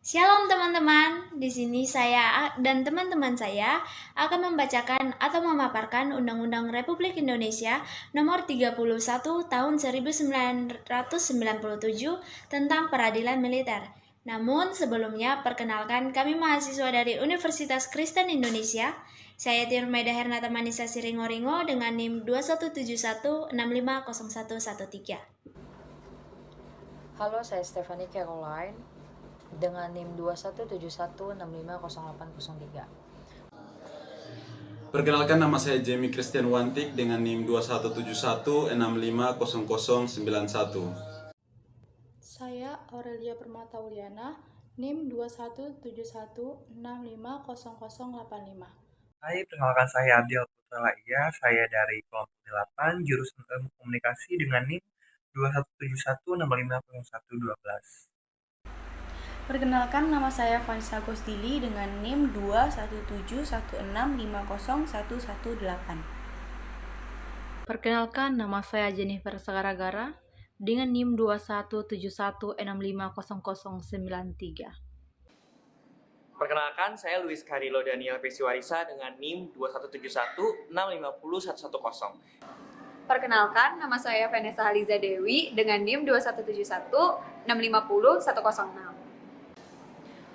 Shalom teman-teman, di sini saya dan teman-teman saya akan membacakan atau memaparkan Undang-Undang Republik Indonesia Nomor 31 Tahun 1997 tentang Peradilan Militer. Namun sebelumnya, perkenalkan kami mahasiswa dari Universitas Kristen Indonesia. Saya Tirmeda Hernata Manisa Siringoringo dengan NIM 2171650113. Halo, saya Stephanie Caroline dengan NIM 2171650803. Perkenalkan, nama saya Jamie Christian Wantik dengan NIM 2171650091. Saya Aurelia Permata Uliana, NIM 2171650085. Hai, perkenalkan saya Abdil Putra Laia, saya dari kelompok 8, jurusan Ilmu Komunikasi dengan NIM 2171650112. Perkenalkan, nama saya Vanessa Agostili dengan NIM 2171650118. Perkenalkan, nama saya Jennifer Sagaragara dengan NIM 2171650093. Perkenalkan, saya Luis Carilo Daniel Pesiwarisa dengan NIM 2171650110. Perkenalkan, nama saya Vanessa Haliza Dewi dengan NIM 2171650106.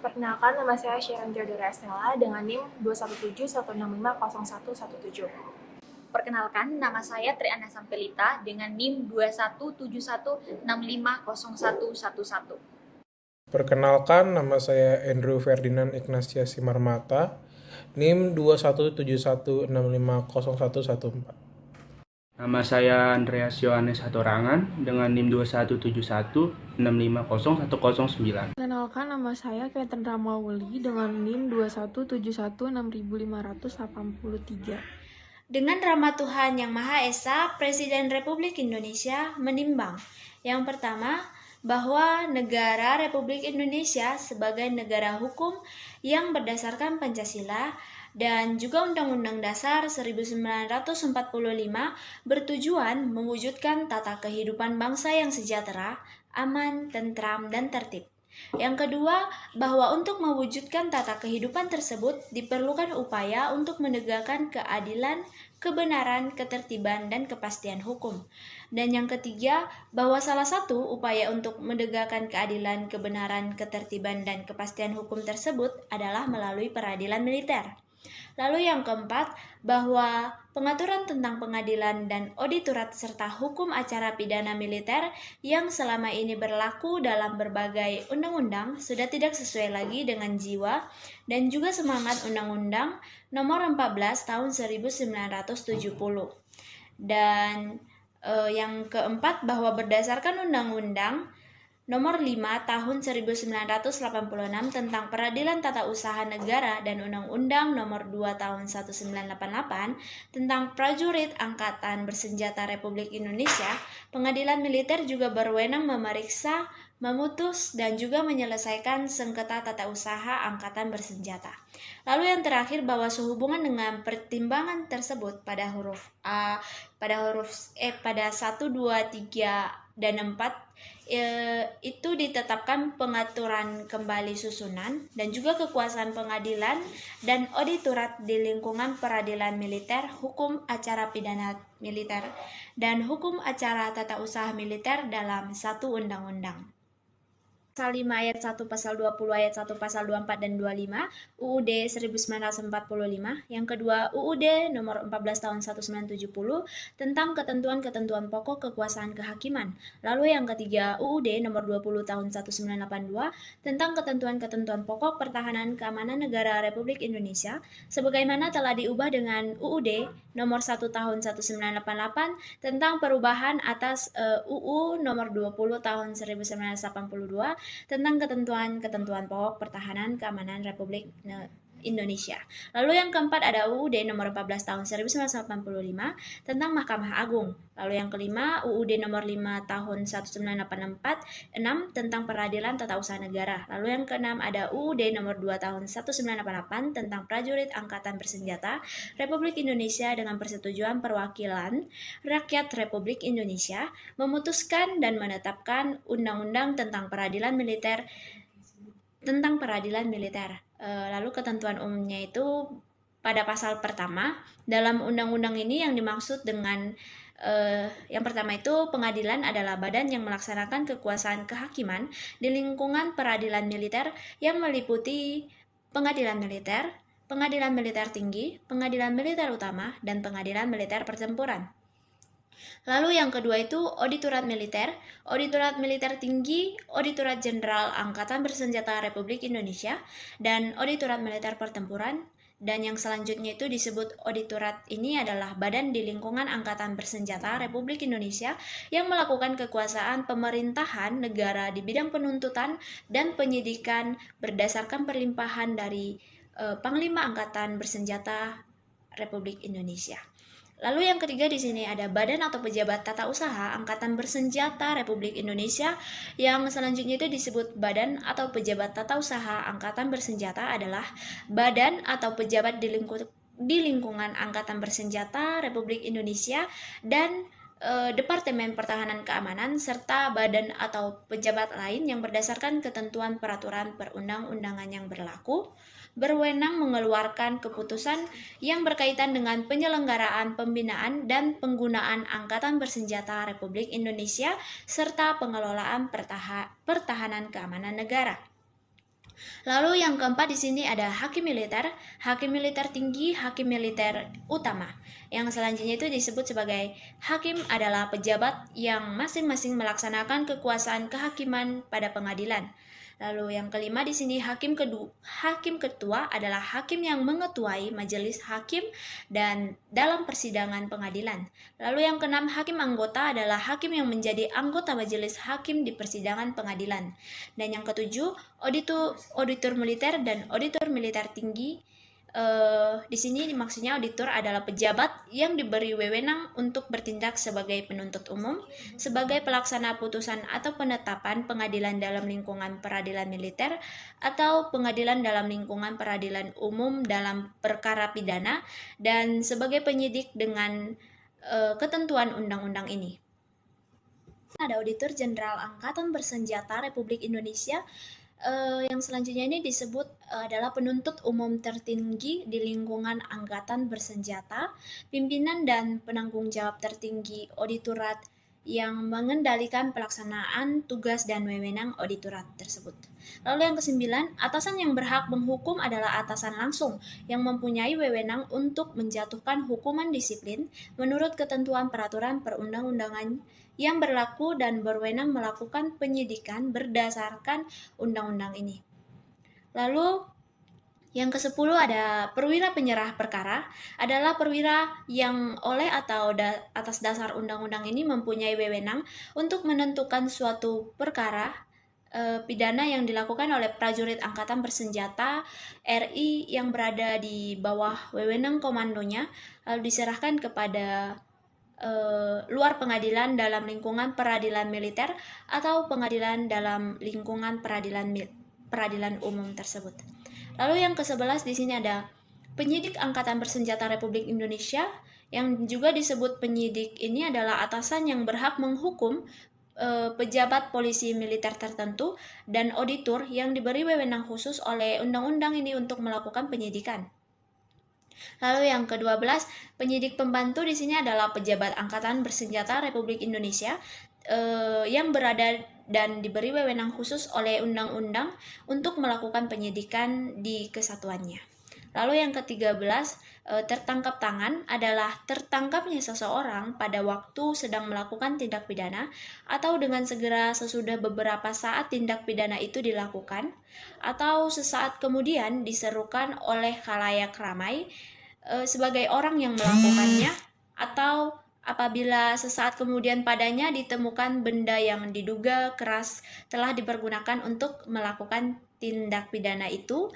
Perkenalkan, nama saya Sharon Theodora Estella dengan NIM 2171650117. Perkenalkan, nama saya Triana Sampelita dengan NIM 2171650111. Perkenalkan, nama saya Andrew Ferdinand Ignacia Simarmata, NIM 2171650114. Nama saya Andreas Yohanes Hatorangan dengan NIM 2171650109. Perkenalkan, nama saya Catherine Ramauli dengan NIM 21716583. Dengan rahmat Tuhan Yang Maha Esa, Presiden Republik Indonesia menimbang yang pertama, bahwa negara Republik Indonesia sebagai negara hukum yang berdasarkan Pancasila dan juga Undang-Undang Dasar 1945 bertujuan mewujudkan tata kehidupan bangsa yang sejahtera, aman, tentram, dan tertib. Yang kedua, bahwa untuk mewujudkan tata kehidupan tersebut diperlukan upaya untuk menegakkan keadilan, kebenaran, ketertiban, dan kepastian hukum. Dan yang ketiga, bahwa salah satu upaya untuk menegakkan keadilan, kebenaran, ketertiban, dan kepastian hukum tersebut adalah melalui peradilan militer. Lalu yang keempat, bahwa pengaturan tentang pengadilan dan auditorat serta hukum acara pidana militer yang selama ini berlaku dalam berbagai undang-undang sudah tidak sesuai lagi dengan jiwa dan juga semangat Undang-Undang Nomor 14 Tahun 1970. Dan yang keempat, bahwa berdasarkan Undang-Undang Nomor 5 Tahun 1986 tentang Peradilan Tata Usaha Negara dan Undang-Undang Nomor 2 Tahun 1988 tentang Prajurit Angkatan Bersenjata Republik Indonesia, pengadilan militer juga berwenang memeriksa, memutus, dan juga menyelesaikan sengketa tata usaha angkatan bersenjata. Lalu yang terakhir, bahwa sehubungan dengan pertimbangan tersebut pada huruf A, pada 1, 2, 3, dan 4 itu ditetapkan pengaturan kembali susunan dan juga kekuasaan pengadilan dan auditorat di lingkungan peradilan militer, hukum acara pidana militer, dan hukum acara tata usaha militer dalam satu undang-undang. Pasal 5 ayat 1, pasal 20 ayat 1, pasal 24 dan 25 UUD 1945, yang kedua UUD nomor 14 tahun 1970 tentang ketentuan-ketentuan pokok kekuasaan kehakiman. Lalu yang ketiga UUD nomor 20 tahun 1982 tentang ketentuan-ketentuan pokok pertahanan keamanan negara Republik Indonesia sebagaimana telah diubah dengan UUD nomor 1 tahun 1988 tentang perubahan atas UU nomor 20 tahun 1982 tentang ketentuan-ketentuan pokok pertahanan keamanan Republik Indonesia. Lalu yang keempat ada UUD nomor 14 tahun 1985 tentang Mahkamah Agung. Lalu yang kelima UUD nomor 5 tahun 1984 tentang Peradilan Tata Usaha Negara. Lalu yang keenam ada UUD nomor 2 tahun 1988 tentang Prajurit Angkatan Bersenjata Republik Indonesia dengan persetujuan perwakilan rakyat Republik Indonesia memutuskan dan menetapkan undang-undang tentang peradilan militer tentang peradilan militer. Lalu ketentuan umumnya itu pada pasal pertama, dalam undang-undang ini yang dimaksud dengan yang pertama itu pengadilan adalah badan yang melaksanakan kekuasaan kehakiman di lingkungan peradilan militer yang meliputi pengadilan militer tinggi, pengadilan militer utama, dan pengadilan militer pertempuran. Lalu yang kedua itu Auditorat Militer Tinggi, Auditorat Jenderal Angkatan Bersenjata Republik Indonesia, dan Auditorat Militer Pertempuran. Dan yang selanjutnya itu disebut Auditorat ini adalah badan di lingkungan Angkatan Bersenjata Republik Indonesia yang melakukan kekuasaan pemerintahan negara di bidang penuntutan dan penyidikan berdasarkan perlimpahan dari Panglima Angkatan Bersenjata Republik Indonesia. Lalu yang ketiga di sini ada Badan atau Pejabat Tata Usaha Angkatan Bersenjata Republik Indonesia, yang selanjutnya itu disebut Badan atau Pejabat Tata Usaha Angkatan Bersenjata adalah badan atau pejabat di lingkungan Angkatan Bersenjata Republik Indonesia dan Departemen Pertahanan Keamanan serta badan atau pejabat lain yang berdasarkan ketentuan peraturan perundang-undangan yang berlaku berwenang mengeluarkan keputusan yang berkaitan dengan penyelenggaraan pembinaan dan penggunaan Angkatan Bersenjata Republik Indonesia serta pengelolaan pertahanan keamanan negara. Lalu yang keempat di sini ada Hakim Militer Tinggi, Hakim Militer Utama. Yang selanjutnya itu disebut sebagai hakim adalah pejabat yang masing-masing melaksanakan kekuasaan kehakiman pada pengadilan. Lalu yang kelima di sini hakim ketua adalah hakim yang mengetuai majelis hakim dan dalam persidangan pengadilan. Lalu yang keenam hakim anggota adalah hakim yang menjadi anggota majelis hakim di persidangan pengadilan. Dan yang ketujuh auditor militer dan auditor militer tinggi. Di sini maksudnya auditor adalah pejabat yang diberi wewenang untuk bertindak sebagai penuntut umum, sebagai pelaksana putusan atau penetapan pengadilan dalam lingkungan peradilan militer atau pengadilan dalam lingkungan peradilan umum dalam perkara pidana, dan sebagai penyidik dengan ketentuan undang-undang ini. Ada Auditor Jenderal Angkatan Bersenjata Republik Indonesia. Yang selanjutnya ini disebut adalah penuntut umum tertinggi di lingkungan Angkatan Bersenjata, pimpinan dan penanggung jawab tertinggi auditorat yang mengendalikan pelaksanaan tugas dan wewenang auditorat tersebut. Lalu yang kesembilan, atasan yang berhak menghukum adalah atasan langsung yang mempunyai wewenang untuk menjatuhkan hukuman disiplin menurut ketentuan peraturan perundang-undangan yang berlaku dan berwenang melakukan penyidikan berdasarkan undang-undang ini. Lalu yang ke-10 ada perwira penyerah perkara, adalah perwira yang oleh atau atas dasar undang-undang ini mempunyai wewenang untuk menentukan suatu perkara pidana yang dilakukan oleh prajurit Angkatan Bersenjata RI yang berada di bawah wewenang komandonya, lalu diserahkan kepada luar pengadilan dalam lingkungan peradilan militer atau pengadilan dalam lingkungan peradilan umum tersebut. Lalu yang ke-11 di sini ada penyidik Angkatan Bersenjata Republik Indonesia, yang juga disebut penyidik ini adalah atasan yang berhak menghukum pejabat polisi militer tertentu dan auditor yang diberi wewenang khusus oleh undang-undang ini untuk melakukan penyidikan. Lalu yang ke-12, penyidik pembantu di sini adalah pejabat Angkatan Bersenjata Republik Indonesia yang berada dan diberi wewenang khusus oleh undang-undang untuk melakukan penyidikan di kesatuannya. Lalu yang ke-13, tertangkap tangan adalah tertangkapnya seseorang pada waktu sedang melakukan tindak pidana atau dengan segera sesudah beberapa saat tindak pidana itu dilakukan atau sesaat kemudian diserukan oleh khalayak ramai sebagai orang yang melakukannya, atau apabila sesaat kemudian padanya ditemukan benda yang diduga keras telah dipergunakan untuk melakukan tindak pidana itu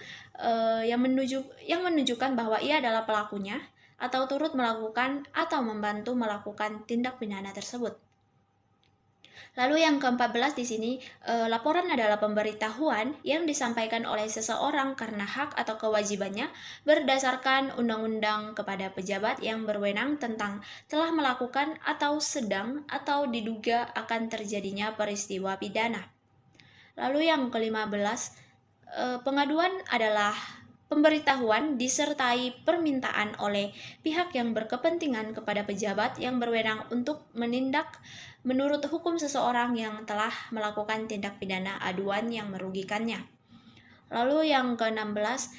yang menunjukkan bahwa ia adalah pelakunya atau turut melakukan atau membantu melakukan tindak pidana tersebut. Lalu yang ke-14 di sini, laporan adalah pemberitahuan yang disampaikan oleh seseorang karena hak atau kewajibannya berdasarkan undang-undang kepada pejabat yang berwenang tentang telah melakukan atau sedang atau diduga akan terjadinya peristiwa pidana. Lalu yang ke-15, Pengaduan adalah pemberitahuan disertai permintaan oleh pihak yang berkepentingan kepada pejabat yang berwenang untuk menindak menurut hukum seseorang yang telah melakukan tindak pidana aduan yang merugikannya. Lalu yang ke-16,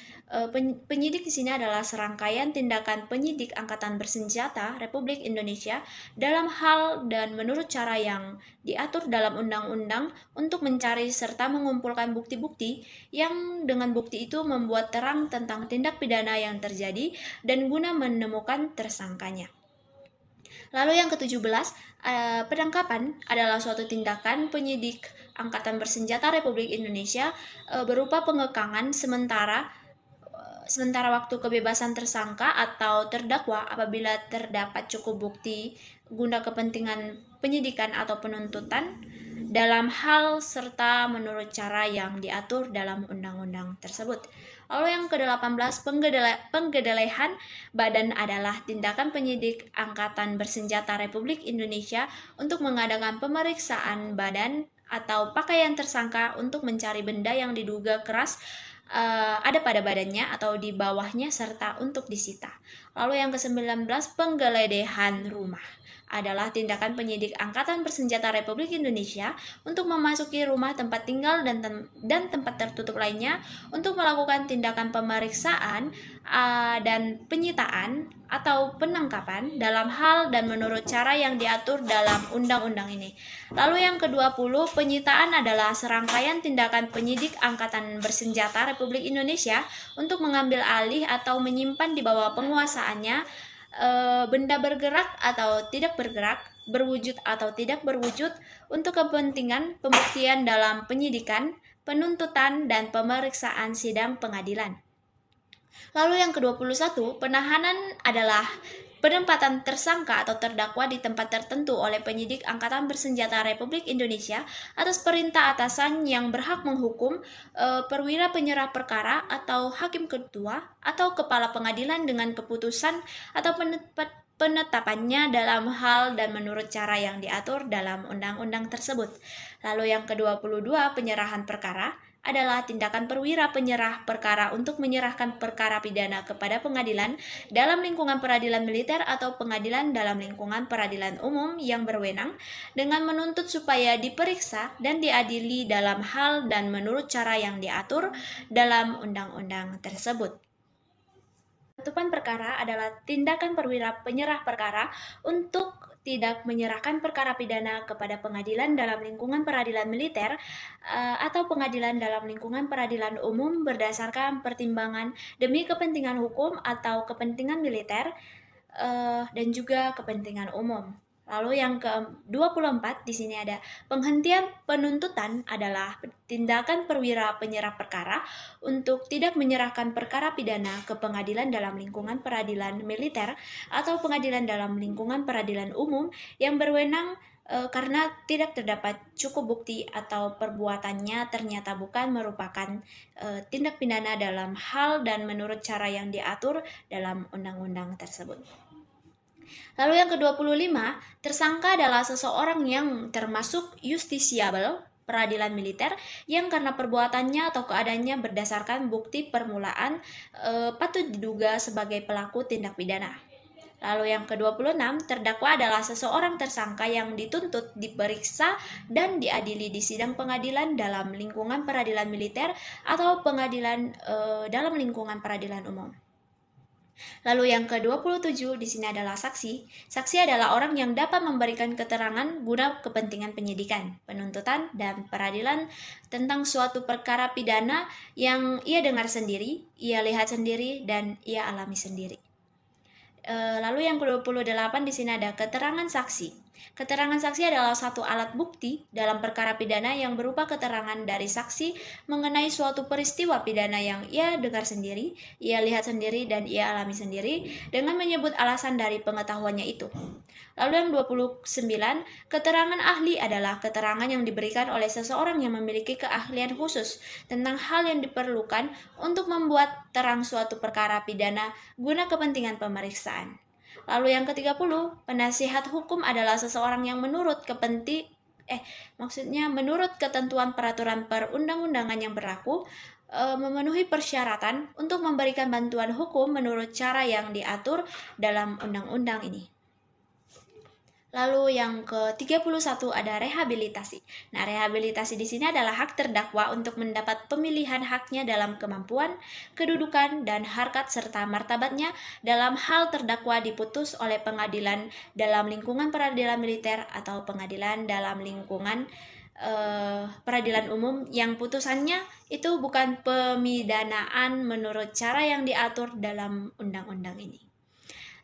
penyidik di sini adalah serangkaian tindakan penyidik Angkatan Bersenjata Republik Indonesia dalam hal dan menurut cara yang diatur dalam undang-undang untuk mencari serta mengumpulkan bukti-bukti yang dengan bukti itu membuat terang tentang tindak pidana yang terjadi dan guna menemukan tersangkanya. Lalu yang ke-17, penangkapan adalah suatu tindakan penyidik Angkatan Bersenjata Republik Indonesia berupa pengekangan sementara waktu kebebasan tersangka atau terdakwa apabila terdapat cukup bukti guna kepentingan penyidikan atau penuntutan dalam hal serta menurut cara yang diatur dalam undang-undang tersebut. Lalu yang ke-18, penggedelehan badan adalah tindakan penyidik Angkatan Bersenjata Republik Indonesia untuk mengadakan pemeriksaan badan atau pakaian tersangka untuk mencari benda yang diduga keras ada pada badannya atau di bawahnya serta untuk disita. Lalu yang ke-19, penggeledahan rumah adalah tindakan penyidik Angkatan Bersenjata Republik Indonesia untuk memasuki rumah tempat tinggal dan tempat tertutup lainnya untuk melakukan tindakan pemeriksaan dan penyitaan atau penangkapan dalam hal dan menurut cara yang diatur dalam undang-undang ini. Lalu yang ke-20, penyitaan adalah serangkaian tindakan penyidik Angkatan Bersenjata Republik Indonesia untuk mengambil alih atau menyimpan di bawah penguasaannya benda bergerak atau tidak bergerak, berwujud atau tidak berwujud untuk kepentingan pembuktian dalam penyidikan, penuntutan, dan pemeriksaan sidang pengadilan. Lalu yang ke-21, penahanan adalah penempatan tersangka atau terdakwa di tempat tertentu oleh penyidik Angkatan Bersenjata Republik Indonesia atas perintah atasan yang berhak menghukum, perwira penyerah perkara atau hakim ketua atau kepala pengadilan dengan keputusan atau penetapannya dalam hal dan menurut cara yang diatur dalam undang-undang tersebut. Lalu yang ke-22, penyerahan perkara adalah tindakan perwira penyerah perkara untuk menyerahkan perkara pidana kepada pengadilan dalam lingkungan peradilan militer atau pengadilan dalam lingkungan peradilan umum yang berwenang dengan menuntut supaya diperiksa dan diadili dalam hal dan menurut cara yang diatur dalam undang-undang tersebut. Penutupan perkara adalah tindakan perwira penyerah perkara untuk tidak menyerahkan perkara pidana kepada pengadilan dalam lingkungan peradilan militer atau pengadilan dalam lingkungan peradilan umum berdasarkan pertimbangan demi kepentingan hukum atau kepentingan militer dan juga kepentingan umum. Lalu yang ke-24 di sini ada penghentian penuntutan adalah tindakan perwira penyerah perkara untuk tidak menyerahkan perkara pidana ke pengadilan dalam lingkungan peradilan militer atau pengadilan dalam lingkungan peradilan umum yang berwenang karena tidak terdapat cukup bukti atau perbuatannya ternyata bukan merupakan tindak pidana dalam hal dan menurut cara yang diatur dalam undang-undang tersebut. Lalu yang ke-25, tersangka adalah seseorang yang termasuk justisiabel peradilan militer yang karena perbuatannya atau keadaannya berdasarkan bukti permulaan patut diduga sebagai pelaku tindak pidana. Lalu yang ke-26, terdakwa adalah seseorang tersangka yang dituntut, diperiksa, dan diadili di sidang pengadilan dalam lingkungan peradilan militer atau pengadilan dalam lingkungan peradilan umum. Lalu yang ke-27 di sini adalah saksi. Saksi adalah orang yang dapat memberikan keterangan guna kepentingan penyidikan, penuntutan, dan peradilan tentang suatu perkara pidana yang ia dengar sendiri, ia lihat sendiri, dan ia alami sendiri. Lalu yang ke-28 di sini ada keterangan saksi. Keterangan saksi adalah satu alat bukti dalam perkara pidana yang berupa keterangan dari saksi mengenai suatu peristiwa pidana yang ia dengar sendiri, ia lihat sendiri, dan ia alami sendiri dengan menyebut alasan dari pengetahuannya itu. Lalu yang 29, keterangan ahli adalah keterangan yang diberikan oleh seseorang yang memiliki keahlian khusus tentang hal yang diperlukan untuk membuat terang suatu perkara pidana guna kepentingan pemeriksaan. Lalu yang ke-30, penasihat hukum adalah seseorang yang menurut ketentuan peraturan perundang-undangan yang berlaku memenuhi persyaratan untuk memberikan bantuan hukum menurut cara yang diatur dalam undang-undang ini. Lalu yang ke-31 ada rehabilitasi. Nah, rehabilitasi di sini adalah hak terdakwa untuk mendapat pemilihan haknya dalam kemampuan, kedudukan, dan harkat serta martabatnya dalam hal terdakwa diputus oleh pengadilan dalam lingkungan peradilan militer atau pengadilan dalam lingkungan peradilan umum yang putusannya itu bukan pemidanaan menurut cara yang diatur dalam undang-undang ini.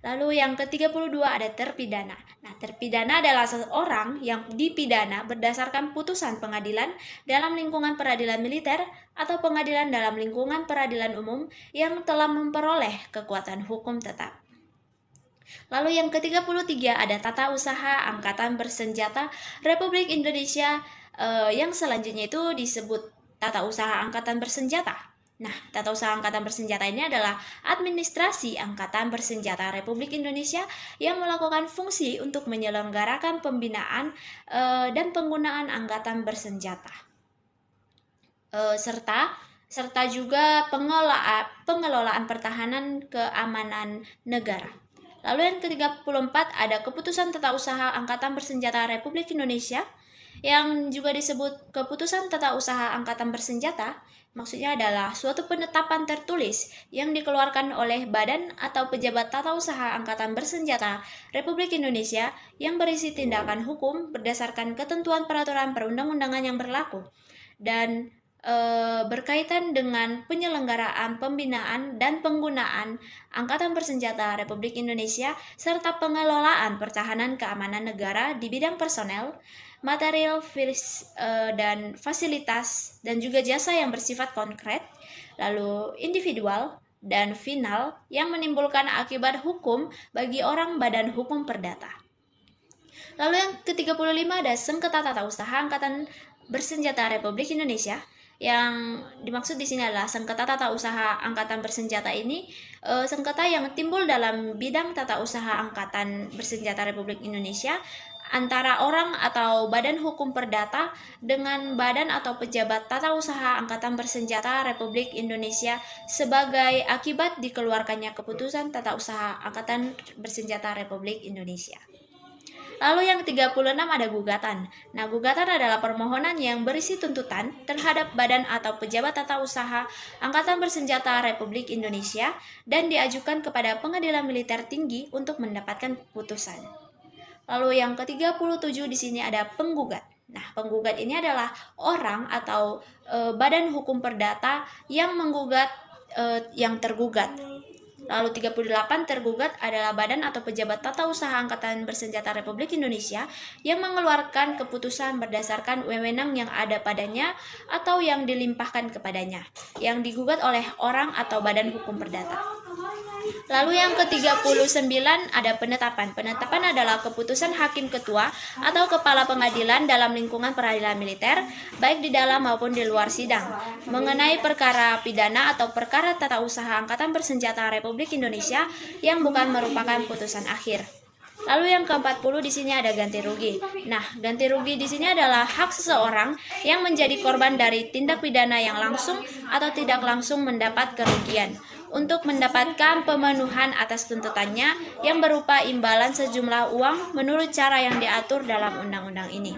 Lalu yang ke-32 ada terpidana. Nah, terpidana adalah seseorang yang dipidana berdasarkan putusan pengadilan dalam lingkungan peradilan militer atau pengadilan dalam lingkungan peradilan umum yang telah memperoleh kekuatan hukum tetap. Lalu yang ke-33 ada tata usaha Angkatan Bersenjata Republik Indonesia yang selanjutnya itu disebut tata usaha Angkatan Bersenjata. Nah, tata usaha Angkatan Bersenjata ini adalah administrasi Angkatan Bersenjata Republik Indonesia yang melakukan fungsi untuk menyelenggarakan pembinaan dan penggunaan Angkatan Bersenjata. Serta juga pengelolaan pertahanan keamanan negara. Lalu yang ke-34 ada keputusan tata usaha Angkatan Bersenjata Republik Indonesia yang juga disebut keputusan tata usaha Angkatan Bersenjata. Maksudnya adalah suatu penetapan tertulis yang dikeluarkan oleh badan atau pejabat tata usaha Angkatan Bersenjata Republik Indonesia yang berisi tindakan hukum berdasarkan ketentuan peraturan perundang-undangan yang berlaku dan berkaitan dengan penyelenggaraan, pembinaan, dan penggunaan Angkatan Bersenjata Republik Indonesia serta pengelolaan pertahanan keamanan negara di bidang personel, material dan fasilitas, dan juga jasa yang bersifat konkret, lalu individual dan final yang menimbulkan akibat hukum bagi orang badan hukum perdata. Lalu yang ke-35 ada sengketa tata usaha Angkatan Bersenjata Republik Indonesia. Yang dimaksud di sini adalah sengketa tata usaha Angkatan Bersenjata ini sengketa yang timbul dalam bidang tata usaha Angkatan Bersenjata Republik Indonesia antara orang atau badan hukum perdata dengan badan atau pejabat tata usaha Angkatan Bersenjata Republik Indonesia sebagai akibat dikeluarkannya keputusan tata usaha Angkatan Bersenjata Republik Indonesia. Lalu yang 36 ada gugatan. Nah, gugatan adalah permohonan yang berisi tuntutan terhadap badan atau pejabat tata usaha Angkatan Bersenjata Republik Indonesia dan diajukan kepada Pengadilan Militer Tinggi untuk mendapatkan putusan. Lalu yang ke-37 di sini ada penggugat. Nah, penggugat ini adalah orang atau badan hukum perdata yang menggugat yang tergugat. Lalu 38 tergugat adalah badan atau pejabat tata usaha Angkatan Bersenjata Republik Indonesia yang mengeluarkan keputusan berdasarkan wewenang yang ada padanya atau yang dilimpahkan kepadanya, yang digugat oleh orang atau badan hukum perdata. Lalu yang ke-39 ada penetapan. Penetapan adalah keputusan hakim ketua atau kepala pengadilan dalam lingkungan peradilan militer, baik di dalam maupun di luar sidang, mengenai perkara pidana atau perkara tata usaha Angkatan Bersenjata Republik Indonesia yang bukan merupakan putusan akhir. Lalu yang ke-40 di sini ada ganti rugi. Nah, ganti rugi di sini adalah hak seseorang yang menjadi korban dari tindak pidana yang langsung atau tidak langsung mendapat kerugian untuk mendapatkan pemenuhan atas tuntutannya yang berupa imbalan sejumlah uang menurut cara yang diatur dalam undang-undang ini.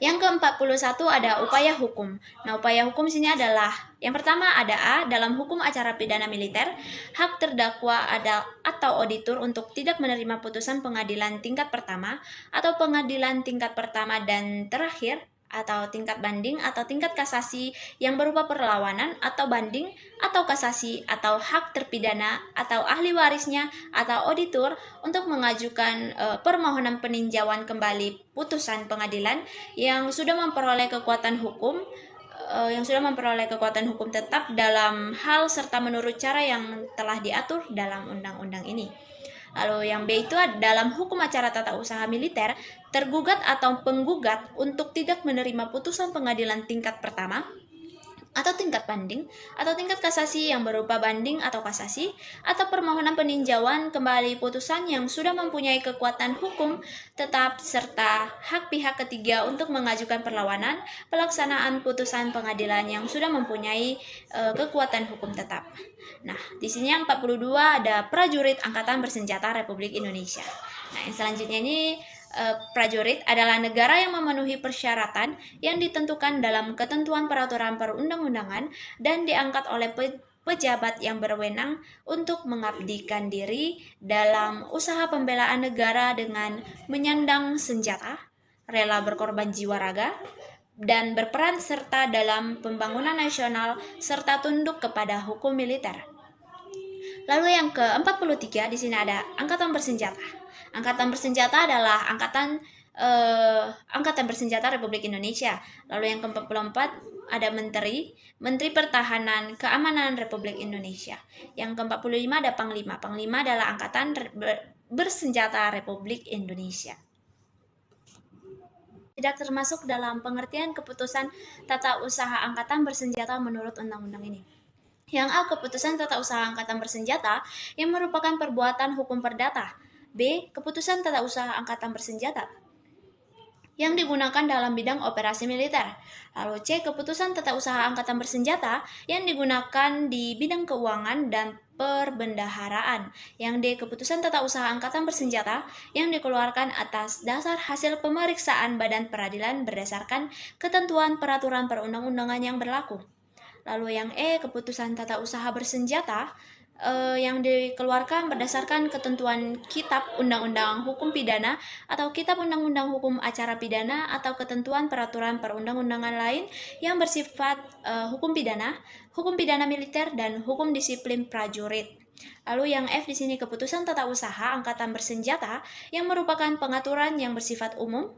Yang ke-41 ada upaya hukum. Nah, upaya hukum sini adalah yang pertama ada A, dalam hukum acara pidana militer, hak terdakwa ada atau auditor untuk tidak menerima putusan pengadilan tingkat pertama atau pengadilan tingkat pertama dan terakhir atau tingkat banding atau tingkat kasasi yang berupa perlawanan atau banding atau kasasi atau hak terpidana atau ahli warisnya atau auditor untuk mengajukan permohonan peninjauan kembali putusan pengadilan yang sudah memperoleh kekuatan hukum tetap dalam hal serta menurut cara yang telah diatur dalam undang-undang ini. Lalu yang B itu dalam hukum acara tata usaha militer, tergugat atau penggugat untuk tidak menerima putusan pengadilan tingkat pertama atau tingkat banding, atau tingkat kasasi yang berupa banding atau kasasi, atau permohonan peninjauan kembali putusan yang sudah mempunyai kekuatan hukum tetap, serta hak pihak ketiga untuk mengajukan perlawanan pelaksanaan putusan pengadilan yang sudah mempunyai kekuatan hukum tetap. Nah, di sini yang 42 ada prajurit Angkatan Bersenjata Republik Indonesia. Nah, yang selanjutnya ini prajurit adalah negara yang memenuhi persyaratan yang ditentukan dalam ketentuan peraturan perundang-undangan dan diangkat oleh pejabat yang berwenang untuk mengabdikan diri dalam usaha pembelaan negara dengan menyandang senjata, rela berkorban jiwa raga, dan berperan serta dalam pembangunan nasional serta tunduk kepada hukum militer. Lalu yang ke-43 di sini ada Angkatan Bersenjata. Angkatan Bersenjata adalah Angkatan Bersenjata Republik Indonesia. Lalu yang ke-44 ada Menteri Pertahanan Keamanan Republik Indonesia. Yang ke-45 ada Panglima. Panglima adalah Angkatan Bersenjata Republik Indonesia. Tidak termasuk dalam pengertian keputusan tata usaha angkatan bersenjata menurut undang-undang ini. Yang A. Keputusan tata usaha angkatan bersenjata yang merupakan perbuatan hukum perdata. B. Keputusan tata usaha angkatan bersenjata yang digunakan dalam bidang operasi militer. Lalu C. Keputusan tata usaha angkatan bersenjata yang digunakan di bidang keuangan dan perbendaharaan. Yang D. Keputusan tata usaha angkatan bersenjata yang dikeluarkan atas dasar hasil pemeriksaan badan peradilan berdasarkan ketentuan peraturan perundang-undangan yang berlaku. Lalu yang E. Keputusan tata usaha bersenjata yang dikeluarkan berdasarkan ketentuan Kitab Undang-Undang Hukum Pidana atau Kitab Undang-Undang Hukum Acara Pidana atau ketentuan peraturan perundang-undangan lain yang bersifat hukum pidana militer dan hukum disiplin prajurit. Lalu yang F di sini keputusan tata usaha angkatan bersenjata yang merupakan pengaturan yang bersifat umum.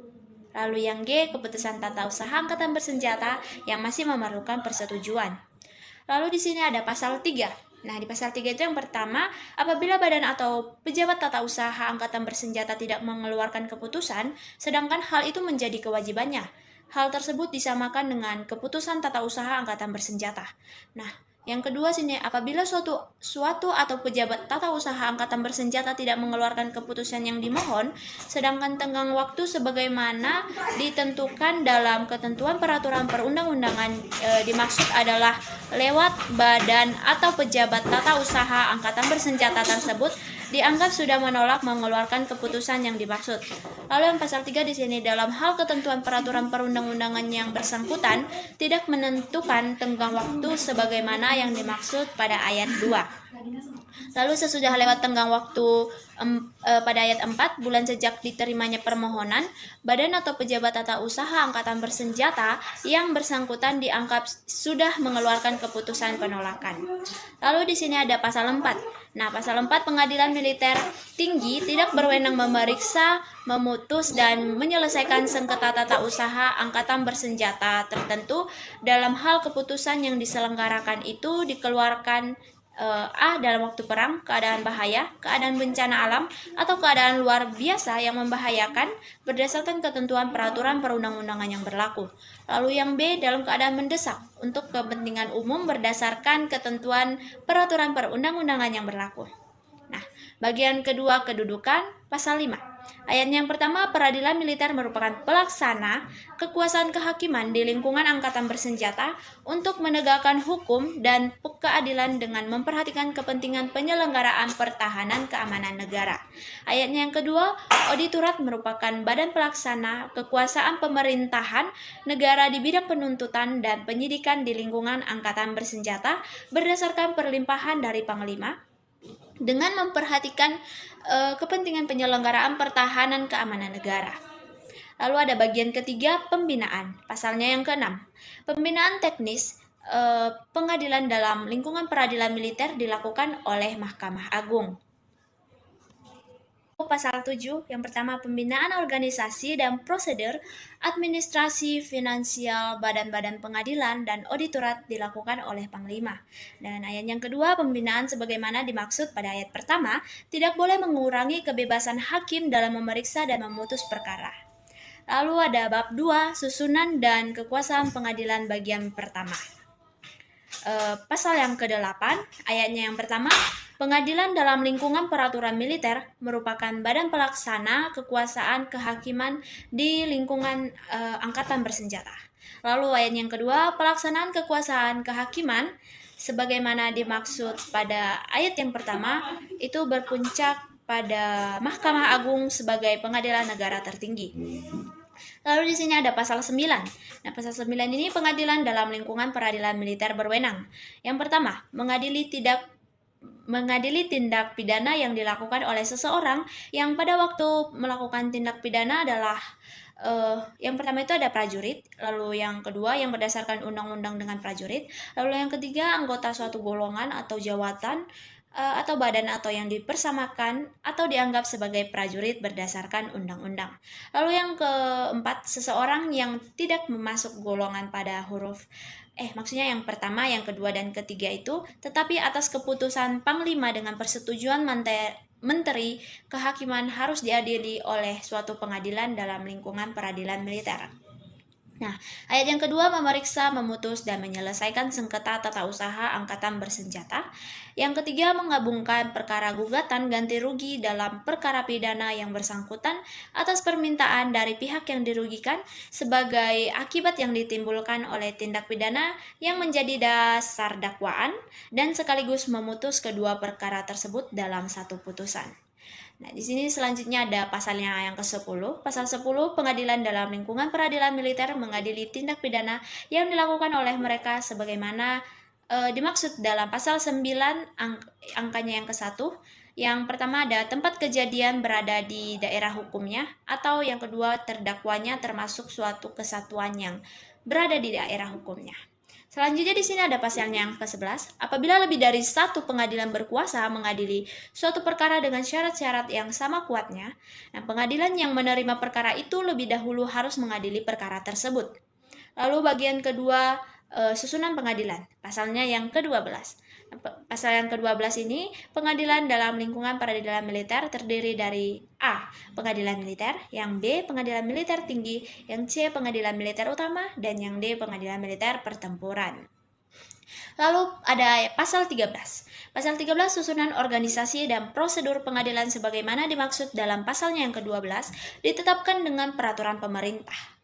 Lalu yang G keputusan tata usaha angkatan bersenjata yang masih memerlukan persetujuan. Lalu di sini ada pasal 3. Nah, di pasal 3 itu yang pertama, apabila badan atau pejabat tata usaha angkatan bersenjata tidak mengeluarkan keputusan, sedangkan hal itu menjadi kewajibannya. Hal tersebut disamakan dengan keputusan tata usaha angkatan bersenjata. Nah, yang kedua sini, apabila suatu atau pejabat tata usaha angkatan bersenjata tidak mengeluarkan keputusan yang dimohon, sedangkan tenggang waktu sebagaimana ditentukan dalam ketentuan peraturan perundang-undangan dimaksud adalah lewat badan atau pejabat tata usaha angkatan bersenjata tersebut dianggap sudah menolak mengeluarkan keputusan yang dimaksud. Lalu yang pasal 3 di sini dalam hal ketentuan peraturan perundang-undangan yang bersangkutan tidak menentukan tenggang waktu sebagaimana yang dimaksud pada ayat 2. Lalu sesudah lewat tenggang waktu pada ayat 4, bulan sejak diterimanya permohonan, badan atau pejabat tata usaha angkatan bersenjata yang bersangkutan dianggap sudah mengeluarkan keputusan penolakan. Lalu di sini ada pasal 4. Nah, pasal 4 Pengadilan Militer Tinggi tidak berwenang memeriksa, memutus, dan menyelesaikan sengketa tata usaha angkatan bersenjata tertentu dalam hal keputusan yang diselenggarakan itu dikeluarkan A. dalam waktu perang, keadaan bahaya, keadaan bencana alam, atau keadaan luar biasa yang membahayakan berdasarkan ketentuan peraturan perundang-undangan yang berlaku. Lalu yang B. dalam keadaan mendesak untuk kepentingan umum berdasarkan ketentuan peraturan perundang-undangan yang berlaku. Nah, bagian kedua kedudukan pasal 5. Ayatnya yang pertama, peradilan militer merupakan pelaksana kekuasaan kehakiman di lingkungan angkatan bersenjata untuk menegakkan hukum dan keadilan dengan memperhatikan kepentingan penyelenggaraan pertahanan keamanan negara. Ayatnya yang kedua, auditorat merupakan badan pelaksana kekuasaan pemerintahan negara di bidang penuntutan dan penyidikan di lingkungan angkatan bersenjata berdasarkan perlimpahan dari Panglima dengan memperhatikan kepentingan penyelenggaraan pertahanan keamanan negara. Lalu ada bagian ketiga, pembinaan. Pasalnya yang ke-6. Pembinaan teknis pengadilan dalam lingkungan peradilan militer dilakukan oleh Mahkamah Agung. Pasal 7, yang pertama pembinaan organisasi dan prosedur administrasi finansial badan-badan pengadilan dan auditorat dilakukan oleh Panglima. Dan ayat yang kedua, pembinaan sebagaimana dimaksud pada ayat pertama tidak boleh mengurangi kebebasan hakim dalam memeriksa dan memutus perkara. Lalu ada bab 2, susunan dan kekuasaan pengadilan bagian pertama. pasal yang ke-8, ayatnya yang pertama, pengadilan dalam lingkungan peraturan militer merupakan badan pelaksana kekuasaan kehakiman di lingkungan angkatan bersenjata. Lalu ayat yang kedua, pelaksanaan kekuasaan kehakiman sebagaimana dimaksud pada ayat yang pertama itu berpuncak pada Mahkamah Agung sebagai pengadilan negara tertinggi. Lalu di sini ada pasal 9. Nah, pasal 9 ini pengadilan dalam lingkungan peradilan militer berwenang. Yang pertama, mengadili tindak pidana yang dilakukan oleh seseorang yang pada waktu melakukan tindak pidana adalah yang pertama itu ada prajurit, lalu yang kedua yang berdasarkan undang-undang dengan prajurit, lalu yang ketiga anggota suatu golongan atau jawatan atau badan atau yang dipersamakan atau dianggap sebagai prajurit berdasarkan undang-undang. Lalu yang keempat, seseorang yang tidak memasuk golongan pada huruf maksudnya yang pertama, yang kedua, dan ketiga itu, tetapi atas keputusan Panglima dengan persetujuan Menteri Kehakiman harus diadili oleh suatu pengadilan dalam lingkungan peradilan militer. Nah, ayat yang kedua memeriksa, memutus, dan menyelesaikan sengketa tata usaha angkatan bersenjata. Yang ketiga menggabungkan perkara gugatan ganti rugi dalam perkara pidana yang bersangkutan atas permintaan dari pihak yang dirugikan sebagai akibat yang ditimbulkan oleh tindak pidana yang menjadi dasar dakwaan dan sekaligus memutus kedua perkara tersebut dalam satu putusan. Nah, di sini selanjutnya ada pasalnya yang ke-10. Pasal 10, pengadilan dalam lingkungan peradilan militer mengadili tindak pidana yang dilakukan oleh mereka sebagaimana dimaksud dalam pasal 9 angkanya yang ke-1. Yang pertama ada tempat kejadian berada di daerah hukumnya, atau yang kedua terdakwanya termasuk suatu kesatuan yang berada di daerah hukumnya. Selanjutnya di sini ada pasalnya yang ke-11. Apabila lebih dari satu pengadilan berkuasa mengadili suatu perkara dengan syarat-syarat yang sama kuatnya, nah pengadilan yang menerima perkara itu lebih dahulu harus mengadili perkara tersebut. Lalu bagian kedua, susunan pengadilan. Pasalnya yang ke-12. Pasal yang ke-12 ini, pengadilan dalam lingkungan peradilan militer terdiri dari A. Pengadilan militer, yang B. Pengadilan militer tinggi, yang C. Pengadilan militer utama, dan yang D. Pengadilan militer pertempuran. Lalu ada pasal 13. Pasal 13 susunan organisasi dan prosedur pengadilan sebagaimana dimaksud dalam pasalnya yang ke-12 ditetapkan dengan peraturan pemerintah.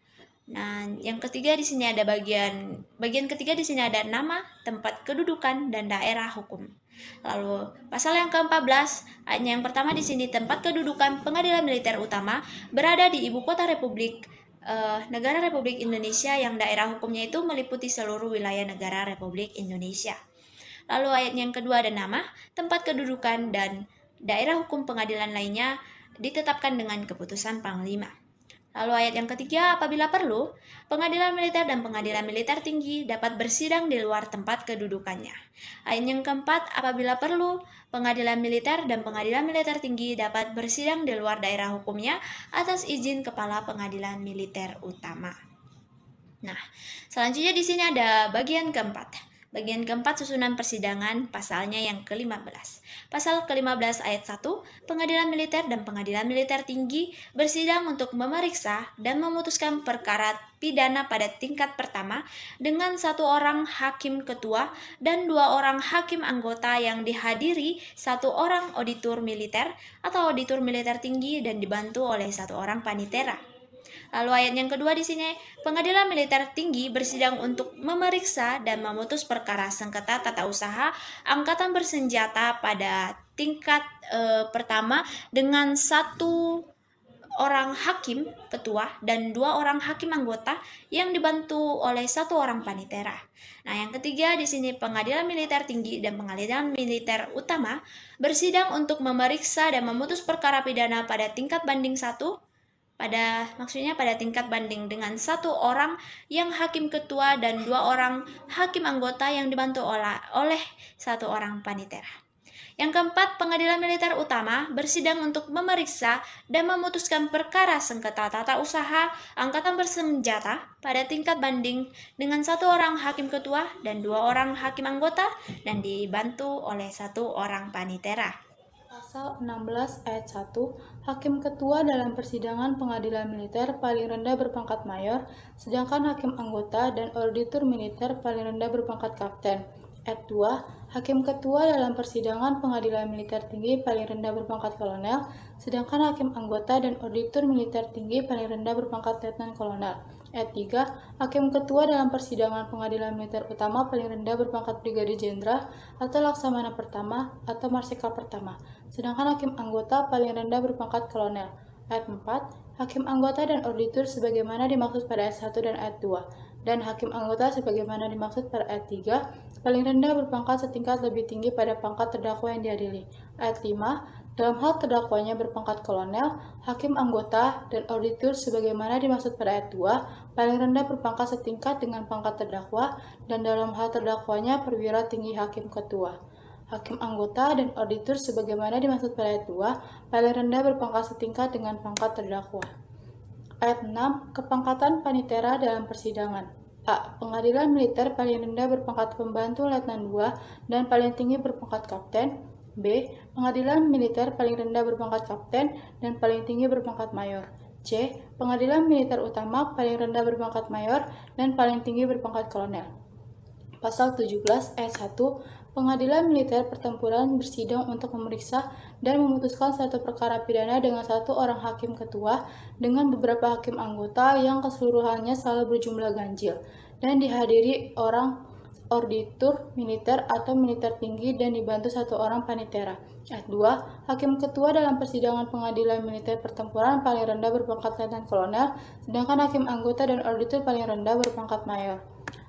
Nah, yang ketiga di sini ada bagian ketiga di sini ada nama, tempat kedudukan, dan daerah hukum. Lalu pasal yang ke-14, ayatnya yang pertama di sini tempat kedudukan pengadilan militer utama berada di ibu kota negara Republik Indonesia yang daerah hukumnya itu meliputi seluruh wilayah negara Republik Indonesia. Lalu ayat yang kedua ada nama, tempat kedudukan, dan daerah hukum pengadilan lainnya ditetapkan dengan keputusan Panglima. Lalu ayat yang ketiga, apabila perlu, pengadilan militer dan pengadilan militer tinggi dapat bersidang di luar tempat kedudukannya. Ayat yang keempat, apabila perlu, pengadilan militer dan pengadilan militer tinggi dapat bersidang di luar daerah hukumnya atas izin kepala pengadilan militer utama. Nah, selanjutnya di sini ada bagian keempat. Bagian keempat susunan persidangan, pasalnya yang ke-15. Pasal ke-15 ayat 1, pengadilan militer dan pengadilan militer tinggi bersidang untuk memeriksa dan memutuskan perkara pidana pada tingkat pertama dengan 1 orang hakim ketua dan 2 orang hakim anggota yang dihadiri 1 orang auditor militer atau auditor militer tinggi dan dibantu oleh 1 orang panitera. Lalu ayat yang kedua di sini, pengadilan militer tinggi bersidang untuk memeriksa dan memutus perkara sengketa tata usaha angkatan bersenjata pada tingkat pertama dengan 1 orang hakim ketua dan 2 orang hakim anggota yang dibantu oleh 1 orang panitera. Nah, yang ketiga di sini pengadilan militer tinggi dan pengadilan militer utama bersidang untuk memeriksa dan memutus perkara pidana pada tingkat banding 1. Pada tingkat banding dengan 1 orang yang hakim ketua dan 2 orang hakim anggota yang dibantu oleh 1 orang panitera. Yang keempat, pengadilan militer utama bersidang untuk memeriksa dan memutuskan perkara sengketa tata usaha angkatan bersenjata pada tingkat banding dengan 1 orang hakim ketua dan 2 orang hakim anggota dan dibantu oleh 1 orang panitera. Pasal 16 ayat 1, hakim ketua dalam persidangan pengadilan militer paling rendah berpangkat mayor, sedangkan hakim anggota dan auditor militer paling rendah berpangkat kapten. Ayat 2. Hakim ketua dalam persidangan pengadilan militer tinggi paling rendah berpangkat kolonel, sedangkan hakim anggota dan auditor militer tinggi paling rendah berpangkat letnan kolonel. Ayat 3. Hakim ketua dalam persidangan pengadilan militer utama paling rendah berpangkat brigadir jenderal atau laksamana pertama atau marsikal pertama, sedangkan hakim anggota paling rendah berpangkat kolonel. Ayat 4. Hakim anggota dan auditor sebagaimana dimaksud pada ayat 1 dan ayat 2. Dan hakim anggota sebagaimana dimaksud pada ayat 3, paling rendah berpangkat setingkat lebih tinggi pada pangkat terdakwa yang diadili. Ayat 5, dalam hal terdakwanya berpangkat kolonel, hakim anggota dan auditor sebagaimana dimaksud pada ayat 2, paling rendah berpangkat setingkat dengan pangkat terdakwa, dan dalam hal terdakwanya perwira tinggi hakim ketua. Hakim anggota dan auditor sebagaimana dimaksud pada ayat 2, paling rendah berpangkat setingkat dengan pangkat terdakwa. Ayat 6. Kepangkatan panitera dalam persidangan. A. Pengadilan militer paling rendah berpangkat pembantu letnan 2 dan paling tinggi berpangkat kapten. B. Pengadilan militer paling rendah berpangkat kapten dan paling tinggi berpangkat mayor. C. Pengadilan militer utama paling rendah berpangkat mayor dan paling tinggi berpangkat kolonel. Pasal 17 ayat 1. Pengadilan militer pertempuran bersidang untuk memeriksa dan memutuskan suatu perkara pidana dengan satu orang hakim ketua dengan beberapa hakim anggota yang keseluruhannya selalu berjumlah ganjil dan dihadiri orang auditor militer atau militer tinggi dan dibantu satu orang panitera. Ayat 2. Hakim ketua dalam persidangan pengadilan militer pertempuran paling rendah berpangkat letnan kolonel, sedangkan hakim anggota dan auditor paling rendah berpangkat mayor.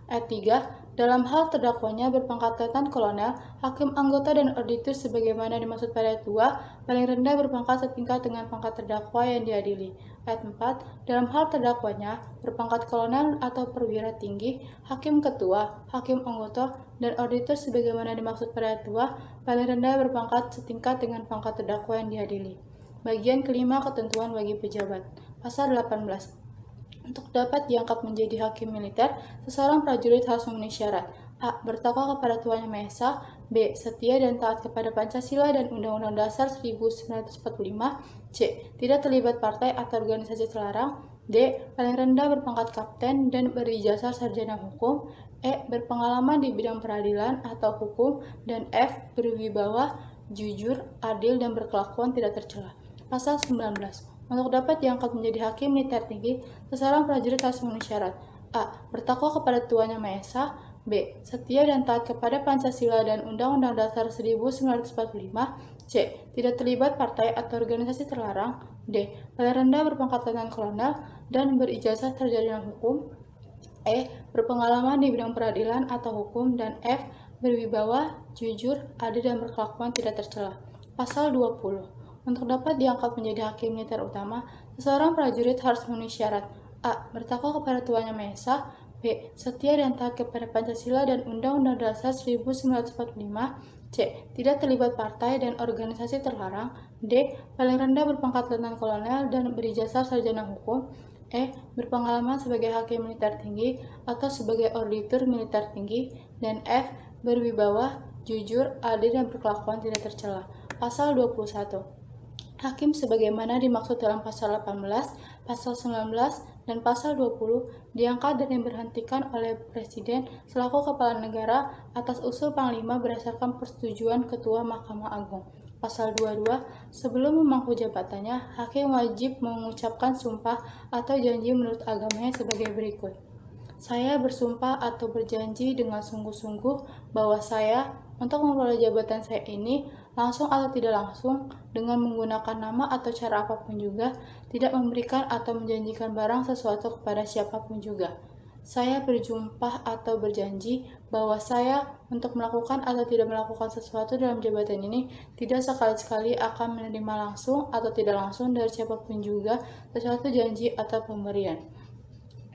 Ayat 3. Dalam hal terdakwanya berpangkat letnan kolonel, hakim anggota dan auditor sebagaimana dimaksud pada ayat 2, paling rendah berpangkat setingkat dengan pangkat terdakwa yang diadili. Ayat 4. Dalam hal terdakwanya berpangkat kolonel atau perwira tinggi, hakim ketua, hakim anggota, dan auditor sebagaimana dimaksud pada ayat 2, paling rendah berpangkat setingkat dengan pangkat terdakwa yang diadili. Bagian kelima, ketentuan bagi pejabat. Pasal 18. Untuk dapat diangkat menjadi hakim militer, seseorang prajurit harus memenuhi syarat. A. Bertakwa kepada Tuhan Yang Maha Esa. B. Setia dan taat kepada Pancasila dan Undang-Undang Dasar 1945. C. Tidak terlibat partai atau organisasi terlarang. D. Paling rendah berpangkat kapten dan berijazah sarjana hukum. E. Berpengalaman di bidang peradilan atau hukum. Dan F. Berwibawa, jujur, adil, dan berkelakuan tidak tercela. Pasal 19. Untuk dapat diangkat menjadi hakim militer tinggi, seseorang prajurit harus memenuhi syarat. A. Bertakwa kepada Tuhan Yang Maha Esa. B. Setia dan taat kepada Pancasila dan Undang-Undang Dasar 1945. C. Tidak terlibat partai atau organisasi terlarang. D. Paling rendah berpangkat letnan kolonel dan berijazah sarjana hukum. E. Berpengalaman di bidang peradilan atau hukum. Dan F. Berwibawa, jujur, adil, dan berkelakuan tidak tercela. Pasal 20. Untuk dapat diangkat menjadi hakim militer utama, seseorang prajurit harus memenuhi syarat. A. Bertakwa kepada Tuhan Yang Maha Esa. B. Setia dan taat kepada Pancasila dan Undang-Undang Dasar 1945. C. Tidak terlibat partai dan organisasi terlarang. D. Paling rendah berpangkat letnan kolonel dan berijazah sarjana hukum. E. Berpengalaman sebagai hakim militer tinggi atau sebagai auditor militer tinggi. Dan F. Berwibawa, jujur, adil, dan berkelakuan tidak tercela. Pasal 21. Hakim sebagaimana dimaksud dalam pasal 18, pasal 19, dan pasal 20 diangkat dan diberhentikan oleh Presiden selaku Kepala Negara atas usul Panglima berdasarkan persetujuan Ketua Mahkamah Agung. Pasal 22, sebelum memangku jabatannya, hakim wajib mengucapkan sumpah atau janji menurut agamanya sebagai berikut. Saya bersumpah atau berjanji dengan sungguh-sungguh bahwa saya, untuk memperoleh jabatan saya ini, langsung atau tidak langsung, dengan menggunakan nama atau cara apapun juga, tidak memberikan atau menjanjikan barang sesuatu kepada siapapun juga. Saya bersumpah atau berjanji bahwa saya, untuk melakukan atau tidak melakukan sesuatu dalam jabatan ini, tidak sekali-sekali akan menerima langsung atau tidak langsung dari siapapun juga sesuatu janji atau pemberian.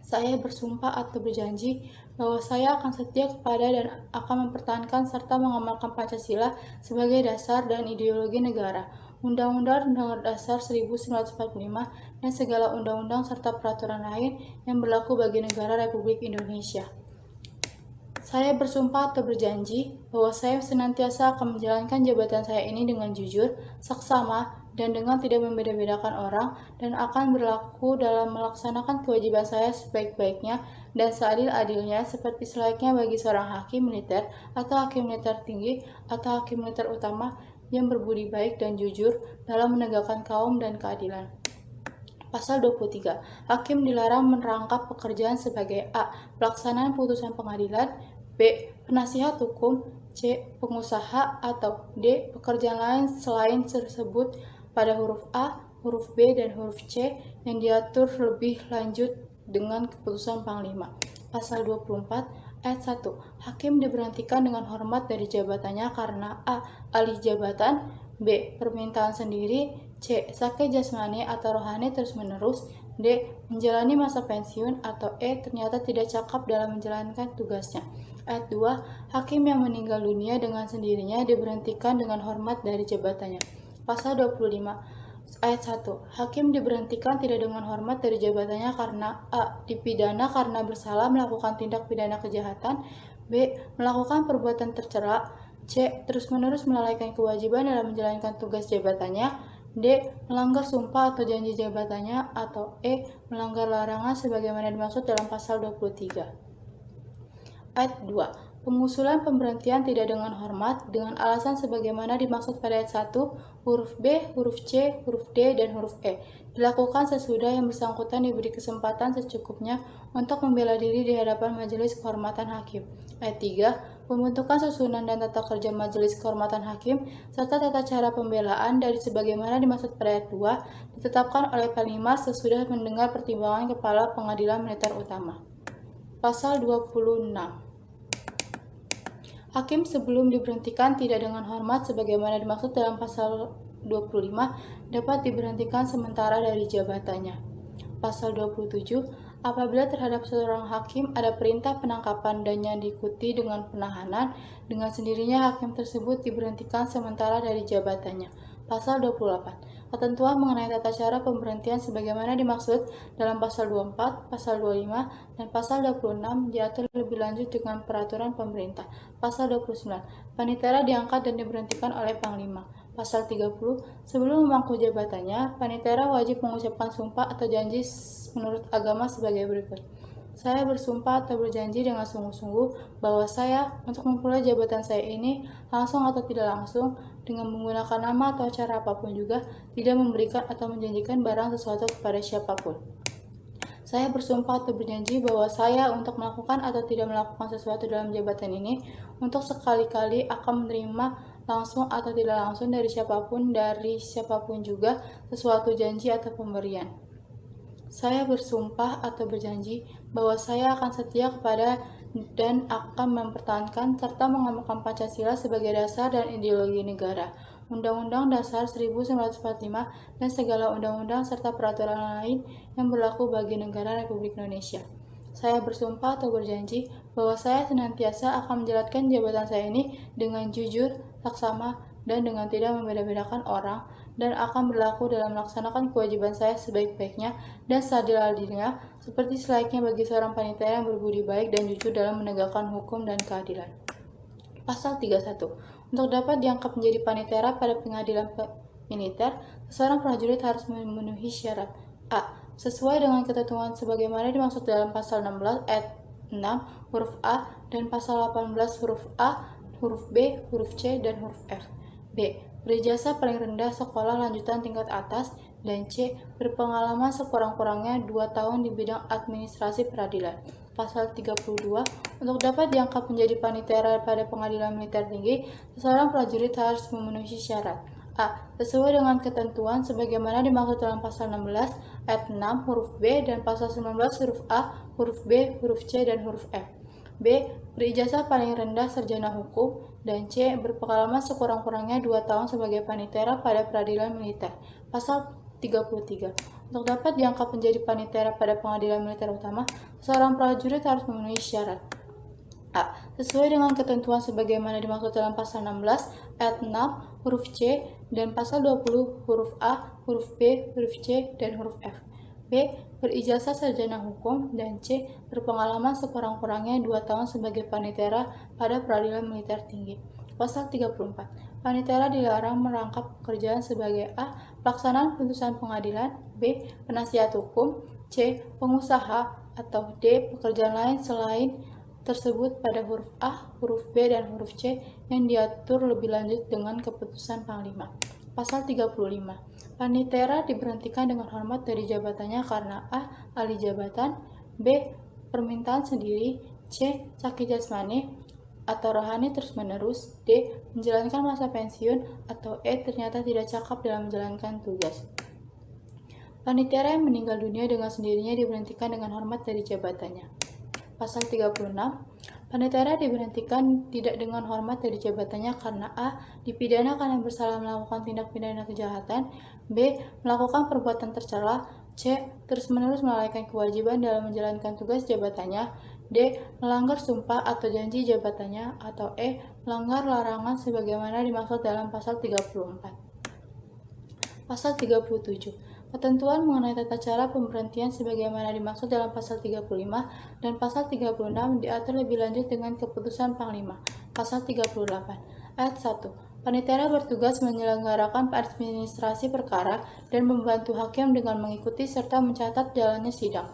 Saya bersumpah atau berjanji bahwa saya akan setia kepada dan akan mempertahankan serta mengamalkan Pancasila sebagai dasar dan ideologi negara, Undang-Undang Dasar 1945, dan segala undang-undang serta peraturan lain yang berlaku bagi negara Republik Indonesia. Saya bersumpah atau berjanji bahwa saya senantiasa akan menjalankan jabatan saya ini dengan jujur, saksama, dan dengan tidak membeda-bedakan orang, dan akan berlaku dalam melaksanakan kewajiban saya sebaik-baiknya dan seadil-adilnya seperti selayaknya bagi seorang hakim militer atau hakim militer tinggi atau hakim militer utama yang berbudi baik dan jujur dalam menegakkan kaum dan keadilan. Pasal 23. Hakim dilarang merangkap pekerjaan sebagai A. Pelaksanaan putusan pengadilan, B. Penasihat hukum, C. Pengusaha, atau D. Pekerjaan lain selain tersebut pada huruf A, huruf B, dan huruf C yang diatur lebih lanjut dengan keputusan Panglima. Pasal 24. Ayat 1. Hakim diberhentikan dengan hormat dari jabatannya karena A. Alih jabatan, B. Permintaan sendiri, C. Sakit jasmani atau rohani terus-menerus, D. Menjalani masa pensiun, atau E. Ternyata tidak cakap dalam menjalankan tugasnya. Ayat 2. Hakim yang meninggal dunia dengan sendirinya diberhentikan dengan hormat dari jabatannya. Pasal 25. Ayat 1. Hakim diberhentikan tidak dengan hormat dari jabatannya karena A. Dipidana karena bersalah melakukan tindak pidana kejahatan, B. Melakukan perbuatan tercela, C. Terus-menerus melalaikan kewajiban dalam menjalankan tugas jabatannya, D. Melanggar sumpah atau janji jabatannya, atau E. Melanggar larangan sebagaimana dimaksud dalam pasal 23. Ayat 2. Pengusulan pemberhentian tidak dengan hormat dengan alasan sebagaimana dimaksud pada ayat 1, huruf B, huruf C, huruf D, dan huruf E. Dilakukan sesudah yang bersangkutan diberi kesempatan secukupnya untuk membela diri di hadapan Majelis Kehormatan Hakim. Ayat 3. Pembentukan susunan dan tata kerja Majelis Kehormatan Hakim serta tata cara pembelaan dari sebagaimana dimaksud pada ayat 2 ditetapkan oleh Panglima sesudah mendengar pertimbangan Kepala Pengadilan Militer Utama. Pasal 26. Hakim sebelum diberhentikan tidak dengan hormat sebagaimana dimaksud dalam pasal 25 dapat diberhentikan sementara dari jabatannya. Pasal 27. Apabila terhadap seorang hakim ada perintah penangkapan dan yang diikuti dengan penahanan, dengan sendirinya hakim tersebut diberhentikan sementara dari jabatannya. Pasal 28. Ketentuan mengenai tata cara pemberhentian sebagaimana dimaksud dalam pasal 24, pasal 25, dan pasal 26 diatur lebih lanjut dengan peraturan pemerintah. Pasal 29. Panitera diangkat dan diberhentikan oleh Panglima. Pasal 30. Sebelum memangku jabatannya, panitera wajib mengucapkan sumpah atau janji menurut agama sebagai berikut. Saya bersumpah atau berjanji dengan sungguh-sungguh bahwa saya, untuk memperoleh jabatan saya ini, langsung atau tidak langsung, dengan menggunakan nama atau cara apapun juga, tidak memberikan atau menjanjikan barang sesuatu kepada siapapun. Saya bersumpah atau berjanji bahwa saya, untuk melakukan atau tidak melakukan sesuatu dalam jabatan ini, untuk sekali-kali akan menerima langsung atau tidak langsung dari siapapun juga, sesuatu janji atau pemberian. Saya bersumpah atau berjanji bahwa saya akan setia kepada dan akan mempertahankan serta mengamalkan Pancasila sebagai dasar dan ideologi negara, Undang-Undang Dasar 1945, dan segala undang-undang serta peraturan lain yang berlaku bagi negara Republik Indonesia. Saya bersumpah atau berjanji bahwa saya senantiasa akan menjalankan jabatan saya ini dengan jujur, saksama, dan dengan tidak membeda-bedakan orang, dan akan berlaku dalam melaksanakan kewajiban saya sebaik-baiknya dan seadil-adilnya, seperti selayaknya bagi seorang panitera yang berbudi baik dan jujur dalam menegakkan hukum dan keadilan. Pasal 31. Untuk dapat diangkat menjadi panitera pada pengadilan militer, seorang prajurit harus memenuhi syarat A. Sesuai dengan ketentuan sebagaimana dimaksud dalam pasal 16 ayat 6 huruf A dan pasal 18 huruf A, huruf B, huruf C, dan huruf F. B. Berijazah paling rendah sekolah lanjutan tingkat atas, dan C. Berpengalaman sekurang-kurangnya 2 tahun di bidang administrasi peradilan. Pasal 32. Untuk dapat diangkat menjadi panitera pada pengadilan militer tinggi, seorang prajurit harus memenuhi syarat A. Sesuai dengan ketentuan sebagaimana dimaksud dalam pasal 16 ayat 6 huruf B dan pasal 19 huruf A, huruf B, huruf C, dan huruf F. B. Berijazah paling rendah sarjana hukum, dan C. Berpengalaman sekurang-kurangnya 2 tahun sebagai panitera pada peradilan militer. Pasal 33. Untuk dapat diangkat menjadi panitera pada pengadilan militer utama, seorang prajurit harus memenuhi syarat A. Sesuai dengan ketentuan sebagaimana dimaksud dalam pasal 16 ayat 6 huruf C dan pasal 20 huruf A, huruf B, huruf C, dan huruf F. B. Berijazah sarjana hukum, dan C. Berpengalaman sekurang-kurangnya 2 tahun sebagai panitera pada peradilan militer tinggi. Pasal 34. Panitera dilarang merangkap pekerjaan sebagai A. Pelaksanaan putusan pengadilan, B. Penasihat hukum, C. Pengusaha, atau D. Pekerjaan lain selain tersebut pada huruf A, huruf B, dan huruf C yang diatur lebih lanjut dengan keputusan Panglima. Pasal 35. Panitera diberhentikan dengan hormat dari jabatannya karena A. Alih jabatan, B. Permintaan sendiri, C. Sakit jasmani atau rohani terus-menerus, D. Menjalankan masa pensiun, atau E. Ternyata tidak cakap dalam menjalankan tugas. Panitera yang meninggal dunia dengan sendirinya diberhentikan dengan hormat dari jabatannya. Pasal 36. Panitera diberhentikan tidak dengan hormat dari jabatannya karena A. Dipidana karena bersalah melakukan tindak pidana kejahatan, B. Melakukan perbuatan tercela, C. Terus-menerus melalaikan kewajiban dalam menjalankan tugas jabatannya, D. Melanggar sumpah atau janji jabatannya, atau E. Melanggar larangan sebagaimana dimaksud dalam pasal 34. Pasal 37. Ketentuan mengenai tata cara pemberhentian sebagaimana dimaksud dalam pasal 35 dan pasal 36 diatur lebih lanjut dengan keputusan Panglima. Pasal 38. Ayat 1. Panitera bertugas menyelenggarakan administrasi perkara dan membantu hakim dengan mengikuti serta mencatat jalannya sidang.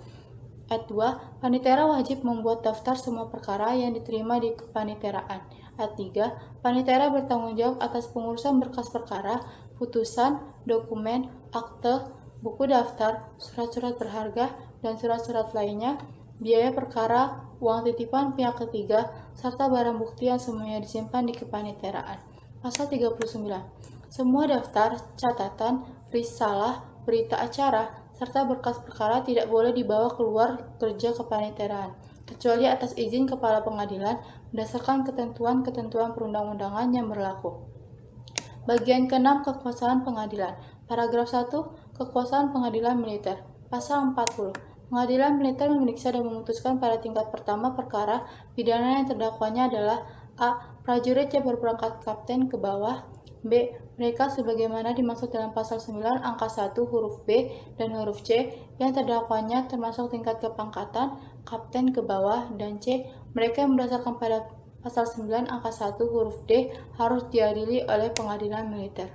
Ayat 2. Panitera wajib membuat daftar semua perkara yang diterima di kepaniteraan. Ayat 3. Panitera bertanggung jawab atas pengurusan berkas perkara, putusan, dokumen, akte, buku daftar, surat-surat berharga, dan surat-surat lainnya, biaya perkara, uang titipan pihak ketiga, serta barang bukti yang semuanya disimpan di kepaniteraan. Pasal 39. Semua daftar, catatan, risalah, berita acara, serta berkas perkara tidak boleh dibawa keluar kerja kepaniteraan, kecuali atas izin kepala pengadilan berdasarkan ketentuan-ketentuan perundang-undangan yang berlaku. Bagian ke-6 Kekuasaan Pengadilan. Paragraf 1. Kekuasaan Pengadilan Militer. Pasal 40. Pengadilan militer memeriksa dan memutuskan pada tingkat pertama perkara pidana yang terdakwanya adalah A. Prajurit yang berpangkat kapten ke bawah, B. Mereka sebagaimana dimaksud dalam pasal 9 angka 1 huruf B dan huruf C yang terdakwanya termasuk tingkat kepangkatan kapten ke bawah, dan C. Mereka yang berdasarkan pada pasal 9 angka 1 huruf D harus diadili oleh pengadilan militer.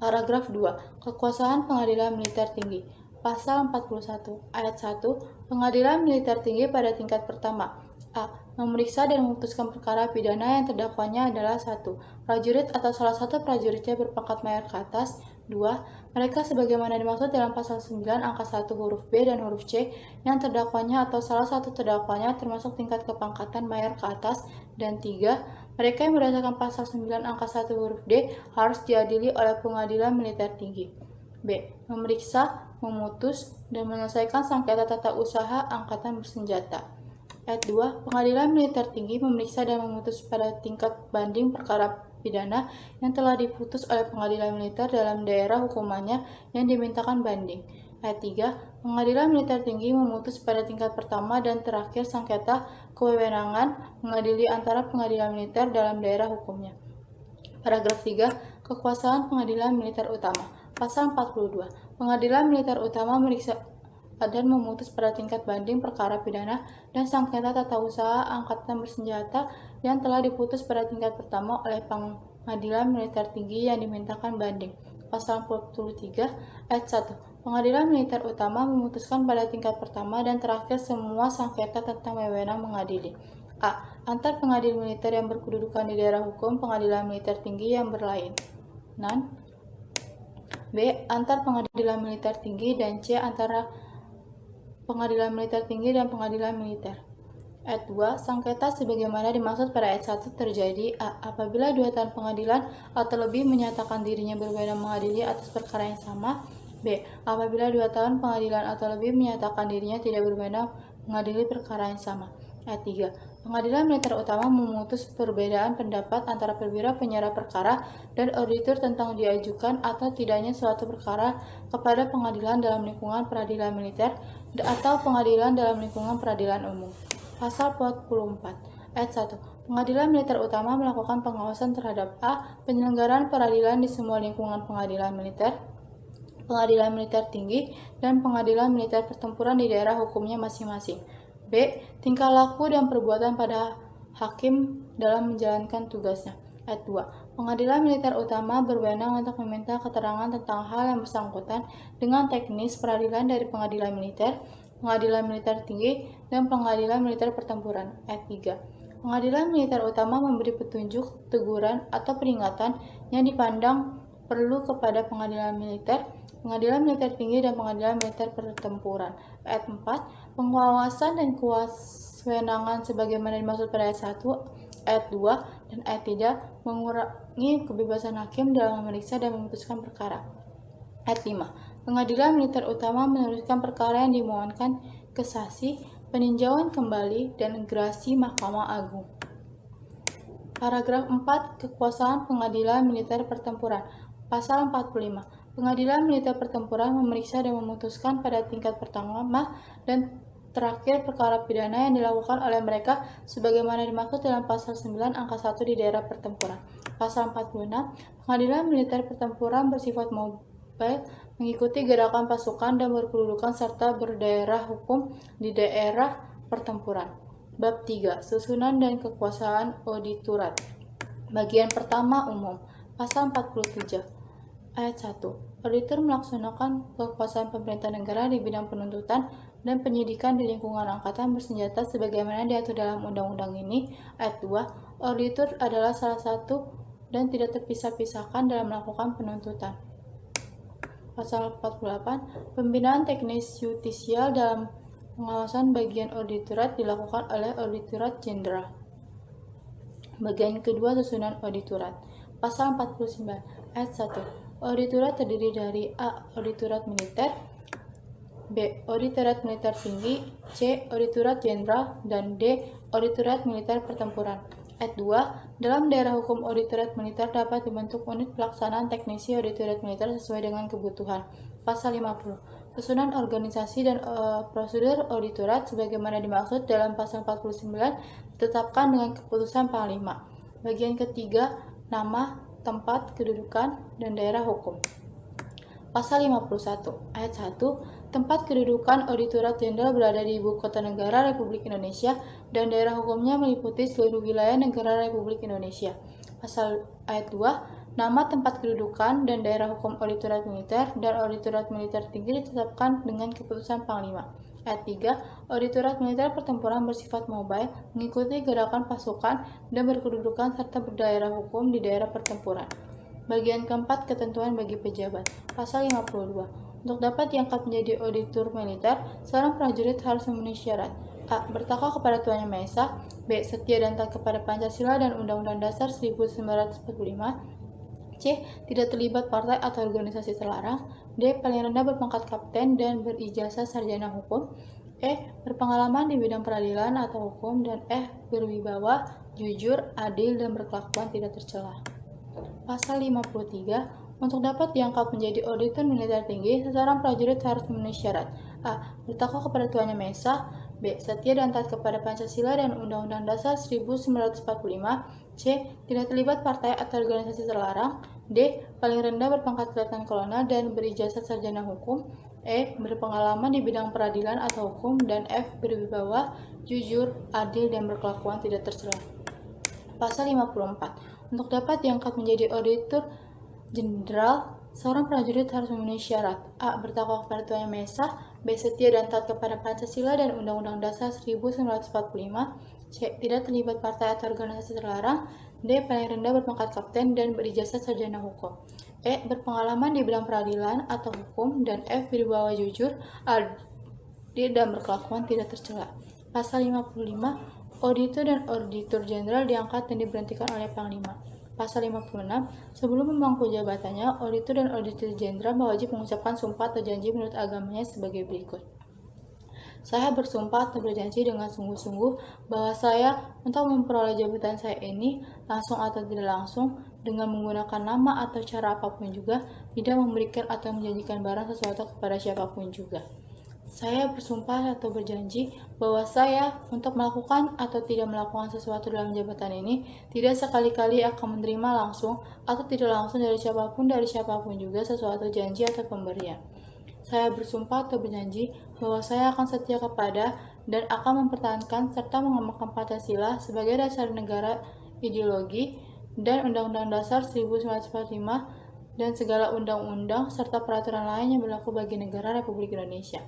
Paragraf 2. Kekuasaan Pengadilan Militer Tinggi. Pasal 41 ayat 1. Pengadilan militer tinggi pada tingkat pertama. A. Memeriksa dan memutuskan perkara pidana yang terdakwanya adalah 1. Prajurit atau salah satu prajuritnya berpangkat mayor ke atas. 2. Mereka sebagaimana dimaksud dalam pasal 9 angka 1 huruf B dan huruf C yang terdakwanya atau salah satu terdakwanya termasuk tingkat kepangkatan mayor ke atas. Dan 3. Mereka yang berdasarkan pasal 9 angka 1 huruf D harus diadili oleh pengadilan militer tinggi. B. Memeriksa, memutus, dan menyelesaikan sengketa tata usaha angkatan bersenjata. Ayat 2. Pengadilan militer tinggi memeriksa dan memutus pada tingkat banding perkara pidana yang telah diputus oleh pengadilan militer dalam daerah hukumannya yang dimintakan banding. Ayat 3. Pengadilan militer tinggi memutus pada tingkat pertama dan terakhir sengketa kewenangan mengadili antara pengadilan militer dalam daerah hukumnya. Paragraf 3. Kekuasaan Pengadilan Militer Utama. Pasal 42. Pengadilan militer utama memeriksa dan memutus pada tingkat banding perkara pidana dan sengketa tata usaha angkatan bersenjata yang telah diputus pada tingkat pertama oleh pengadilan militer tinggi yang dimintakan banding. Pasal 43 ayat 1. Pengadilan militer utama memutuskan pada tingkat pertama dan terakhir semua sengketa tentang wewenang mengadili. A. Antar pengadilan militer yang berkedudukan di daerah hukum pengadilan militer tinggi yang berlainan. B. Antar pengadilan militer tinggi, dan C. Antara pengadilan militer tinggi dan pengadilan militer. Ayat 2. Sengketa sebagaimana dimaksud pada ayat 1 terjadi A. Apabila dua tahan pengadilan atau lebih menyatakan dirinya berwenang mengadili atas perkara yang sama. B. Apabila dua tahun pengadilan atau lebih menyatakan dirinya tidak berwenang mengadili perkara yang sama. Ayat 3. Pengadilan militer utama memutus perbedaan pendapat antara perwira penyerah perkara dan auditor tentang diajukan atau tidaknya suatu perkara kepada pengadilan dalam lingkungan peradilan militer atau pengadilan dalam lingkungan peradilan umum. Pasal 44 ayat 1. Pengadilan militer utama melakukan pengawasan terhadap A. Penyelenggaraan peradilan di semua lingkungan pengadilan militer, pengadilan militer tinggi, dan pengadilan militer pertempuran di daerah hukumnya masing-masing. B. Tingkah laku dan perbuatan pada hakim dalam menjalankan tugasnya. Ayat 2. Pengadilan Militer Utama berwenang untuk meminta keterangan tentang hal yang bersangkutan dengan teknis peradilan dari Pengadilan Militer, Pengadilan Militer Tinggi, dan Pengadilan Militer Pertempuran. Ayat 3. Pengadilan Militer Utama memberi petunjuk, teguran, atau peringatan yang dipandang perlu kepada Pengadilan Militer, Pengadilan Militer Tinggi, dan Pengadilan Militer Pertempuran. Ayat 4. Pengawasan dan kewenangan sebagaimana dimaksud pada ayat 1, ayat 2, dan ayat 3 mengurangi kebebasan hakim dalam memeriksa dan memutuskan perkara. Ayat 5. Pengadilan Militer Utama meneruskan perkara yang dimohonkan kasasi, peninjauan kembali, dan gerasi Mahkamah Agung. Paragraf 4. Kekuasaan Pengadilan Militer Pertempuran. Pasal 45. Pengadilan Militer Pertempuran memeriksa dan memutuskan pada tingkat pertama dan terakhir perkara pidana yang dilakukan oleh mereka sebagaimana dimaksud dalam pasal 9 angka 1 di daerah pertempuran. Pasal 46. Pengadilan Militer Pertempuran bersifat mobile, mengikuti gerakan pasukan dan berkedudukan serta berdaerah hukum di daerah pertempuran. Bab 3. Susunan dan kekuasaan auditorat. Bagian pertama umum. Pasal 47. Ayat 1. Auditor melaksanakan kekuasaan pemerintah negara di bidang penuntutan dan penyidikan di lingkungan angkatan bersenjata sebagaimana diatur dalam undang-undang ini. Ayat 2. Auditor adalah salah satu dan tidak terpisah-pisahkan dalam melakukan penuntutan. Pasal 48. Pembinaan teknis yudisial dalam pengawasan bagian auditorat dilakukan oleh Auditorat Jenderal. Bagian kedua susunan auditorat. Pasal 49. Ayat 1. Auditorat terdiri dari A. Auditorat Militer, B. Auditorat Militer Tinggi, C. Auditorat Jenderal, dan D. Auditorat Militer Pertempuran. Ayat 2. Dalam daerah hukum auditorat militer dapat dibentuk unit pelaksanaan teknisi auditorat militer sesuai dengan kebutuhan. Pasal 50. Susunan organisasi dan prosedur auditorat sebagaimana dimaksud dalam pasal 49 ditetapkan dengan keputusan Panglima. Bagian ketiga, nama, tempat, kedudukan, dan daerah hukum. Pasal 51. Ayat 1. Tempat kedudukan Auditorat Jenderal berada di Ibu Kota Negara Republik Indonesia dan daerah hukumnya meliputi seluruh wilayah negara Republik Indonesia. Ayat 2. Nama, tempat kedudukan, dan daerah hukum Auditorat Militer dan Auditorat Militer Tinggi ditetapkan dengan keputusan Panglima. Ayat 3. Auditorat Militer Pertempuran bersifat mobile, mengikuti gerakan pasukan, dan berkedudukan serta berdaerah hukum di daerah pertempuran. Bagian keempat, ketentuan bagi pejabat. Pasal 52. Untuk dapat diangkat menjadi auditor militer, seorang prajurit harus memenuhi syarat. A. Bertakwa kepada Tuhan Yang Maha Esa. B. Setia dan taat kepada Pancasila dan Undang-Undang Dasar 1945. C. Tidak terlibat partai atau organisasi terlarang. D. Paling rendah berpangkat kapten dan berijazah sarjana hukum. E. Berpengalaman di bidang peradilan atau hukum. Dan E. Berwibawa, jujur, adil, dan berkelakuan tidak tercela. Pasal 53. Untuk dapat diangkat menjadi auditor militer tinggi, seseorang prajurit harus memenuhi syarat. A. Bertakwa kepada Tuhan Yang Maha Esa. B. Setia dan taat kepada Pancasila dan Undang-Undang Dasar 1945. C. Tidak terlibat partai atau organisasi terlarang. D. Paling rendah berpangkat letnan kolonel dan berijazah sarjana hukum. E. Berpengalaman di bidang peradilan atau hukum. Dan F. Berwibawa, jujur, adil, dan berkelakuan tidak tercela. Pasal 54. Untuk dapat diangkat menjadi auditor jenderal, seorang prajurit harus memenuhi syarat. A. Bertakwa kepada Tuhan Yang Maha Esa. B. Setia dan taat kepada Pancasila dan Undang-Undang Dasar 1945. C. Tidak terlibat partai atau organisasi terlarang. D. Paling rendah berpangkat kapten dan berijazah sarjana hukum. E. Berpengalaman di bidang peradilan atau hukum. Dan F. Berwibawa, jujur, adil, dan berkelakuan tidak tercela. Pasal 55. Auditor dan auditor jenderal diangkat dan diberhentikan oleh Panglima. Pasal 56. Sebelum memangku jabatannya, auditor dan auditor jenderal wajib mengucapkan sumpah atau janji menurut agamanya sebagai berikut. Saya bersumpah atau berjanji dengan sungguh-sungguh bahwa saya untuk memperoleh jabatan saya ini, langsung atau tidak langsung, dengan menggunakan nama atau cara apapun juga, tidak memberikan atau menjanjikan barang sesuatu kepada siapapun juga. Saya bersumpah atau berjanji bahwa saya untuk melakukan atau tidak melakukan sesuatu dalam jabatan ini tidak sekali-kali akan menerima langsung atau tidak langsung dari siapapun juga sesuatu janji atau pemberian. Saya bersumpah atau berjanji bahwa saya akan setia kepada dan akan mempertahankan serta mengamalkan Pancasila sebagai dasar negara, ideologi, dan Undang-Undang Dasar 1945 dan segala undang-undang serta peraturan lain yang berlaku bagi negara Republik Indonesia.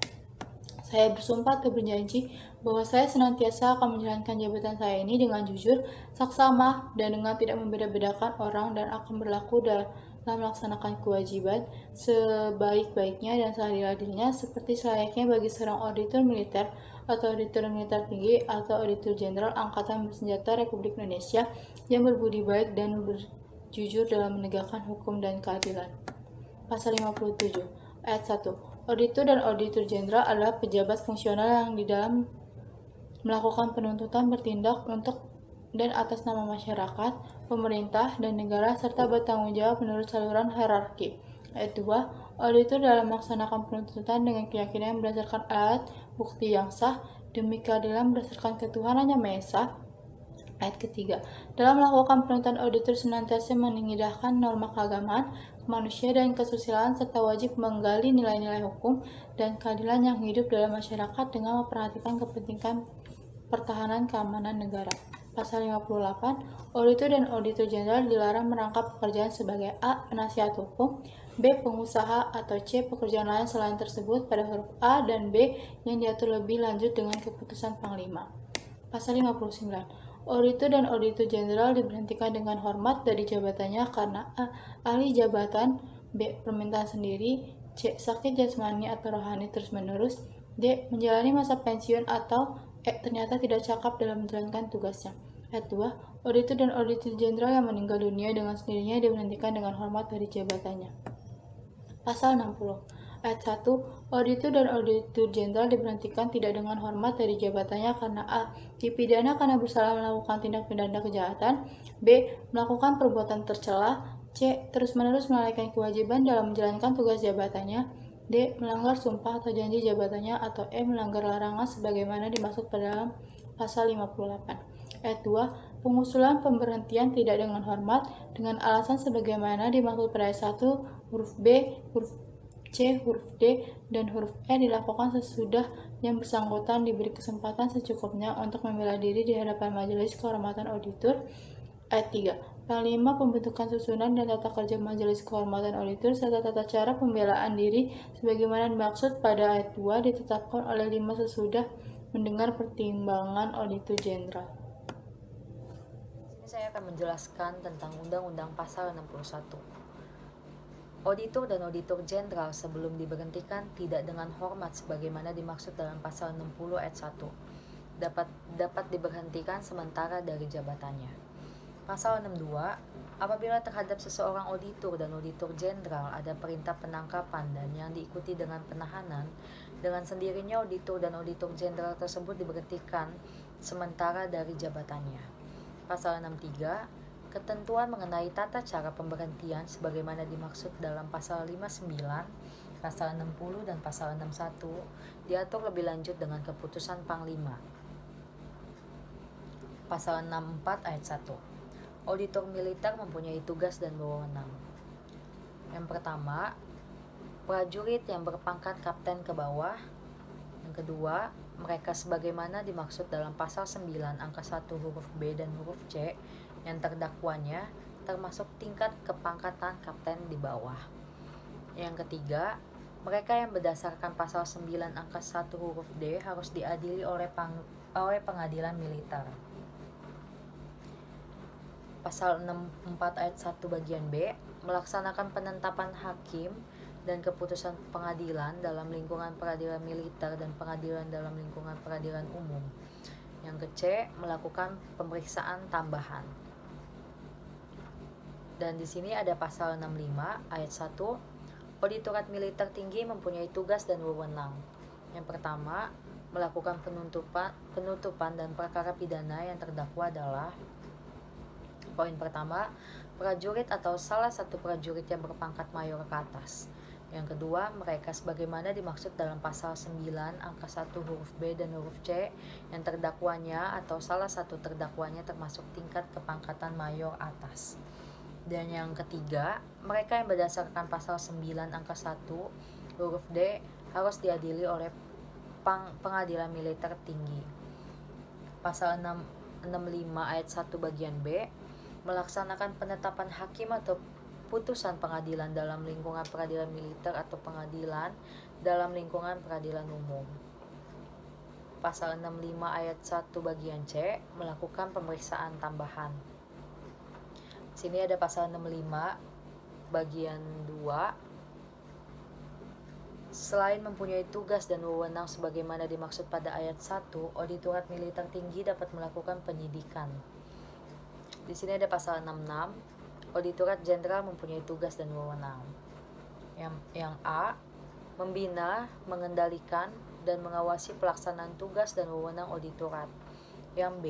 Saya bersumpah atau berjanji bahwa saya senantiasa akan menjalankan jabatan saya ini dengan jujur, saksama, dan dengan tidak membeda-bedakan orang dan akan berlaku dalam melaksanakan kewajiban sebaik-baiknya dan seadil-adilnya seperti selayaknya bagi seorang auditor militer atau auditor militer tinggi atau auditor jenderal Angkatan Bersenjata Republik Indonesia yang berbudi baik dan berjujur dalam menegakkan hukum dan keadilan. Pasal 57 Ayat 1. Auditor dan auditor jenderal adalah pejabat fungsional yang di dalam melakukan penuntutan bertindak untuk dan atas nama masyarakat, pemerintah, dan negara, serta bertanggung jawab menurut saluran hierarki. Ayat 2. Auditor dalam melaksanakan penuntutan dengan keyakinan berdasarkan alat bukti yang sah, demi keadilan berdasarkan ketuhanan yang Maha Esa. Ayat ketiga. Dalam melakukan penuntutan, auditor senantiasa mengindahkan norma keagamaan, kemanusiaan, dan kesusilaan, serta wajib menggali nilai-nilai hukum dan keadilan yang hidup dalam masyarakat dengan memperhatikan kepentingan pertahanan keamanan negara. Pasal 58, auditor dan auditor jenderal dilarang merangkap pekerjaan sebagai A. penasihat hukum, B. pengusaha, atau C. pekerjaan lain selain tersebut pada huruf A dan B yang diatur lebih lanjut dengan keputusan Panglima. Pasal 59, auditor dan auditor jenderal diberhentikan dengan hormat dari jabatannya karena A. ahli jabatan, B. permintaan sendiri, C. sakit jasmani atau rohani terus-menerus, D. menjalani masa pensiun, atau ternyata tidak cakap dalam menjalankan tugasnya. Ayat 2. Auditor dan auditor jenderal yang meninggal dunia dengan sendirinya diberhentikan dengan hormat dari jabatannya. Pasal 60. Ayat 1. Auditor dan auditor jenderal diberhentikan tidak dengan hormat dari jabatannya karena A. dipidana karena bersalah melakukan tindak pidana kejahatan, B. melakukan perbuatan tercela, C. terus-menerus melalaikan kewajiban dalam menjalankan tugas jabatannya, D. melanggar sumpah atau janji jabatannya, atau E. melanggar larangan sebagaimana dimaksud pada dalam pasal 58. Ayat 2. Pengusulan pemberhentian tidak dengan hormat dengan alasan sebagaimana dimaksud pada ayat 1, huruf B, huruf C, huruf D, dan huruf E dilakukan sesudah yang bersangkutan diberi kesempatan secukupnya untuk membela diri di hadapan Majelis Kehormatan Auditor. Ayat 3. Panglima pembentukan susunan dan tata kerja Majelis Kehormatan Auditor serta tata cara pembelaan diri sebagaimana dimaksud pada ayat 2 ditetapkan oleh 5 sesudah mendengar pertimbangan auditor jenderal. Di sini saya akan menjelaskan tentang Undang-Undang Pasal 61. Auditor dan auditor jenderal sebelum diberhentikan tidak dengan hormat sebagaimana dimaksud dalam Pasal 60 ayat 1 dapat diberhentikan sementara dari jabatannya. Pasal 62, apabila terhadap seseorang auditor dan auditor jenderal ada perintah penangkapan dan yang diikuti dengan penahanan, dengan sendirinya auditor dan auditor jenderal tersebut diberhentikan sementara dari jabatannya. Pasal 63, ketentuan mengenai tata cara pemberhentian sebagaimana dimaksud dalam Pasal 59, Pasal 60, dan Pasal 61 diatur lebih lanjut dengan keputusan Panglima. Pasal 64 ayat 1. Auditor militer mempunyai tugas dan wewenang. Yang pertama, prajurit yang berpangkat kapten ke bawah. Yang kedua, mereka sebagaimana dimaksud dalam Pasal 9 angka 1 huruf B dan huruf C yang terdakwanya termasuk tingkat kepangkatan kapten di bawah. Yang ketiga, mereka yang berdasarkan Pasal 9 angka 1 huruf D harus diadili oleh pengadilan militer. Pasal 64 ayat 1 bagian B melaksanakan penetapan hakim dan keputusan pengadilan dalam lingkungan peradilan militer dan pengadilan dalam lingkungan peradilan umum. Yang ke-C melakukan pemeriksaan tambahan. Dan di sini ada pasal 65 ayat 1, Auditorat Militer Tinggi mempunyai tugas dan wewenang. Yang pertama, melakukan penutupan dan perkara pidana yang terdakwa adalah poin pertama, prajurit atau salah satu prajurit yang berpangkat mayor ke atas. Yang kedua, mereka sebagaimana dimaksud dalam pasal 9 angka 1 huruf B dan huruf C yang terdakwanya atau salah satu terdakwanya termasuk tingkat kepangkatan mayor atas. Dan yang ketiga, mereka yang berdasarkan pasal 9 angka 1 huruf D harus diadili oleh Pengadilan Militer Tinggi. Pasal 65 ayat 1 bagian B, melaksanakan penetapan hakim atau putusan pengadilan dalam lingkungan peradilan militer atau pengadilan dalam lingkungan peradilan umum. Pasal 65 ayat 1 bagian C, melakukan pemeriksaan tambahan. Sini ada pasal 65 bagian 2. Selain mempunyai tugas dan wewenang sebagaimana dimaksud pada ayat 1, Auditorat Militer Tinggi dapat melakukan penyidikan. Di sini ada pasal 66, Auditorat Jenderal mempunyai tugas dan wewenang. Yang A, membina, mengendalikan, dan mengawasi pelaksanaan tugas dan wewenang auditorat. Yang B,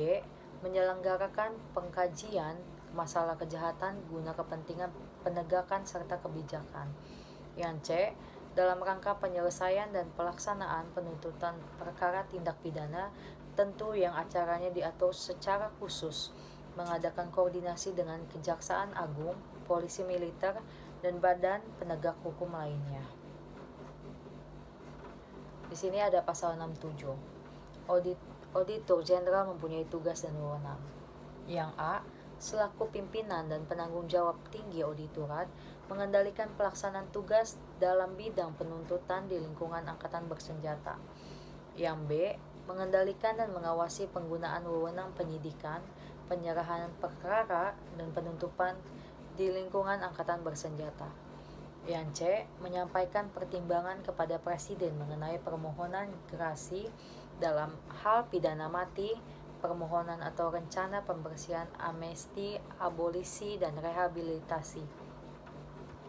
menyelenggarakan pengkajian masalah kejahatan guna kepentingan penegakan serta kebijakan. Yang C, dalam rangka penyelesaian dan pelaksanaan penuntutan perkara tindak pidana, tentu yang acaranya diatur secara khusus, mengadakan koordinasi dengan Kejaksaan Agung, Polisi Militer, dan badan penegak hukum lainnya. Di sini ada pasal 67. Auditor Jenderal mempunyai tugas dan wewenang. Yang A, selaku pimpinan dan penanggung jawab tinggi auditorat, mengendalikan pelaksanaan tugas dalam bidang penuntutan di lingkungan angkatan bersenjata. Yang B, mengendalikan dan mengawasi penggunaan wewenang penyidikan, penyerahan perkara, dan penuntutan di lingkungan angkatan bersenjata. Yang C, menyampaikan pertimbangan kepada Presiden mengenai permohonan gerasi dalam hal pidana mati, permohonan atau rencana pembersihan, amnesti, abolisi, dan rehabilitasi.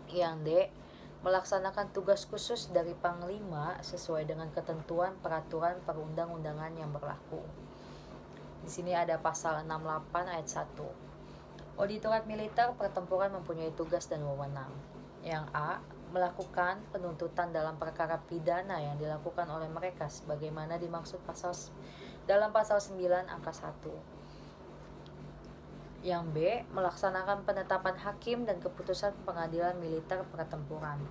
Yang D, melaksanakan tugas khusus dari Panglima sesuai dengan ketentuan peraturan perundang-undangan yang berlaku. Di sini ada pasal 68 ayat 1. Auditorat Militer Pertempuran mempunyai tugas dan wewenang. Yang A, melakukan penuntutan dalam perkara pidana yang dilakukan oleh mereka sebagaimana dimaksud dalam pasal 9 angka 1. Yang B, melaksanakan penetapan hakim dan keputusan pengadilan militer pertempuran.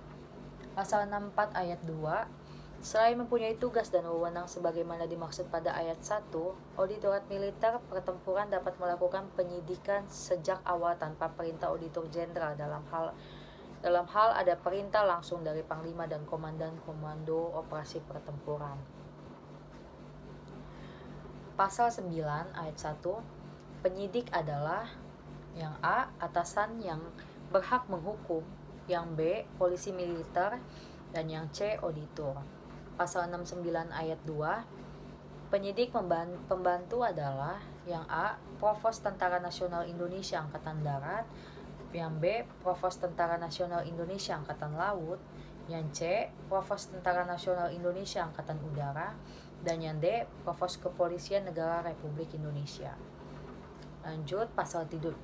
Pasal 64 ayat 2, selain mempunyai tugas dan wewenang sebagaimana dimaksud pada ayat 1, Auditorat Militer Pertempuran dapat melakukan penyidikan sejak awal tanpa perintah Auditor Jenderal dalam hal ada perintah langsung dari Panglima dan Komandan Komando Operasi Pertempuran. Pasal 9 ayat 1, penyidik adalah yang A, atasan yang berhak menghukum, yang B, polisi militer, dan yang C, auditor. Pasal 69 ayat 2, penyidik pembantu adalah yang A, Provos Tentara Nasional Indonesia Angkatan Darat, yang B, Provos Tentara Nasional Indonesia Angkatan Laut, yang C, Provos Tentara Nasional Indonesia Angkatan Udara, dan yang D, Provos Kepolisian Negara Republik Indonesia. Lanjut, pasal 70,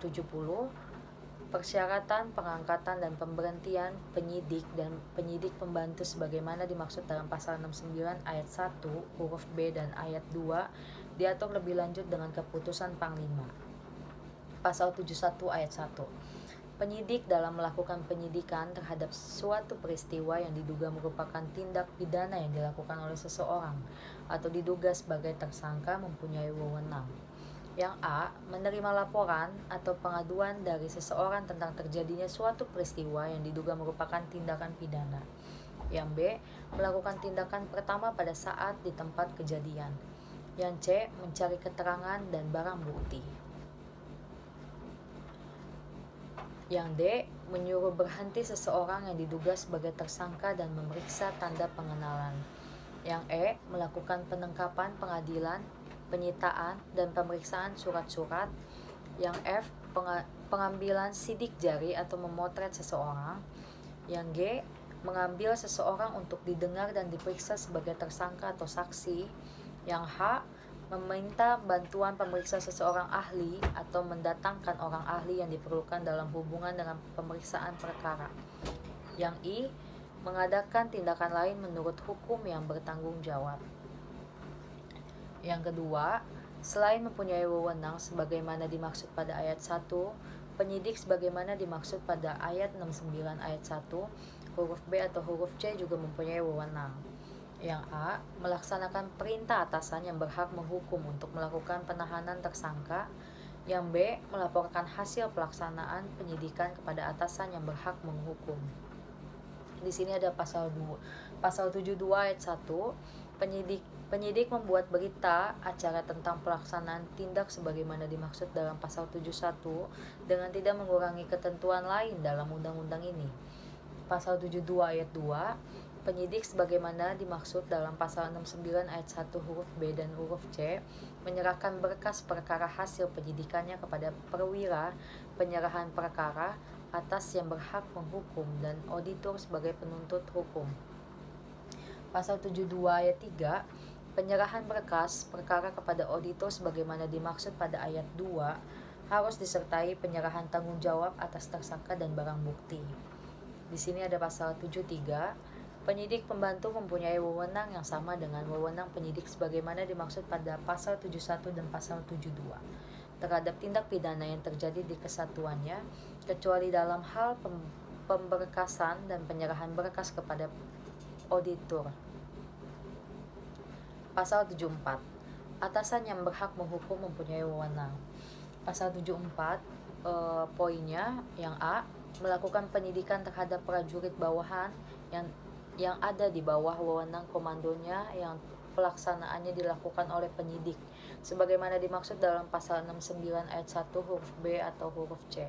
persyaratan, pengangkatan, dan pemberhentian penyidik dan penyidik pembantu sebagaimana dimaksud dalam pasal 69 ayat 1 huruf B dan ayat 2 diatur lebih lanjut dengan keputusan Panglima. Pasal 71 ayat 1, penyidik dalam melakukan penyidikan terhadap suatu peristiwa yang diduga merupakan tindak pidana yang dilakukan oleh seseorang atau diduga sebagai tersangka mempunyai wewenang. Yang A, menerima laporan atau pengaduan dari seseorang tentang terjadinya suatu peristiwa yang diduga merupakan tindakan pidana. Yang B, melakukan tindakan pertama pada saat di tempat kejadian. Yang C, mencari keterangan dan barang bukti. Yang D, menyuruh berhenti seseorang yang diduga sebagai tersangka dan memeriksa tanda pengenalan. Yang E, melakukan penangkapan pengadilan, penyitaan, dan pemeriksaan surat-surat. Yang F, pengambilan sidik jari atau memotret seseorang. Yang G, mengambil seseorang untuk didengar dan diperiksa sebagai tersangka atau saksi. Yang H, meminta bantuan pemeriksa seseorang ahli atau mendatangkan orang ahli yang diperlukan dalam hubungan dengan pemeriksaan perkara. Yang I, mengadakan tindakan lain menurut hukum yang bertanggung jawab. Yang kedua, selain mempunyai wewenang sebagaimana dimaksud pada ayat 1, penyidik sebagaimana dimaksud pada ayat 69 ayat 1, huruf B atau huruf C juga mempunyai wewenang. Yang A. Melaksanakan perintah atasan yang berhak menghukum untuk melakukan penahanan tersangka. Yang B. Melaporkan hasil pelaksanaan penyidikan kepada atasan yang berhak menghukum. Di sini ada pasal 72 ayat 1. Penyidik membuat berita acara tentang pelaksanaan tindak sebagaimana dimaksud dalam pasal 71 dengan tidak mengurangi ketentuan lain dalam undang-undang ini. Pasal 72 ayat 2. Penyidik sebagaimana dimaksud dalam pasal 69 ayat 1 huruf B dan huruf C menyerahkan berkas perkara hasil penyidikannya kepada perwira penyerahan perkara atas yang berhak menghukum dan auditor sebagai penuntut hukum. Pasal 72 ayat 3. Penyerahan berkas perkara kepada auditor sebagaimana dimaksud pada ayat 2 harus disertai penyerahan tanggung jawab atas tersangka dan barang bukti. Di sini ada pasal 73. Penyidik pembantu mempunyai wewenang yang sama dengan wewenang penyidik sebagaimana dimaksud pada pasal 71 dan pasal 72 terhadap tindak pidana yang terjadi di kesatuannya, kecuali dalam hal pemberkasan dan penyerahan berkas kepada auditor. Pasal 74. Atasan yang berhak menghukum mempunyai wewenang. Pasal 74 poinnya yang A. Melakukan penyidikan terhadap prajurit bawahan yang ada di bawah wewenang komandonya yang pelaksanaannya dilakukan oleh penyidik sebagaimana dimaksud dalam pasal 69 ayat 1 huruf B atau huruf C.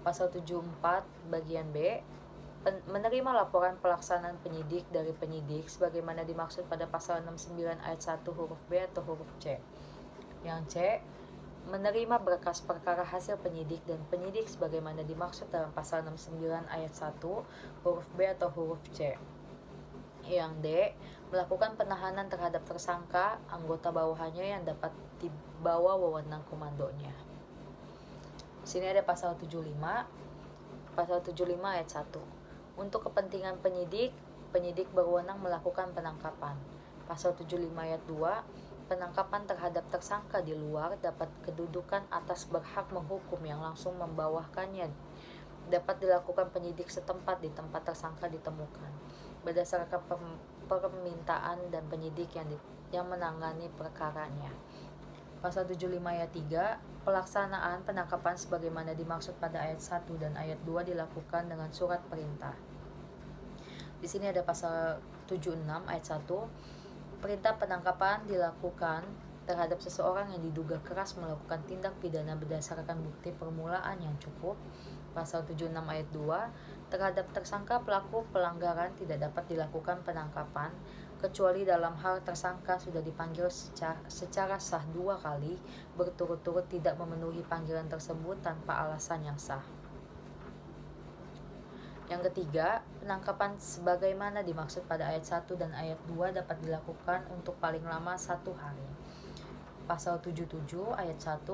Pasal 74 bagian B. Menerima laporan pelaksanaan penyidik dari penyidik sebagaimana dimaksud pada pasal 69 ayat 1 huruf B atau huruf C. Yang C. Menerima berkas perkara hasil penyidik dan penyidik sebagaimana dimaksud dalam pasal 69 ayat 1 huruf B atau huruf C. Yang D. Melakukan penahanan terhadap tersangka, anggota bawahannya yang dapat dibawa wewenang komandonya. Di sini ada pasal 75. Pasal 75 ayat 1. Untuk kepentingan penyidik berwenang melakukan penangkapan. Pasal 75 ayat 2. Penangkapan terhadap tersangka di luar dapat kedudukan atas berhak menghukum yang langsung membawahkannya dapat dilakukan penyidik setempat di tempat tersangka ditemukan berdasarkan permintaan dan penyidik yang menangani perkaranya. Pasal 75 ayat 3. Pelaksanaan penangkapan sebagaimana dimaksud pada ayat 1 dan ayat 2 dilakukan dengan surat perintah. Di sini ada pasal 76 ayat 1. Perintah penangkapan dilakukan terhadap seseorang yang diduga keras melakukan tindak pidana berdasarkan bukti permulaan yang cukup. Pasal 76 ayat 2. Terhadap tersangka pelaku pelanggaran tidak dapat dilakukan penangkapan kecuali dalam hal tersangka sudah dipanggil secara sah 2 kali berturut-turut tidak memenuhi panggilan tersebut tanpa alasan yang sah. Yang ketiga, penangkapan sebagaimana dimaksud pada ayat 1 dan ayat 2 dapat dilakukan untuk paling lama 1 hari. Pasal 77 ayat 1.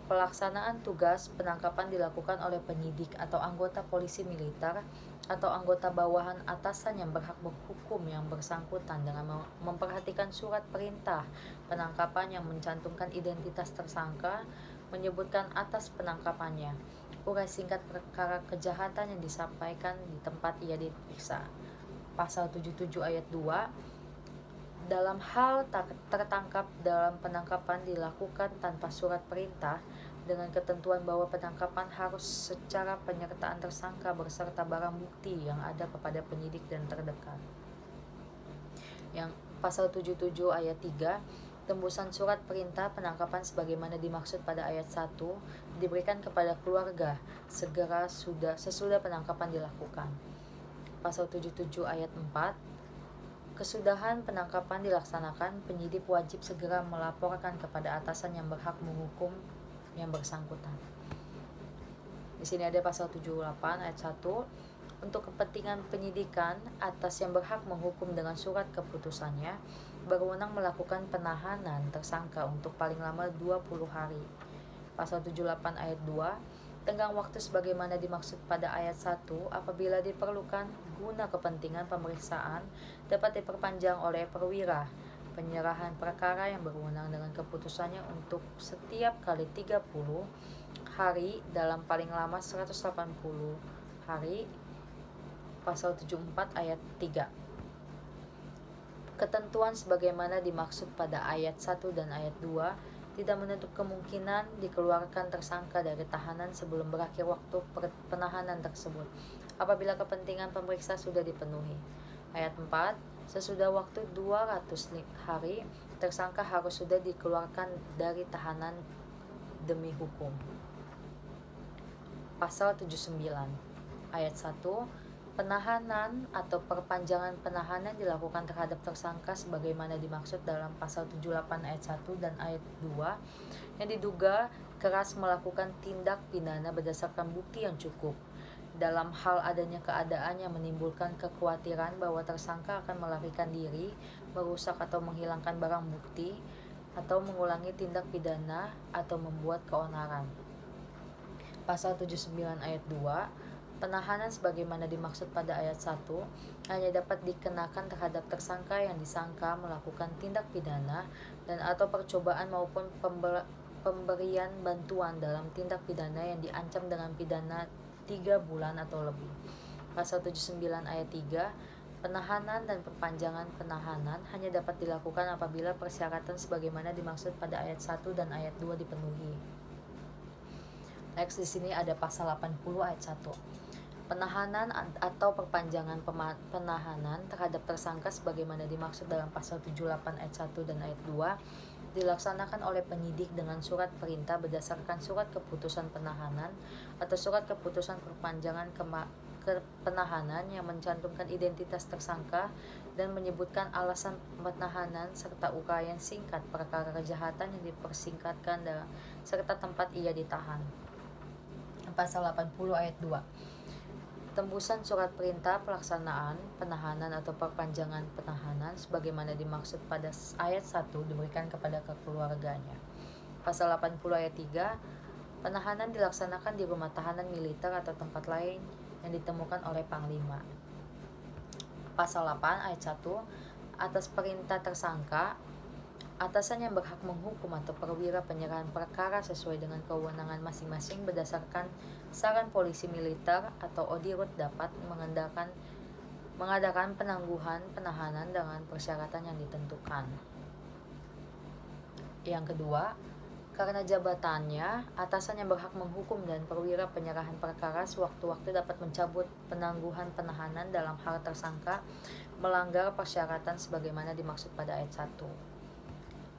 Pelaksanaan tugas penangkapan dilakukan oleh penyidik atau anggota polisi militer atau anggota bawahan atasan yang berhak menghukum yang bersangkutan dengan memperhatikan surat perintah penangkapan yang mencantumkan identitas tersangka, menyebutkan atas penangkapannya, urai singkat perkara kejahatan yang disampaikan di tempat ia diperiksa. Pasal 77 ayat 2. Dalam hal tertangkap dalam penangkapan dilakukan tanpa surat perintah dengan ketentuan bahwa penangkapan harus secara penyertaan tersangka beserta barang bukti yang ada kepada penyidik dan terdekat. Yang pasal 77 ayat 3. Tembusan surat perintah penangkapan sebagaimana dimaksud pada ayat 1 diberikan kepada keluarga sesudah penangkapan dilakukan. Pasal 77 ayat 4. Kesudahan penangkapan dilaksanakan, penyidik wajib segera melaporkan kepada atasan yang berhak menghukum yang bersangkutan. Di sini ada pasal 78 ayat 1. Untuk kepentingan penyidikan, atas yang berhak menghukum dengan surat keputusannya berwenang melakukan penahanan tersangka untuk paling lama 20 hari. Pasal 78 ayat 2. Tenggang waktu sebagaimana dimaksud pada ayat 1 apabila diperlukan guna kepentingan pemeriksaan dapat diperpanjang oleh perwira penyerahan perkara yang berwenang dengan keputusannya untuk setiap kali 30 hari dalam paling lama 180 hari. Pasal 74 ayat 3. Ketentuan sebagaimana dimaksud pada ayat 1 dan ayat 2 tidak menutup kemungkinan dikeluarkan tersangka dari tahanan sebelum berakhir waktu penahanan tersebut, apabila kepentingan pemeriksa sudah dipenuhi. Ayat 4, sesudah waktu 200 hari, tersangka harus sudah dikeluarkan dari tahanan demi hukum. Pasal 79, ayat 1, penahanan atau perpanjangan penahanan dilakukan terhadap tersangka sebagaimana dimaksud dalam pasal 78 ayat 1 dan ayat 2 yang diduga keras melakukan tindak pidana berdasarkan bukti yang cukup. Dalam hal adanya keadaan yang menimbulkan kekhawatiran bahwa tersangka akan melarikan diri, merusak atau menghilangkan barang bukti, atau mengulangi tindak pidana atau membuat keonaran. Pasal 79 ayat 2, penahanan sebagaimana dimaksud pada ayat 1 hanya dapat dikenakan terhadap tersangka yang disangka melakukan tindak pidana dan atau percobaan maupun pemberian bantuan dalam tindak pidana yang diancam dengan pidana 3 bulan atau lebih. Pasal 79 ayat 3, penahanan dan perpanjangan penahanan hanya dapat dilakukan apabila persyaratan sebagaimana dimaksud pada ayat 1 dan ayat 2 dipenuhi. Next, di sini ada pasal 80 ayat 1. Penahanan atau perpanjangan penahanan terhadap tersangka sebagaimana dimaksud dalam pasal 78 ayat 1 dan ayat 2 dilaksanakan oleh penyidik dengan surat perintah berdasarkan surat keputusan penahanan atau surat keputusan perpanjangan penahanan yang mencantumkan identitas tersangka dan menyebutkan alasan penahanan serta uraian singkat perkara kejahatan yang dipersingkatkan serta tempat ia ditahan. Pasal 80 ayat 2. Tembusan surat perintah pelaksanaan penahanan atau perpanjangan penahanan sebagaimana dimaksud pada ayat 1 diberikan kepada kekeluarganya. Pasal 80 ayat 3, penahanan dilaksanakan di rumah tahanan militer atau tempat lain yang ditemukan oleh Panglima. Pasal 8 ayat 1, atas perintah tersangka, atasan yang berhak menghukum atau perwira penyerahan perkara sesuai dengan kewenangan masing-masing berdasarkan saran polisi militer atau ODIRUT dapat mengadakan penangguhan penahanan dengan persyaratan yang ditentukan. Yang kedua, karena jabatannya, atasan yang berhak menghukum dan perwira penyerahan perkara sewaktu-waktu dapat mencabut penangguhan penahanan dalam hal tersangka melanggar persyaratan sebagaimana dimaksud pada ayat 1.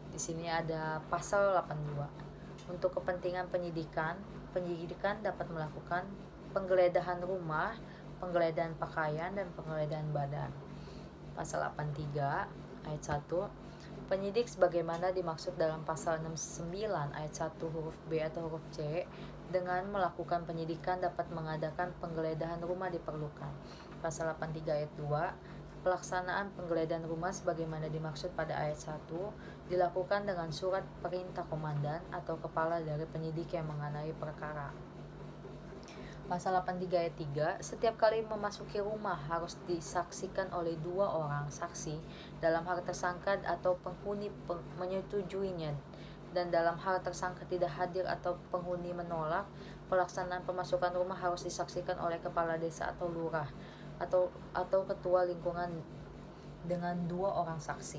Di sini ada pasal 82. Untuk kepentingan penyidikan dapat melakukan penggeledahan rumah, penggeledahan pakaian, dan penggeledahan badan. Pasal 83 ayat 1, penyidik sebagaimana dimaksud dalam pasal 69 ayat 1 huruf B atau huruf C dengan melakukan penyidikan dapat mengadakan penggeledahan rumah diperlukan. Pasal 83 ayat 2, pelaksanaan penggeledahan rumah sebagaimana dimaksud pada ayat 1 dilakukan dengan surat perintah komandan atau kepala dari penyidik yang mengenai perkara. Pasal 83 ayat 3, setiap kali memasuki rumah harus disaksikan oleh 2 orang saksi dalam hal tersangka atau penghuni menyetujuinya, dan dalam hal tersangka tidak hadir atau penghuni menolak, pelaksanaan pemasukan rumah harus disaksikan oleh kepala desa atau lurah atau ketua lingkungan dengan 2 orang saksi.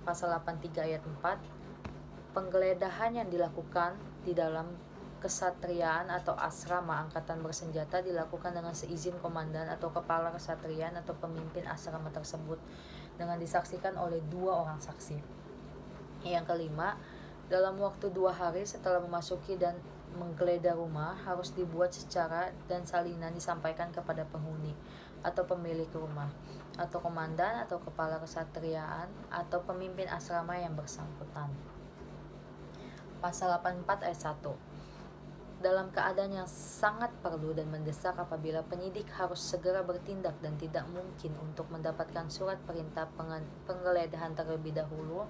Pasal 83 ayat 4, penggeledahan yang dilakukan di dalam kesatriaan atau asrama angkatan bersenjata dilakukan dengan seizin komandan atau kepala kesatrian atau pemimpin asrama tersebut dengan disaksikan oleh 2 orang saksi. Yang kelima, dalam waktu 2 hari setelah memasuki dan menggeledah rumah harus dibuat secara dan salinan disampaikan kepada penghuni atau pemilik rumah atau komandan atau kepala kesatriaan atau pemimpin asrama yang bersangkutan. Pasal 84 ayat 1, dalam keadaan yang sangat perlu dan mendesak apabila penyidik harus segera bertindak dan tidak mungkin untuk mendapatkan surat perintah penggeledahan terlebih dahulu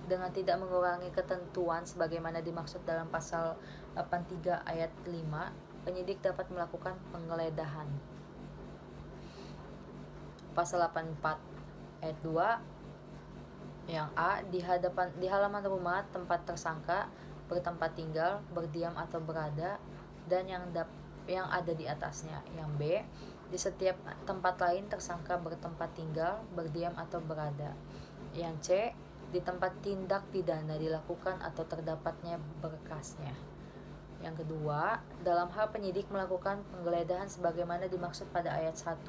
dengan tidak mengurangi ketentuan sebagaimana dimaksud dalam pasal 83 ayat 5, penyidik dapat melakukan penggeledahan. Pasal 84 ayat 2 yang A, di halaman rumah tempat tersangka bertempat tinggal, berdiam atau berada, dan yang ada di atasnya. Yang B, di setiap tempat lain tersangka bertempat tinggal, berdiam atau berada. Yang C, di tempat tindak pidana dilakukan atau terdapatnya berkasnya. Yang kedua, dalam hal penyidik melakukan penggeledahan sebagaimana dimaksud pada ayat 1.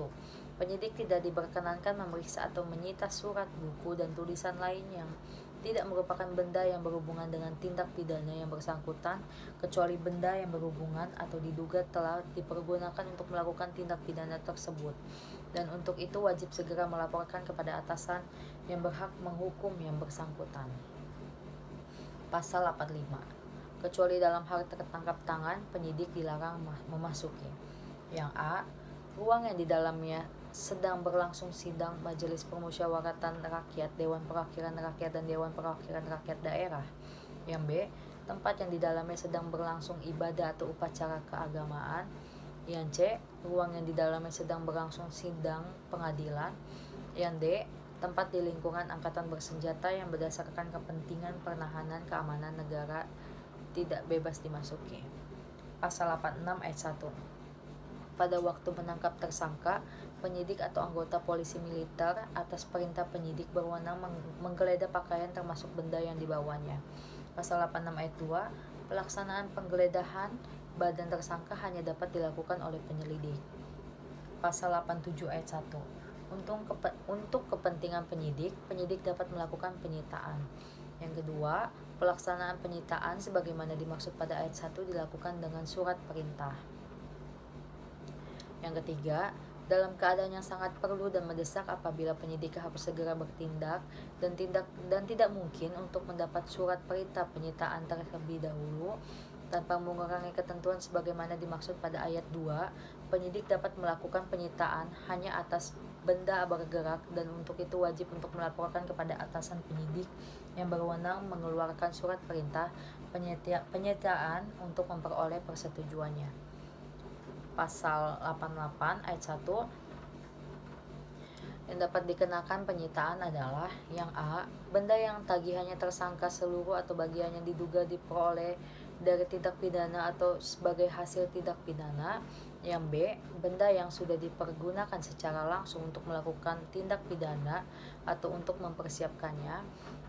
Penyidik tidak diperkenankan memeriksa atau menyita surat, buku, dan tulisan lain yang tidak merupakan benda yang berhubungan dengan tindak pidana yang bersangkutan, kecuali benda yang berhubungan atau diduga telah dipergunakan untuk melakukan tindak pidana tersebut. Dan untuk itu wajib segera melaporkan kepada atasan yang berhak menghukum yang bersangkutan. Pasal 85. Kecuali dalam hal tertangkap tangan, penyidik dilarang memasuki. Yang A, ruang yang di dalamnya sedang berlangsung sidang Majelis Permusyawaratan Rakyat, Dewan Perwakilan Rakyat, dan Dewan Perwakilan Rakyat Daerah. Yang B, tempat yang di dalamnya sedang berlangsung ibadah atau upacara keagamaan. Yang C, ruang yang di dalamnya sedang berlangsung sidang pengadilan. Yang D, tempat di lingkungan angkatan bersenjata yang berdasarkan kepentingan pertahanan keamanan negara tidak bebas dimasuki. Pasal 86 ayat 1. Pada waktu menangkap tersangka, penyidik atau anggota polisi militer atas perintah penyidik berwenang menggeledah pakaian termasuk benda yang dibawanya. Pasal 86 ayat 2. Pelaksanaan penggeledahan badan tersangka hanya dapat dilakukan oleh penyelidik. Pasal 87 ayat 1. Untuk kepentingan penyidik dapat melakukan penyitaan. Yang kedua, pelaksanaan penyitaan sebagaimana dimaksud pada ayat 1 dilakukan dengan surat perintah. Yang ketiga, dalam keadaan yang sangat perlu dan mendesak apabila penyidik harus segera bertindak dan tidak mungkin untuk mendapat surat perintah penyitaan terlebih dahulu tanpa mengurangi ketentuan sebagaimana dimaksud pada ayat 2, penyidik dapat melakukan penyitaan hanya atas benda bergerak dan untuk itu wajib untuk melaporkan kepada atasan penyidik yang berwenang mengeluarkan surat perintah penyitaan untuk memperoleh persetujuannya. Pasal 88 ayat 1. Yang dapat dikenakan penyitaan adalah yang A, benda yang tagihannya tersangka seluruh atau bagian yang diduga diperoleh dari tindak pidana atau sebagai hasil tindak pidana. Yang B, benda yang sudah dipergunakan secara langsung untuk melakukan tindak pidana atau untuk mempersiapkannya.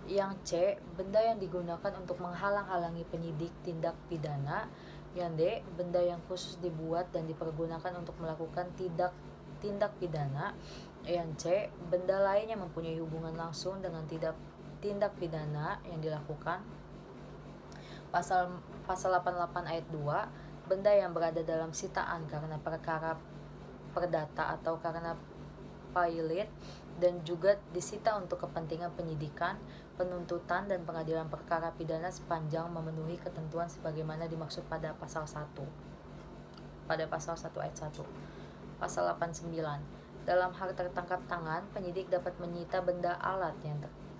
Yang C, benda yang digunakan untuk menghalang-halangi penyidik tindak pidana. Yang D, benda yang khusus dibuat dan dipergunakan untuk melakukan tindak pidana. Yang C, benda lain yang mempunyai hubungan langsung dengan tindak pidana yang dilakukan. Pasal 88 ayat 2, benda yang berada dalam sitaan karena perkara perdata atau karena pilot dan juga disita untuk kepentingan penyidikan, penuntutan, dan pengadilan perkara pidana sepanjang memenuhi ketentuan sebagaimana dimaksud pada pasal 1. Pada pasal 1 ayat 1. Pasal 89. Dalam hal tertangkap tangan, penyidik dapat menyita benda alat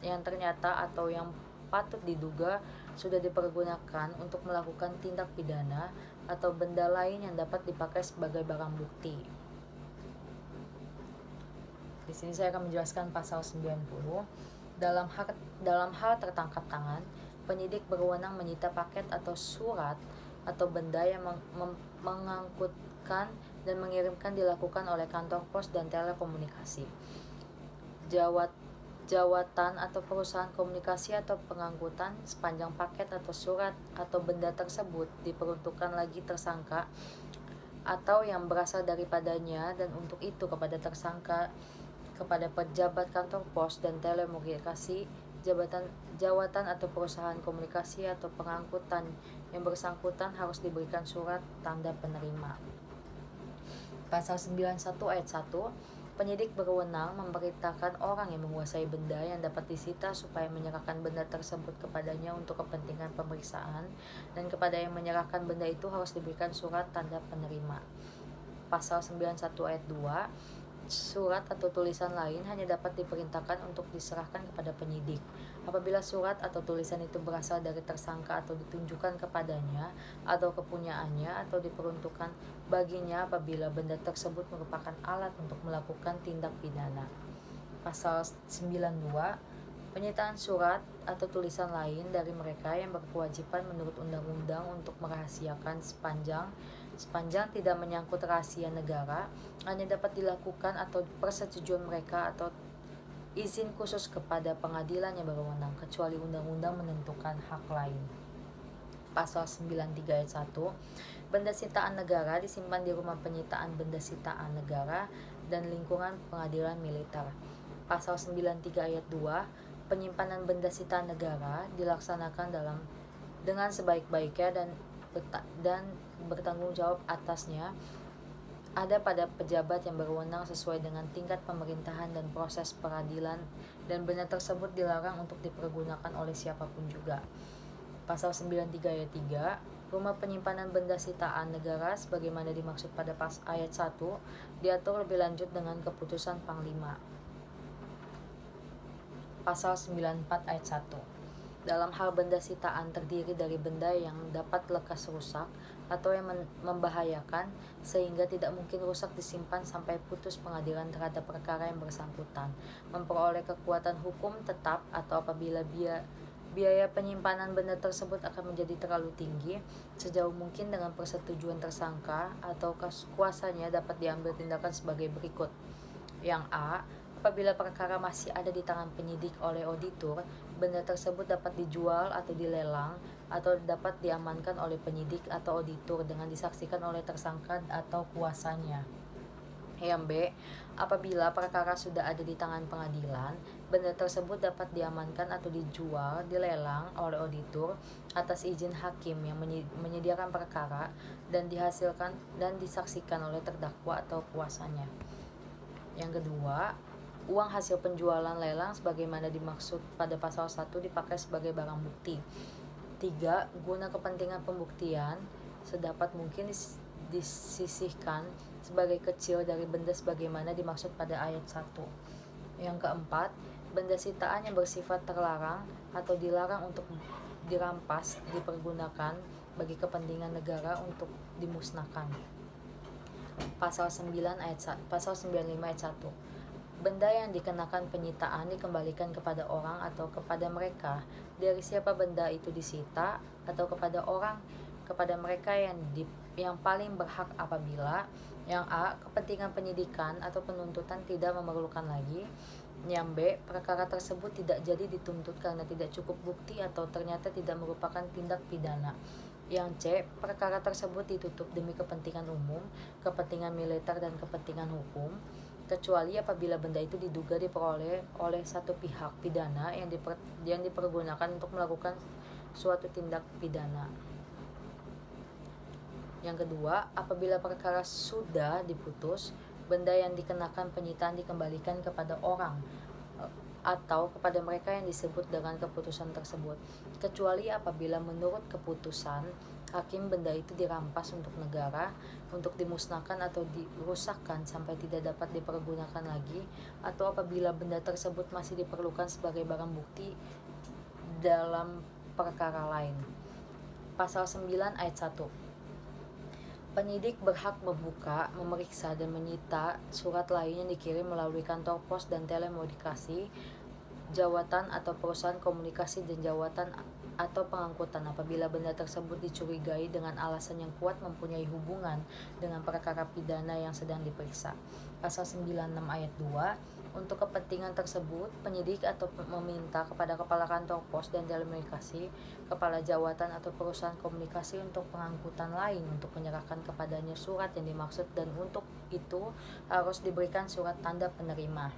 yang ternyata atau yang patut diduga sudah dipergunakan untuk melakukan tindak pidana atau benda lain yang dapat dipakai sebagai barang bukti. Di sini saya akan menjelaskan pasal 90. Dalam hal tertangkap tangan, penyidik berwenang menyita paket atau surat atau benda yang mengangkutkan dan mengirimkan dilakukan oleh kantor pos dan telekomunikasi, jawatan atau perusahaan komunikasi atau pengangkutan sepanjang paket atau surat atau benda tersebut diperuntukkan lagi tersangka atau yang berasal daripadanya dan untuk itu kepada tersangka, kepada pejabat kantor pos dan telekomunikasi, jawatan atau perusahaan komunikasi atau pengangkutan yang bersangkutan harus diberikan surat tanda penerima. Pasal 91 ayat 1. Penyidik berwenang memerintahkan orang yang menguasai benda yang dapat disita supaya menyerahkan benda tersebut kepadanya untuk kepentingan pemeriksaan, dan kepada yang menyerahkan benda itu harus diberikan surat tanda penerima. Pasal 91 ayat 2. Surat atau tulisan lain hanya dapat diperintahkan untuk diserahkan kepada penyidik apabila surat atau tulisan itu berasal dari tersangka atau ditunjukkan kepadanya atau kepunyaannya atau diperuntukkan baginya apabila benda tersebut merupakan alat untuk melakukan tindak pidana. Pasal 92. Penyitaan surat atau tulisan lain dari mereka yang berkewajiban menurut undang-undang untuk merahasiakan sepanjang tidak menyangkut rahasia negara hanya dapat dilakukan atau persetujuan mereka izin khusus kepada pengadilan yang berwenang kecuali undang-undang menentukan hak lain. Pasal 93 ayat 1, benda sitaan negara disimpan di rumah penyitaan benda sitaan negara dan lingkungan pengadilan militer. Pasal 93 ayat 2, penyimpanan benda sitaan negara dilaksanakan dengan sebaik-baiknya dan bertanggung jawab atasnya ada pada pejabat yang berwenang sesuai dengan tingkat pemerintahan dan proses peradilan, dan benda tersebut dilarang untuk dipergunakan oleh siapapun juga. Pasal 93 ayat 3, rumah penyimpanan benda sitaan negara sebagaimana dimaksud pada ayat 1 diatur lebih lanjut dengan keputusan Panglima. Pasal 94 ayat 1, dalam hal benda sitaan terdiri dari benda yang dapat lekas rusak atau yang membahayakan sehingga tidak mungkin rusak disimpan sampai putus pengadilan terhadap perkara yang bersangkutan, memperoleh kekuatan hukum tetap, atau apabila biaya penyimpanan benda tersebut akan menjadi terlalu tinggi, sejauh mungkin dengan persetujuan tersangka atau kuasanya dapat diambil tindakan sebagai berikut. Yang A, apabila perkara masih ada di tangan penyidik oleh auditor, benda tersebut dapat dijual atau dilelang atau dapat diamankan oleh penyidik atau auditor dengan disaksikan oleh tersangka atau kuasanya. Yang B, apabila perkara sudah ada di tangan pengadilan, benda tersebut dapat diamankan atau dijual, dilelang oleh auditor atas izin hakim yang menyediakan perkara dan dihasilkan dan disaksikan oleh terdakwa atau kuasanya. Yang kedua, uang hasil penjualan lelang sebagaimana dimaksud pada pasal 1 dipakai sebagai barang bukti. 3. Guna kepentingan pembuktian sedapat mungkin disisihkan sebagai kecil dari benda sebagaimana dimaksud pada ayat 1. Yang keempat, benda sitaan yang bersifat terlarang atau dilarang untuk dirampas dipergunakan bagi kepentingan negara untuk dimusnahkan. Pasal 95 ayat 1. Benda yang dikenakan penyitaan dikembalikan kepada orang atau kepada mereka dari siapa benda itu disita, atau kepada mereka yang paling berhak apabila yang A, kepentingan penyidikan atau penuntutan tidak memerlukan lagi. Yang B, perkara tersebut tidak jadi dituntut karena tidak cukup bukti atau ternyata tidak merupakan tindak pidana. Yang C, perkara tersebut ditutup demi kepentingan umum, kepentingan militer dan kepentingan hukum, kecuali apabila benda itu diduga diperoleh oleh satu pihak pidana yang dipergunakan untuk melakukan suatu tindak pidana. Yang kedua, apabila perkara sudah diputus, benda yang dikenakan penyitaan dikembalikan kepada orang atau kepada mereka yang disebut dengan keputusan tersebut, kecuali apabila menurut keputusan hakim benda itu dirampas untuk negara, untuk dimusnahkan atau dirusakkan sampai tidak dapat dipergunakan lagi, atau apabila benda tersebut masih diperlukan sebagai barang bukti dalam perkara lain. Pasal 9 ayat 1. Penyidik berhak membuka, memeriksa, dan menyita surat lain yang dikirim melalui kantor pos dan telekomunikasi, jawatan atau perusahaan komunikasi, dan jawatan atau pengangkutan apabila benda tersebut dicurigai dengan alasan yang kuat mempunyai hubungan dengan perkara pidana yang sedang diperiksa. Pasal 96 ayat 2. Untuk kepentingan tersebut, penyidik atau meminta kepada kepala kantor pos dan telekomunikasi, kepala jawatan atau perusahaan komunikasi untuk pengangkutan lain untuk menyerahkan kepadanya surat yang dimaksud, dan untuk itu harus diberikan surat tanda penerima.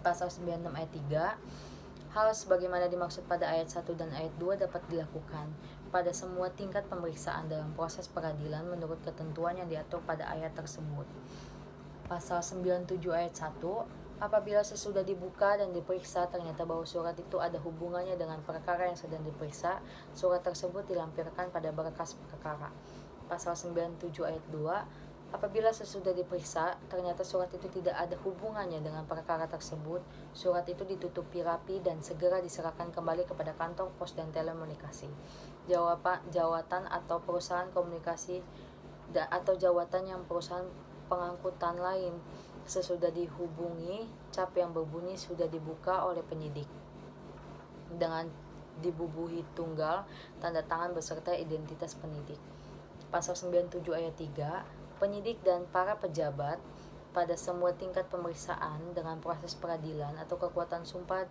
Pasal 96 ayat 3. Hal sebagaimana dimaksud pada ayat 1 dan ayat 2 dapat dilakukan pada semua tingkat pemeriksaan dalam proses peradilan menurut ketentuan yang diatur pada ayat tersebut. Pasal 97 ayat 1. Apabila sesudah dibuka dan diperiksa ternyata bahwa surat itu ada hubungannya dengan perkara yang sedang diperiksa, surat tersebut dilampirkan pada berkas perkara. Pasal 97 ayat 2. Apabila sesudah diperiksa ternyata surat itu tidak ada hubungannya dengan perkara tersebut, surat itu ditutupi rapi dan segera diserahkan kembali kepada kantor pos dan telekomunikasi, jawatan atau perusahaan komunikasi atau jawatan yang perusahaan pengangkutan lain sesudah dihubungi. Cap yang berbunyi sudah dibuka oleh penyidik dengan dibubuhi tunggal tanda tangan beserta identitas penyidik. Pasal 97 ayat 3. Penyidik dan para pejabat pada semua tingkat pemeriksaan dengan proses peradilan atau kekuatan sumpah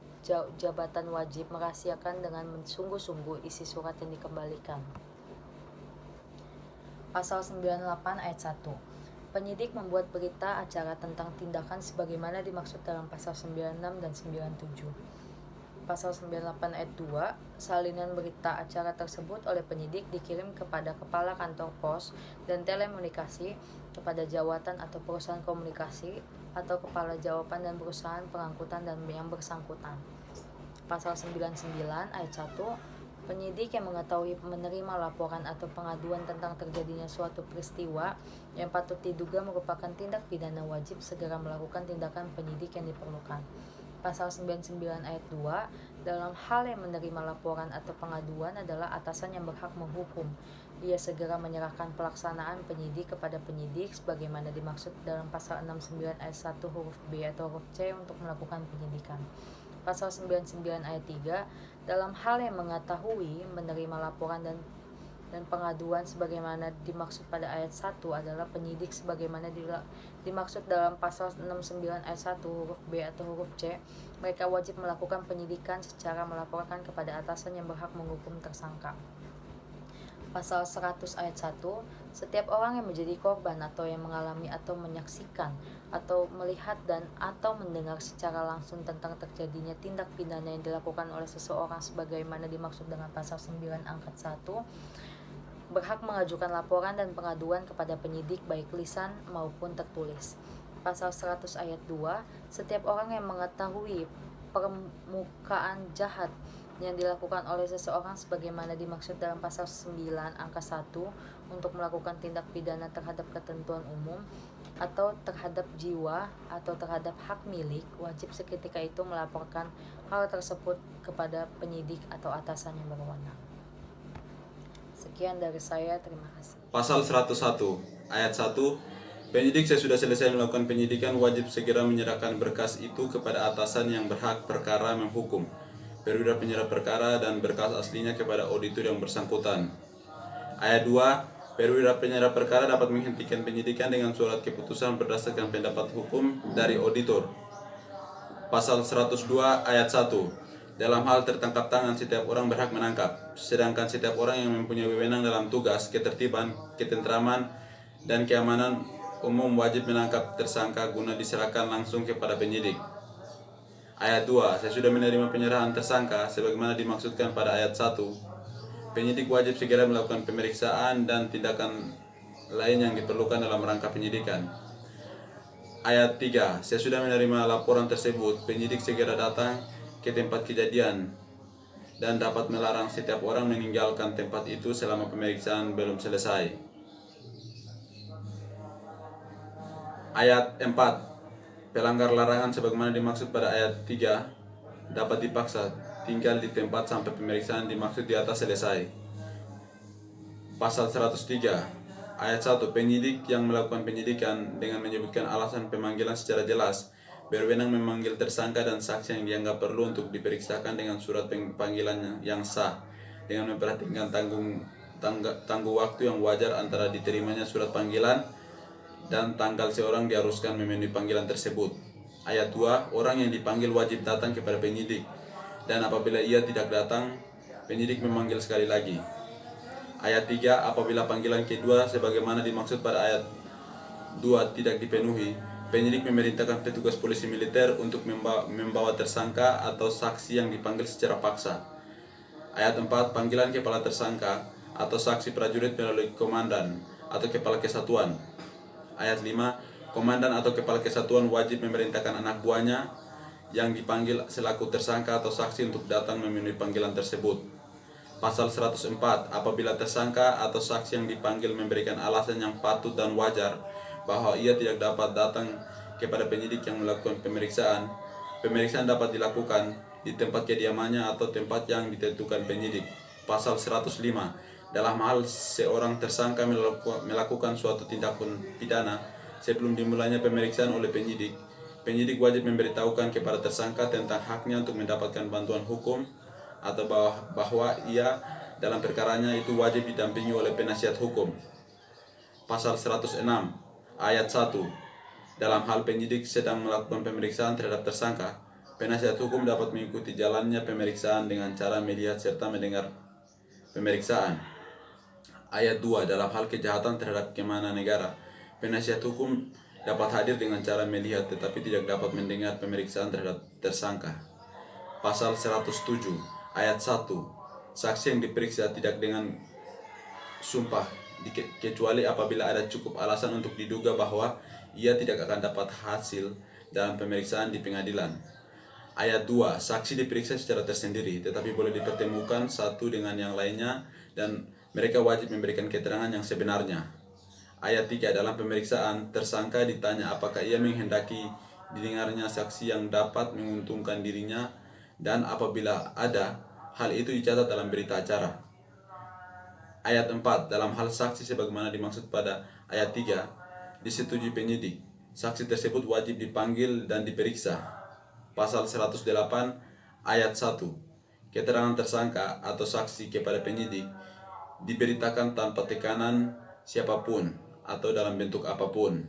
jabatan wajib merahasiakan dengan sungguh-sungguh isi surat yang dikembalikan. Pasal 98 ayat 1. Penyidik membuat berita acara tentang tindakan sebagaimana dimaksud dalam pasal 96 dan 97. Pasal 98 ayat 2, salinan berita acara tersebut oleh penyidik dikirim kepada kepala kantor pos dan telekomunikasi, kepada jawatan atau perusahaan komunikasi, atau kepala jawaban dan perusahaan pengangkutan dan yang bersangkutan. Pasal 99 ayat 1, penyidik yang mengetahui menerima laporan atau pengaduan tentang terjadinya suatu peristiwa yang patut diduga merupakan tindak pidana wajib segera melakukan tindakan penyidik yang diperlukan. Pasal 99 ayat 2, dalam hal yang menerima laporan atau pengaduan adalah atasan yang berhak menghukum. Ia segera menyerahkan pelaksanaan penyidik kepada penyidik sebagaimana dimaksud dalam pasal 69 ayat 1 huruf B atau huruf C untuk melakukan penyidikan. Pasal 99 ayat 3, dalam hal yang mengetahui menerima laporan dan pengaduan sebagaimana dimaksud pada ayat 1 adalah penyidik sebagaimana dimaksud dalam pasal 69 ayat 1 huruf B atau huruf C. Mereka wajib melakukan penyidikan secara melaporkan kepada atasan yang berhak menghukum tersangka. Pasal 100 ayat 1, setiap orang yang menjadi korban atau yang mengalami atau menyaksikan atau melihat dan atau mendengar secara langsung tentang terjadinya tindak pidana yang dilakukan oleh seseorang sebagaimana dimaksud dengan pasal 9 angkat 1, berhak mengajukan laporan dan pengaduan kepada penyidik baik lisan maupun tertulis. Pasal 100 ayat 2, setiap orang yang mengetahui permukaan jahat yang dilakukan oleh seseorang sebagaimana dimaksud dalam pasal 9 angka 1 untuk melakukan tindak pidana terhadap ketentuan umum atau terhadap jiwa atau terhadap hak milik, wajib seketika itu melaporkan hal tersebut kepada penyidik atau atasan yang berwenang. Sekian dari saya, terima kasih. Pasal 101 ayat 1, penyidik sesudah selesai melakukan penyidikan wajib segera menyerahkan berkas itu kepada atasan yang berhak perkara menghukum, perwira penyerah perkara dan berkas aslinya kepada auditor yang bersangkutan. Ayat 2, perwira penyerah perkara dapat menghentikan penyidikan dengan surat keputusan berdasarkan pendapat hukum dari auditor. Pasal 102 ayat 1, dalam hal tertangkap tangan setiap orang berhak menangkap, sedangkan setiap orang yang mempunyai wewenang dalam tugas, ketertiban, ketentraman, dan keamanan umum wajib menangkap tersangka guna diserahkan langsung kepada penyidik. Ayat 2, sesudah menerima penyerahan tersangka sebagaimana dimaksudkan pada ayat 1, penyidik wajib segera melakukan pemeriksaan dan tindakan lain yang diperlukan dalam rangka penyidikan. Ayat 3, sesudah menerima laporan tersebut, penyidik segera datang ke tempat kejadian dan dapat melarang setiap orang meninggalkan tempat itu selama pemeriksaan belum selesai. Ayat 4, pelanggar larangan sebagaimana dimaksud pada ayat 3 dapat dipaksa tinggal di tempat sampai pemeriksaan dimaksud di atas selesai. Pasal 103 ayat 1, penyidik yang melakukan penyidikan dengan menyebutkan alasan pemanggilan secara jelas berwenang memanggil tersangka dan saksi yang dianggap perlu untuk diperiksakan dengan surat panggilan yang sah, dengan memperhatikan tangguh waktu yang wajar antara diterimanya surat panggilan dan tanggal seorang diharuskan memenuhi panggilan tersebut. Ayat 2, orang yang dipanggil wajib datang kepada penyidik, dan apabila ia tidak datang, penyidik memanggil sekali lagi. Ayat 3, apabila panggilan kedua sebagaimana dimaksud pada ayat 2 tidak dipenuhi, penyidik memerintahkan petugas polisi militer untuk membawa tersangka atau saksi yang dipanggil secara paksa. Ayat 4, panggilan kepala tersangka atau saksi prajurit melalui komandan atau kepala kesatuan. Ayat 5, komandan atau kepala kesatuan wajib memerintahkan anak buahnya yang dipanggil selaku tersangka atau saksi untuk datang memenuhi panggilan tersebut. Pasal 104, apabila tersangka atau saksi yang dipanggil memberikan alasan yang patut dan wajar bahwa ia tidak dapat datang kepada penyidik yang melakukan pemeriksaan, pemeriksaan dapat dilakukan di tempat kediamannya atau tempat yang ditentukan penyidik. Pasal 105, dalam hal seorang tersangka melakukan suatu tindak pidana sebelum dimulainya pemeriksaan oleh penyidik, penyidik wajib memberitahukan kepada tersangka tentang haknya untuk mendapatkan bantuan hukum atau bahwa ia dalam perkaranya itu wajib didampingi oleh penasihat hukum. Pasal 106 ayat 1, dalam hal penyidik sedang melakukan pemeriksaan terhadap tersangka, penasihat hukum dapat mengikuti jalannya pemeriksaan dengan cara melihat serta mendengar pemeriksaan. Ayat 2, dalam hal kejahatan terhadap keamanan negara, penasihat hukum dapat hadir dengan cara melihat tetapi tidak dapat mendengar pemeriksaan terhadap tersangka. Pasal 107 ayat 1, saksi yang diperiksa tidak dengan sumpah kecuali apabila ada cukup alasan untuk diduga bahwa ia tidak akan dapat hasil dalam pemeriksaan di pengadilan. Ayat 2, saksi diperiksa secara tersendiri tetapi boleh dipertemukan satu dengan yang lainnya dan mereka wajib memberikan keterangan yang sebenarnya. Ayat 3, dalam pemeriksaan tersangka ditanya apakah ia menghendaki didengarnya saksi yang dapat menguntungkan dirinya, dan apabila ada, hal itu dicatat dalam berita acara. Ayat 4, dalam hal saksi sebagaimana dimaksud pada ayat 3, disetujui penyidik, saksi tersebut wajib dipanggil dan diperiksa. Pasal 108 ayat 1, keterangan tersangka atau saksi kepada penyidik diberitakan tanpa tekanan siapapun atau dalam bentuk apapun.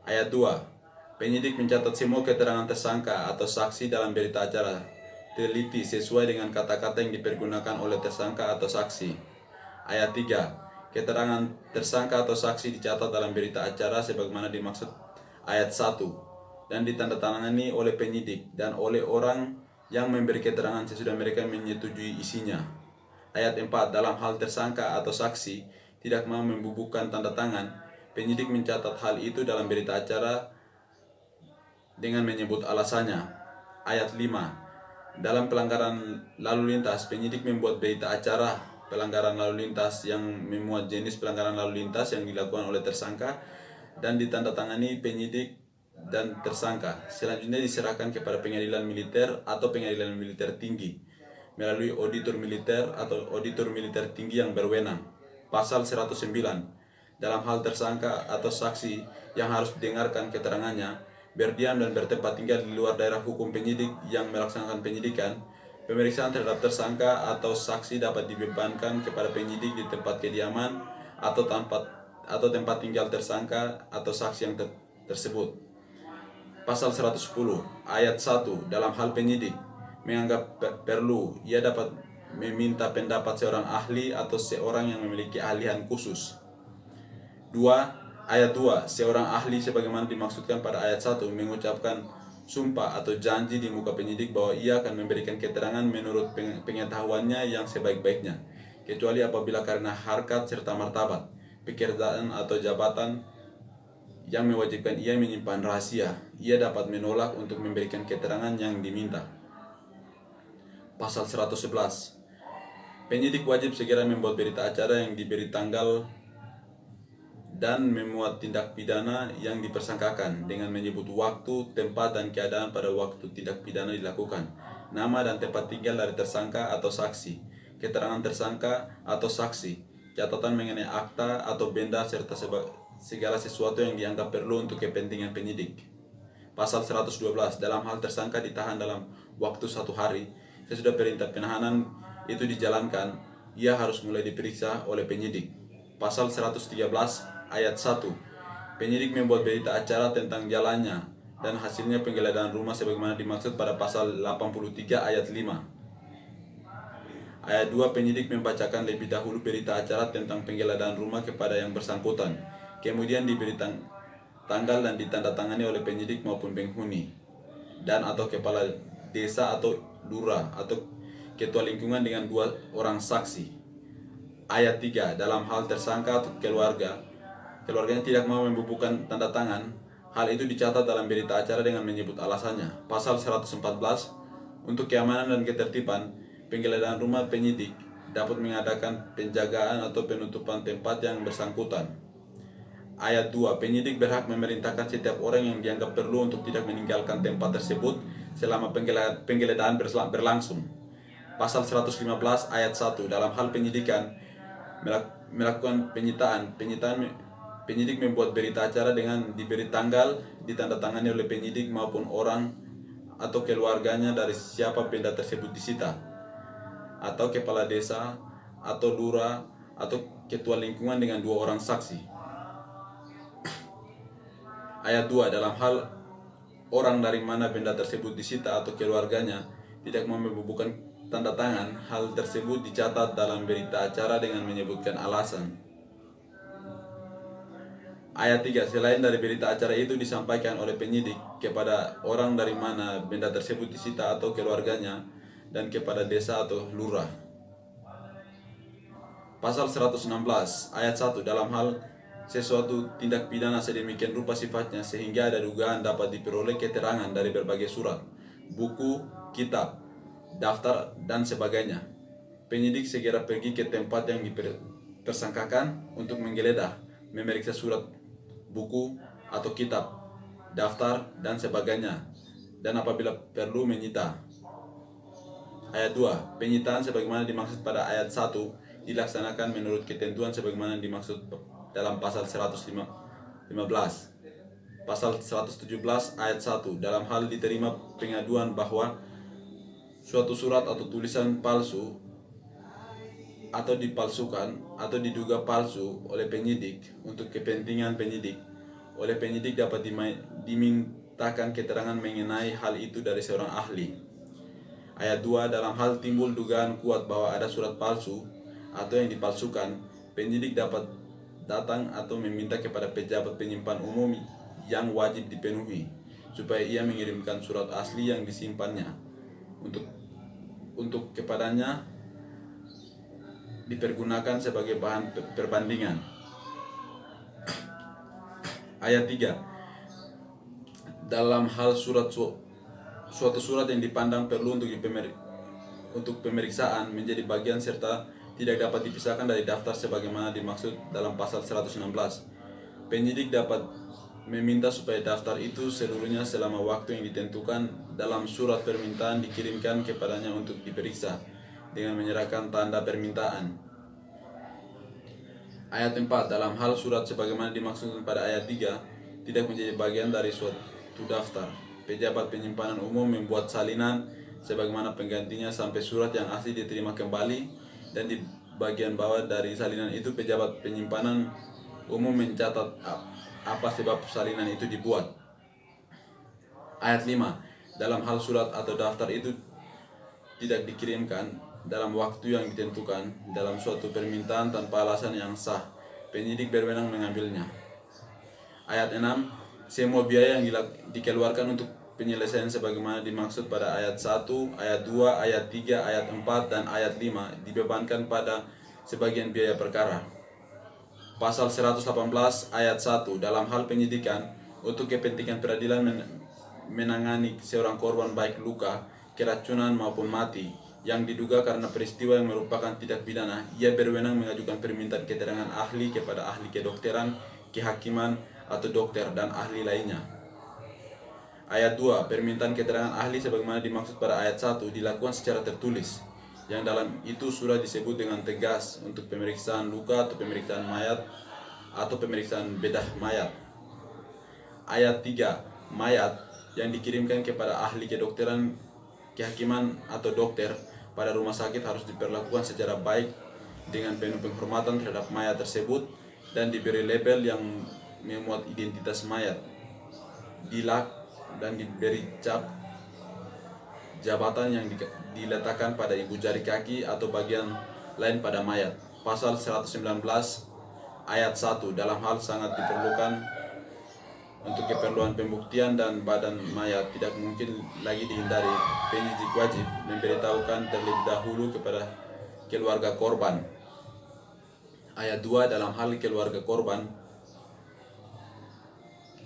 Ayat 2, penyidik mencatat semua keterangan tersangka atau saksi dalam berita acara teliti sesuai dengan kata-kata yang dipergunakan oleh tersangka atau saksi. Ayat 3, keterangan tersangka atau saksi dicatat dalam berita acara sebagaimana dimaksud ayat 1 dan ditandatangani oleh penyidik dan oleh orang yang memberi keterangan sesudah mereka menyetujui isinya. Ayat 4, dalam hal tersangka atau saksi tidak mau membubuhkan tanda tangan, penyidik mencatat hal itu dalam berita acara dengan menyebut alasannya. Ayat 5, dalam pelanggaran lalu lintas, penyidik membuat berita acara pelanggaran lalu lintas yang memuat jenis pelanggaran lalu lintas yang dilakukan oleh tersangka dan ditandatangani penyidik dan tersangka. Selanjutnya diserahkan kepada pengadilan militer atau pengadilan militer tinggi melalui auditor militer atau auditor militer tinggi yang berwenang. Pasal 109, dalam hal tersangka atau saksi yang harus didengarkan keterangannya berdiam dan bertempat tinggal di luar daerah hukum penyidik yang melaksanakan penyidikan, pemeriksaan terhadap tersangka atau saksi dapat dibebankan kepada penyidik di tempat kediaman atau tempat tinggal tersangka atau saksi yang tersebut. Pasal 110 ayat 1, dalam hal penyidik menganggap perlu, ia dapat meminta pendapat seorang ahli atau seorang yang memiliki ahlian khusus. 2. Ayat 2, seorang ahli sebagaimana dimaksudkan pada ayat 1 mengucapkan sumpah atau janji di muka penyidik bahwa ia akan memberikan keterangan menurut pengetahuannya yang sebaik-baiknya, kecuali apabila karena harkat serta martabat, pekerjaan atau jabatan yang mewajibkan ia menyimpan rahasia, ia dapat menolak untuk memberikan keterangan yang diminta. Pasal 111, penyidik wajib segera membuat berita acara yang diberi tanggal dan memuat tindak pidana yang dipersangkakan dengan menyebut waktu, tempat, dan keadaan pada waktu tindak pidana dilakukan, nama dan tempat tinggal dari tersangka atau saksi, keterangan tersangka atau saksi, catatan mengenai akta atau benda, serta segala sesuatu yang dianggap perlu untuk kepentingan penyidik. Pasal 112, dalam hal tersangka ditahan dalam waktu 1 hari, sesudah perintah penahanan itu dijalankan, ia harus mulai diperiksa oleh penyidik. Pasal 113 ayat 1, penyidik membuat berita acara tentang jalannya dan hasilnya penggeledahan rumah sebagaimana dimaksud pada pasal 83 ayat 5. Ayat 2, penyidik membacakan lebih dahulu berita acara tentang penggeledahan rumah kepada yang bersangkutan, kemudian diberi tanggal dan ditandatangani oleh penyidik maupun penghuni dan atau kepala desa atau lurah atau ketua lingkungan dengan 2 orang saksi. Ayat 3, dalam hal tersangka atau keluarganya tidak mau membubuhkan tanda tangan, hal itu dicatat dalam berita acara dengan menyebut alasannya. Pasal 114, untuk keamanan dan ketertiban, penggeledahan rumah penyidik dapat mengadakan penjagaan atau penutupan tempat yang bersangkutan. Ayat 2, penyidik berhak memerintahkan setiap orang yang dianggap perlu untuk tidak meninggalkan tempat tersebut selama penggeledahan berlangsung. Pasal 115 ayat 1, dalam hal penyidikan melakukan penyitaan, penyidik membuat berita acara dengan diberi tanggal, ditandatangani oleh penyidik maupun orang atau keluarganya dari siapa benda tersebut disita, atau kepala desa atau lurah atau ketua lingkungan dengan 2 orang saksi. Ayat 2, dalam hal orang dari mana benda tersebut disita atau keluarganya tidak membubuhkan tanda tangan, hal tersebut dicatat dalam berita acara dengan menyebutkan alasan. Ayat 3, selain dari berita acara itu disampaikan oleh penyidik kepada orang dari mana benda tersebut disita atau keluarganya dan kepada desa atau lurah. Pasal 116 ayat 1, dalam hal sesuatu tindak pidana sedemikian rupa sifatnya sehingga ada dugaan dapat diperoleh keterangan dari berbagai surat, buku, kitab, daftar, dan sebagainya. Penyidik segera pergi ke tempat yang dipersangkakan untuk menggeledah, memeriksa surat, buku, atau kitab, daftar, dan sebagainya, dan apabila perlu menyita. Ayat 2, penyitaan sebagaimana dimaksud pada ayat 1 dilaksanakan menurut ketentuan sebagaimana dimaksud dalam pasal 115. Pasal 117 ayat 1, dalam hal diterima pengaduan bahwa suatu surat atau tulisan palsu atau dipalsukan atau diduga palsu oleh penyidik untuk kepentingan penyidik, oleh penyidik dapat dimintakan keterangan mengenai hal itu dari seorang ahli. Ayat 2, dalam hal timbul dugaan kuat bahwa ada surat palsu atau yang dipalsukan, penyidik dapat datang atau meminta kepada pejabat penyimpan umum yang wajib dipenuhi supaya ia mengirimkan surat asli yang disimpannya untuk kepadanya dipergunakan sebagai bahan perbandingan. Ayat 3, dalam hal suatu surat yang dipandang perlu untuk pemeriksaan menjadi bagian serta tidak dapat dipisahkan dari daftar sebagaimana dimaksud dalam pasal 116. Penyidik dapat meminta supaya daftar itu seluruhnya selama waktu yang ditentukan dalam surat permintaan dikirimkan kepadanya untuk diperiksa dengan menyerahkan tanda permintaan. Ayat 4, dalam hal surat sebagaimana dimaksud pada ayat 3 tidak menjadi bagian dari suatu daftar, pejabat penyimpanan umum membuat salinan sebagaimana penggantinya sampai surat yang asli diterima kembali, dan di bagian bawah dari salinan itu pejabat penyimpanan umum mencatat apa sebab salinan itu dibuat. Ayat 5, dalam hal surat atau daftar itu tidak dikirimkan dalam waktu yang ditentukan dalam suatu permintaan tanpa alasan yang sah, penyidik berwenang mengambilnya. Ayat 6, semua biaya yang dikeluarkan untuk penyelesaian sebagaimana dimaksud pada ayat 1, ayat 2, ayat 3, ayat 4, dan ayat 5 dibebankan pada sebagian biaya perkara. Pasal 118 ayat 1, dalam hal penyidikan untuk kepentingan peradilan menangani seorang korban baik luka, keracunan maupun mati yang diduga karena peristiwa yang merupakan tindak pidana, ia berwenang mengajukan permintaan keterangan ahli kepada ahli kedokteran, kehakiman, atau dokter dan ahli lainnya. Ayat 2, permintaan keterangan ahli sebagaimana dimaksud pada ayat 1 dilakukan secara tertulis, yang dalam itu sudah disebut dengan tegas untuk pemeriksaan luka atau pemeriksaan mayat atau pemeriksaan bedah mayat. Ayat 3, mayat yang dikirimkan kepada ahli kedokteran, kehakiman, atau dokter pada rumah sakit harus diperlakukan secara baik dengan penuh penghormatan terhadap mayat tersebut dan diberi label yang memuat identitas mayat, dilak, dan diberi cap jabatan yang diletakkan pada ibu jari kaki atau bagian lain pada mayat. Pasal 119 ayat 1, dalam hal sangat diperlukan untuk keperluan pembuktian dan badan mayat tidak mungkin lagi dihindari, penyidik wajib memberitahukan terlebih dahulu kepada keluarga korban. Ayat 2, dalam hal keluarga korban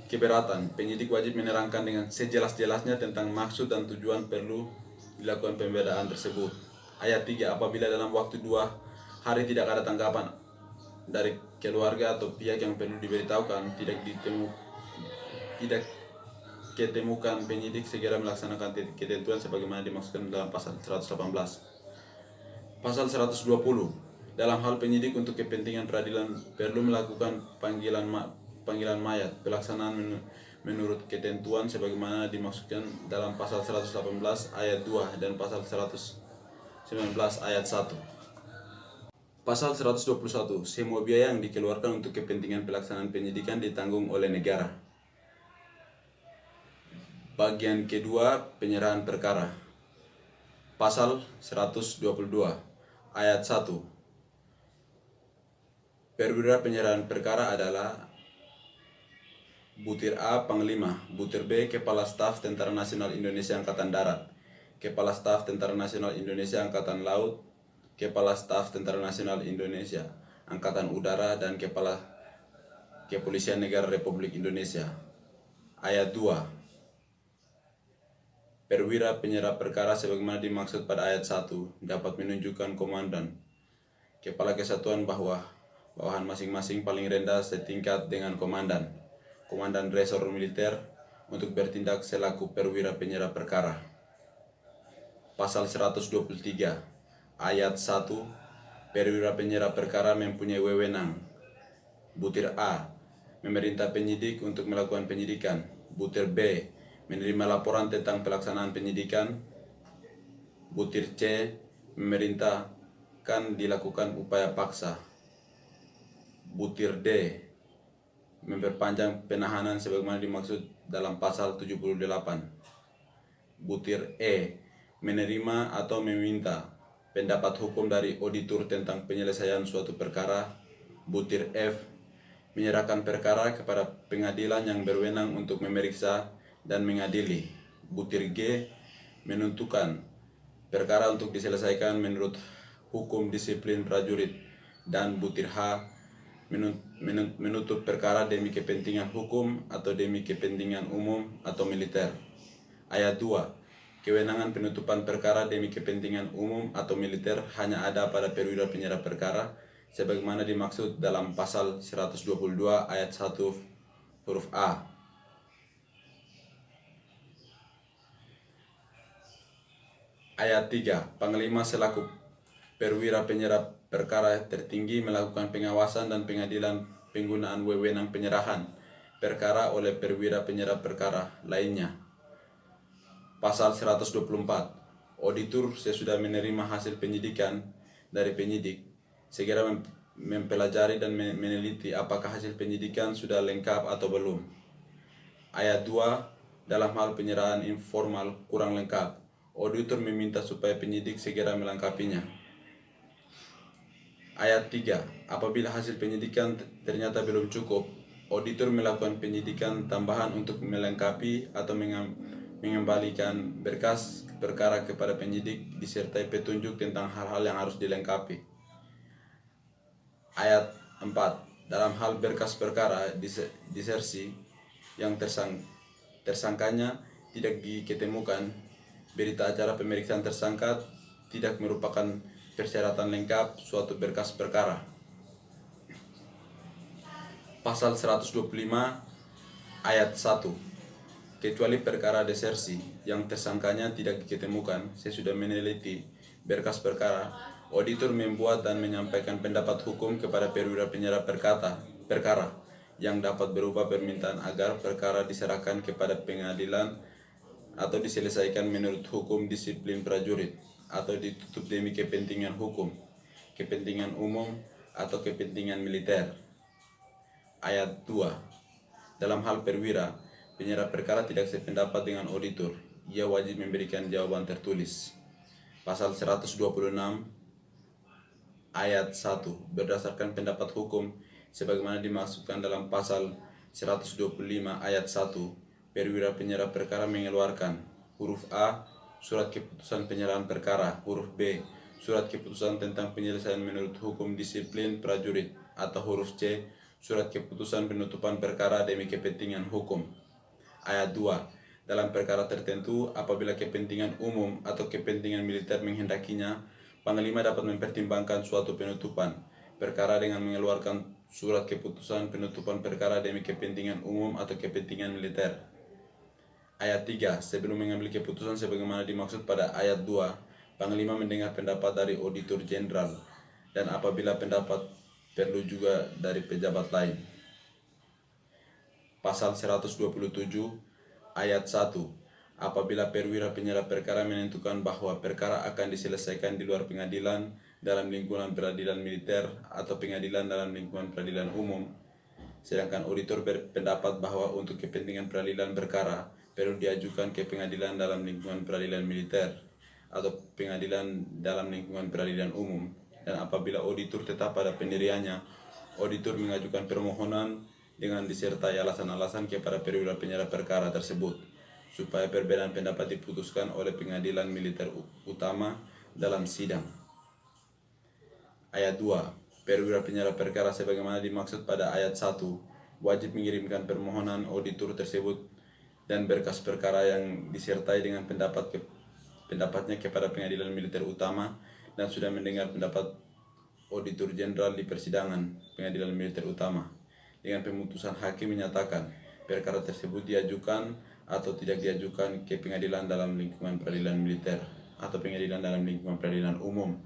keberatan, penyidik wajib menerangkan dengan sejelas-jelasnya tentang maksud dan tujuan perlu dilakukan pembedaan tersebut. Ayat 3, apabila dalam waktu 2 hari tidak ada tanggapan dari keluarga atau pihak yang perlu diberitahukan, tidak ketemukan, penyidik segera melaksanakan ketentuan sebagaimana dimaksudkan dalam pasal 118. Pasal 120, dalam hal penyidik untuk kepentingan peradilan perlu melakukan panggilan mayat, pelaksanaan menurut ketentuan sebagaimana dimaksudkan dalam pasal 118 ayat 2 dan pasal 119 ayat 1. Pasal 121, semua biaya yang dikeluarkan untuk kepentingan pelaksanaan penyidikan ditanggung oleh negara. Bagian kedua, penyerahan perkara. Pasal 122 ayat 1. Perwira penyerahan perkara adalah Butir A, Panglima. Butir B, Kepala Staf Tentara Nasional Indonesia Angkatan Darat, Kepala Staf Tentara Nasional Indonesia Angkatan Laut, Kepala Staf Tentara Nasional Indonesia Angkatan Udara, dan Kepala Kepolisian Negara Republik Indonesia. Ayat 2. Perwira penyerah perkara sebagaimana dimaksud pada ayat 1 dapat menunjukkan komandan, kepala kesatuan bawahan masing-masing paling rendah setingkat dengan komandan resor militer untuk bertindak selaku perwira penyerah perkara. Pasal 123 ayat 1. Perwira penyerah perkara mempunyai wewenang. Butir A, memerintah penyidik untuk melakukan penyidikan. Butir B, menerima laporan tentang pelaksanaan penyidikan. Butir C, memerintahkan dilakukan upaya paksa. Butir D, memperpanjang penahanan sebagaimana dimaksud dalam pasal 78. Butir E, menerima atau meminta pendapat hukum dari auditor tentang penyelesaian suatu perkara. Butir F, menyerahkan perkara kepada pengadilan yang berwenang untuk memeriksa dan mengadili. Butir G, menentukan perkara untuk diselesaikan menurut hukum disiplin prajurit. Dan butir H, menutup perkara demi kepentingan hukum atau demi kepentingan umum atau militer. Ayat 2. Kewenangan penutupan perkara demi kepentingan umum atau militer hanya ada pada perwira penyerah perkara sebagaimana dimaksud dalam pasal 122 ayat 1 huruf A. Ayat 3. Panglima selaku perwira penyerah perkara tertinggi melakukan pengawasan dan pengadilan penggunaan wewenang penyerahan perkara oleh perwira penyerah perkara lainnya. Pasal 124. Auditor sesudah menerima hasil penyidikan dari penyidik segera mempelajari dan meneliti apakah hasil penyidikan sudah lengkap atau belum. Ayat 2. Dalam hal penyerahan informal kurang lengkap, auditor meminta supaya penyidik segera melengkapinya. Ayat 3. Apabila hasil penyidikan ternyata belum cukup, auditor melakukan penyidikan tambahan untuk melengkapi atau mengembalikan berkas perkara kepada penyidik disertai petunjuk tentang hal-hal yang harus dilengkapi. Ayat 4. Dalam hal berkas perkara disersi yang tersangkanya tidak diketemukan, berita acara pemeriksaan tersangka tidak merupakan persyaratan lengkap suatu berkas perkara. Pasal 125 ayat 1. Kecuali perkara desersi yang tersangkanya tidak diketemukan sesudah meneliti berkas perkara, auditor membuat dan menyampaikan pendapat hukum kepada perwira penyerah perkara yang dapat berupa permintaan agar perkara diserahkan kepada pengadilan atau diselesaikan menurut hukum disiplin prajurit atau ditutup demi kepentingan hukum, kepentingan umum atau kepentingan militer. Ayat 2. Dalam hal perwira penyerah perkara tidak sependapat dengan auditor, ia wajib memberikan jawaban tertulis. Pasal 126 ayat 1. Berdasarkan pendapat hukum sebagaimana dimaksudkan dalam pasal 125 ayat 1, perwira penyerah perkara mengeluarkan huruf A, surat keputusan penyerahan perkara, huruf B, surat keputusan tentang penyelesaian menurut hukum disiplin prajurit, atau huruf C, surat keputusan penutupan perkara demi kepentingan hukum. Ayat 2. Dalam perkara tertentu, apabila kepentingan umum atau kepentingan militer menghendakinya, Panglima dapat mempertimbangkan suatu penutupan perkara dengan mengeluarkan surat keputusan penutupan perkara demi kepentingan umum atau kepentingan militer. Ayat 3. Sebelum mengambil keputusan sebagaimana dimaksud pada ayat 2, Panglima mendengar pendapat dari Auditor Jenderal dan apabila pendapat perlu juga dari pejabat lain. Pasal 127 ayat 1. Apabila perwira penyerah perkara menentukan bahwa perkara akan diselesaikan di luar pengadilan dalam lingkungan peradilan militer atau pengadilan dalam lingkungan peradilan umum, sedangkan auditor berpendapat bahwa untuk kepentingan peradilan perkara perlu diajukan ke pengadilan dalam lingkungan peradilan militer atau pengadilan dalam lingkungan peradilan umum, dan apabila auditor tetap pada pendiriannya, auditor mengajukan permohonan dengan disertai alasan-alasan kepada perwira penyerah perkara tersebut supaya perbedaan pendapat diputuskan oleh pengadilan militer utama dalam sidang. Ayat 2. Perwira penyerah perkara sebagaimana dimaksud pada ayat 1 wajib mengirimkan permohonan auditor tersebut dan berkas perkara yang disertai dengan pendapatnya kepada pengadilan militer utama dan sudah mendengar pendapat auditor jenderal di persidangan pengadilan militer utama. Dengan pemutusan hakim menyatakan perkara tersebut diajukan atau tidak diajukan ke pengadilan dalam lingkungan peradilan militer atau pengadilan dalam lingkungan peradilan umum.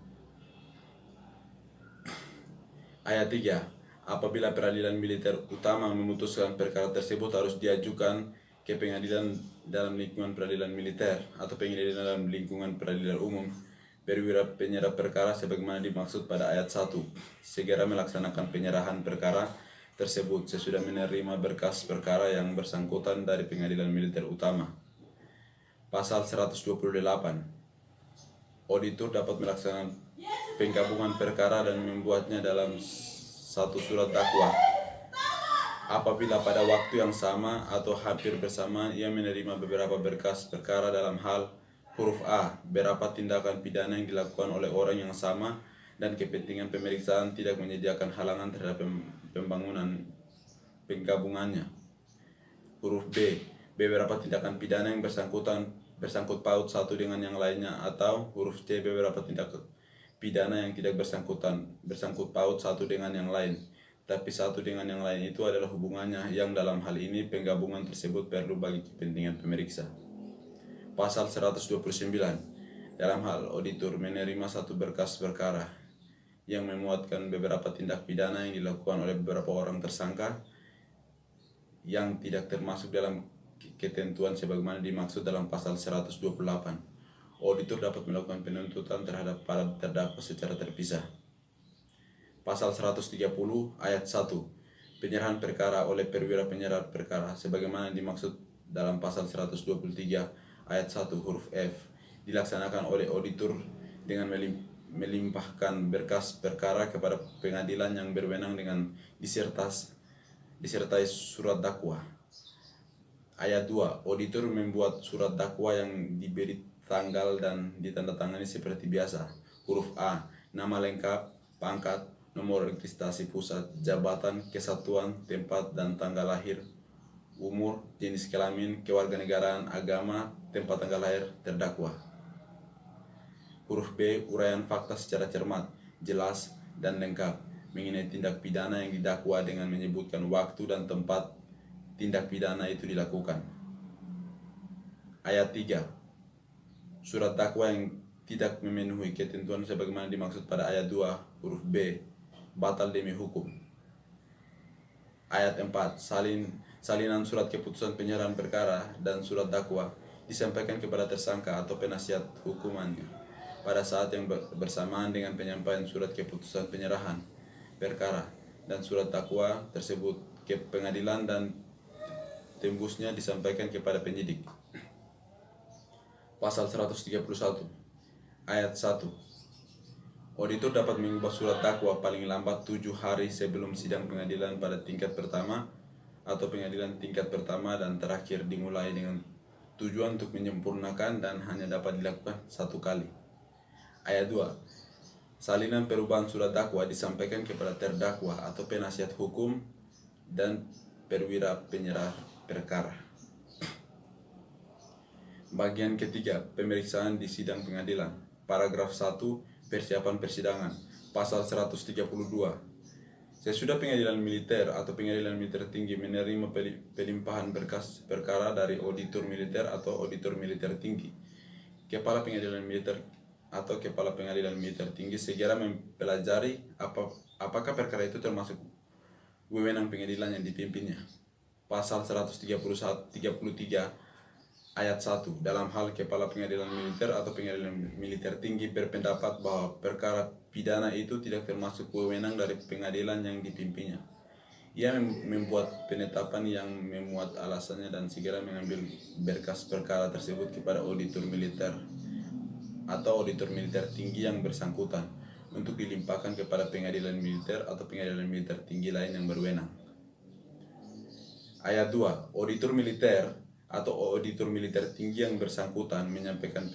Ayat 3. Apabila peradilan militer utama memutuskan perkara tersebut harus diajukan ke pengadilan dalam lingkungan peradilan militer atau pengadilan dalam lingkungan peradilan umum, perwira penyerah perkara sebagaimana dimaksud pada ayat 1 segera melaksanakan penyerahan perkara tersebut sesudah menerima berkas perkara yang bersangkutan dari pengadilan militer utama. Pasal 128. Auditor dapat melaksanakan penggabungan perkara dan membuatnya dalam satu surat dakwah apabila pada waktu yang sama atau hampir bersama ia menerima beberapa berkas perkara dalam hal huruf A, beberapa tindakan pidana yang dilakukan oleh orang yang sama dan kepentingan pemeriksaan tidak menyediakan halangan terhadap pembangunan penggabungannya. Huruf B, beberapa tindakan pidana yang bersangkut paut satu dengan yang lainnya, atau huruf C, beberapa tindakan pidana yang tidak bersangkut paut satu dengan yang lain, tapi satu dengan yang lain itu adalah hubungannya yang dalam hal ini penggabungan tersebut perlu bagi kepentingan pemeriksa. Pasal 129. Dalam hal auditor menerima satu berkas perkara yang memuatkan beberapa tindak pidana yang dilakukan oleh beberapa orang tersangka yang tidak termasuk dalam ketentuan sebagaimana dimaksud dalam pasal 128. Auditor dapat melakukan penuntutan terhadap para terdakwa secara terpisah. Pasal 130 ayat 1. Penyerahan perkara oleh perwira penyerah perkara sebagaimana dimaksud dalam pasal 123 ayat 1 huruf F dilaksanakan oleh auditor dengan melimpahkan berkas perkara kepada pengadilan yang berwenang dengan disertai surat dakwah. Ayat 2. Auditor membuat surat dakwah yang diberi tanggal dan ditandatangani seperti biasa. Huruf A. Nama lengkap, pangkat, nomor registrasi pusat, jabatan, kesatuan, tempat dan tanggal lahir, umur, jenis kelamin, kewarganegaraan, agama, tempat tanggal lahir terdakwa. Huruf B. Uraian fakta secara cermat, jelas, dan lengkap mengenai tindak pidana yang didakwa dengan menyebutkan waktu dan tempat tindak pidana itu dilakukan. Ayat 3. Surat dakwa yang tidak memenuhi ketentuan sebagaimana dimaksud pada ayat 2 huruf B batal demi hukum. Ayat 4. Salinan surat keputusan penyerahan perkara dan surat dakwa disampaikan kepada tersangka atau penasihat hukumannya pada saat yang bersamaan dengan penyampaian surat keputusan penyerahan perkara dan surat dakwa tersebut ke pengadilan dan tembusnya disampaikan kepada penyidik. Pasal 131 ayat 1. Auditor dapat mengubah surat dakwa paling lambat 7 hari sebelum sidang pengadilan pada tingkat pertama atau pengadilan tingkat pertama dan terakhir dimulai dengan tujuan untuk menyempurnakan dan hanya dapat dilakukan satu kali. Ayat 2. Salinan perubahan surat dakwa disampaikan kepada terdakwa atau penasihat hukum dan perwira penyerah perkara. Bagian ketiga, pemeriksaan di sidang pengadilan. Paragraf 1, persiapan persidangan. Pasal 132. Sesudah pengadilan militer atau pengadilan militer tinggi menerima pelimpahan berkas perkara dari auditor militer atau auditor militer tinggi, kepala pengadilan militer atau kepala pengadilan militer tinggi segera mempelajari apakah perkara itu termasuk wewenang pengadilan yang dipimpinnya. Pasal 133 ayat 1. Dalam hal kepala pengadilan militer atau pengadilan militer tinggi berpendapat bahwa perkara pidana itu tidak termasuk wewenang dari pengadilan yang dipimpinnya, Ia membuat penetapan yang memuat alasannya dan segera mengambil berkas perkara tersebut kepada auditor militer atau auditor militer tinggi yang bersangkutan untuk dilimpahkan kepada pengadilan militer atau pengadilan militer tinggi lain yang berwenang. Ayat 2. Auditor militer atau auditor militer tinggi yang bersangkutan menyampaikan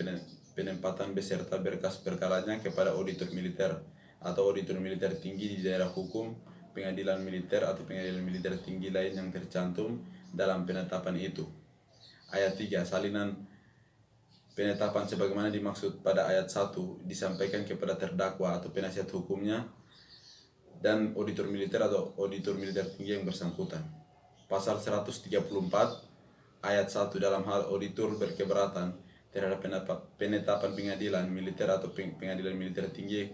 penempatan beserta berkas perkaranya kepada auditor militer atau auditor militer tinggi di daerah hukum, pengadilan militer atau pengadilan militer tinggi lain yang tercantum dalam penetapan itu. Ayat 3. Salinan penetapan sebagaimana dimaksud pada ayat 1 disampaikan kepada terdakwa atau penasihat hukumnya dan auditor militer atau auditor militer tinggi yang bersangkutan. Pasal 134 ayat 1 dalam hal auditor berkeberatan terhadap penetapan pengadilan militer atau pengadilan militer tinggi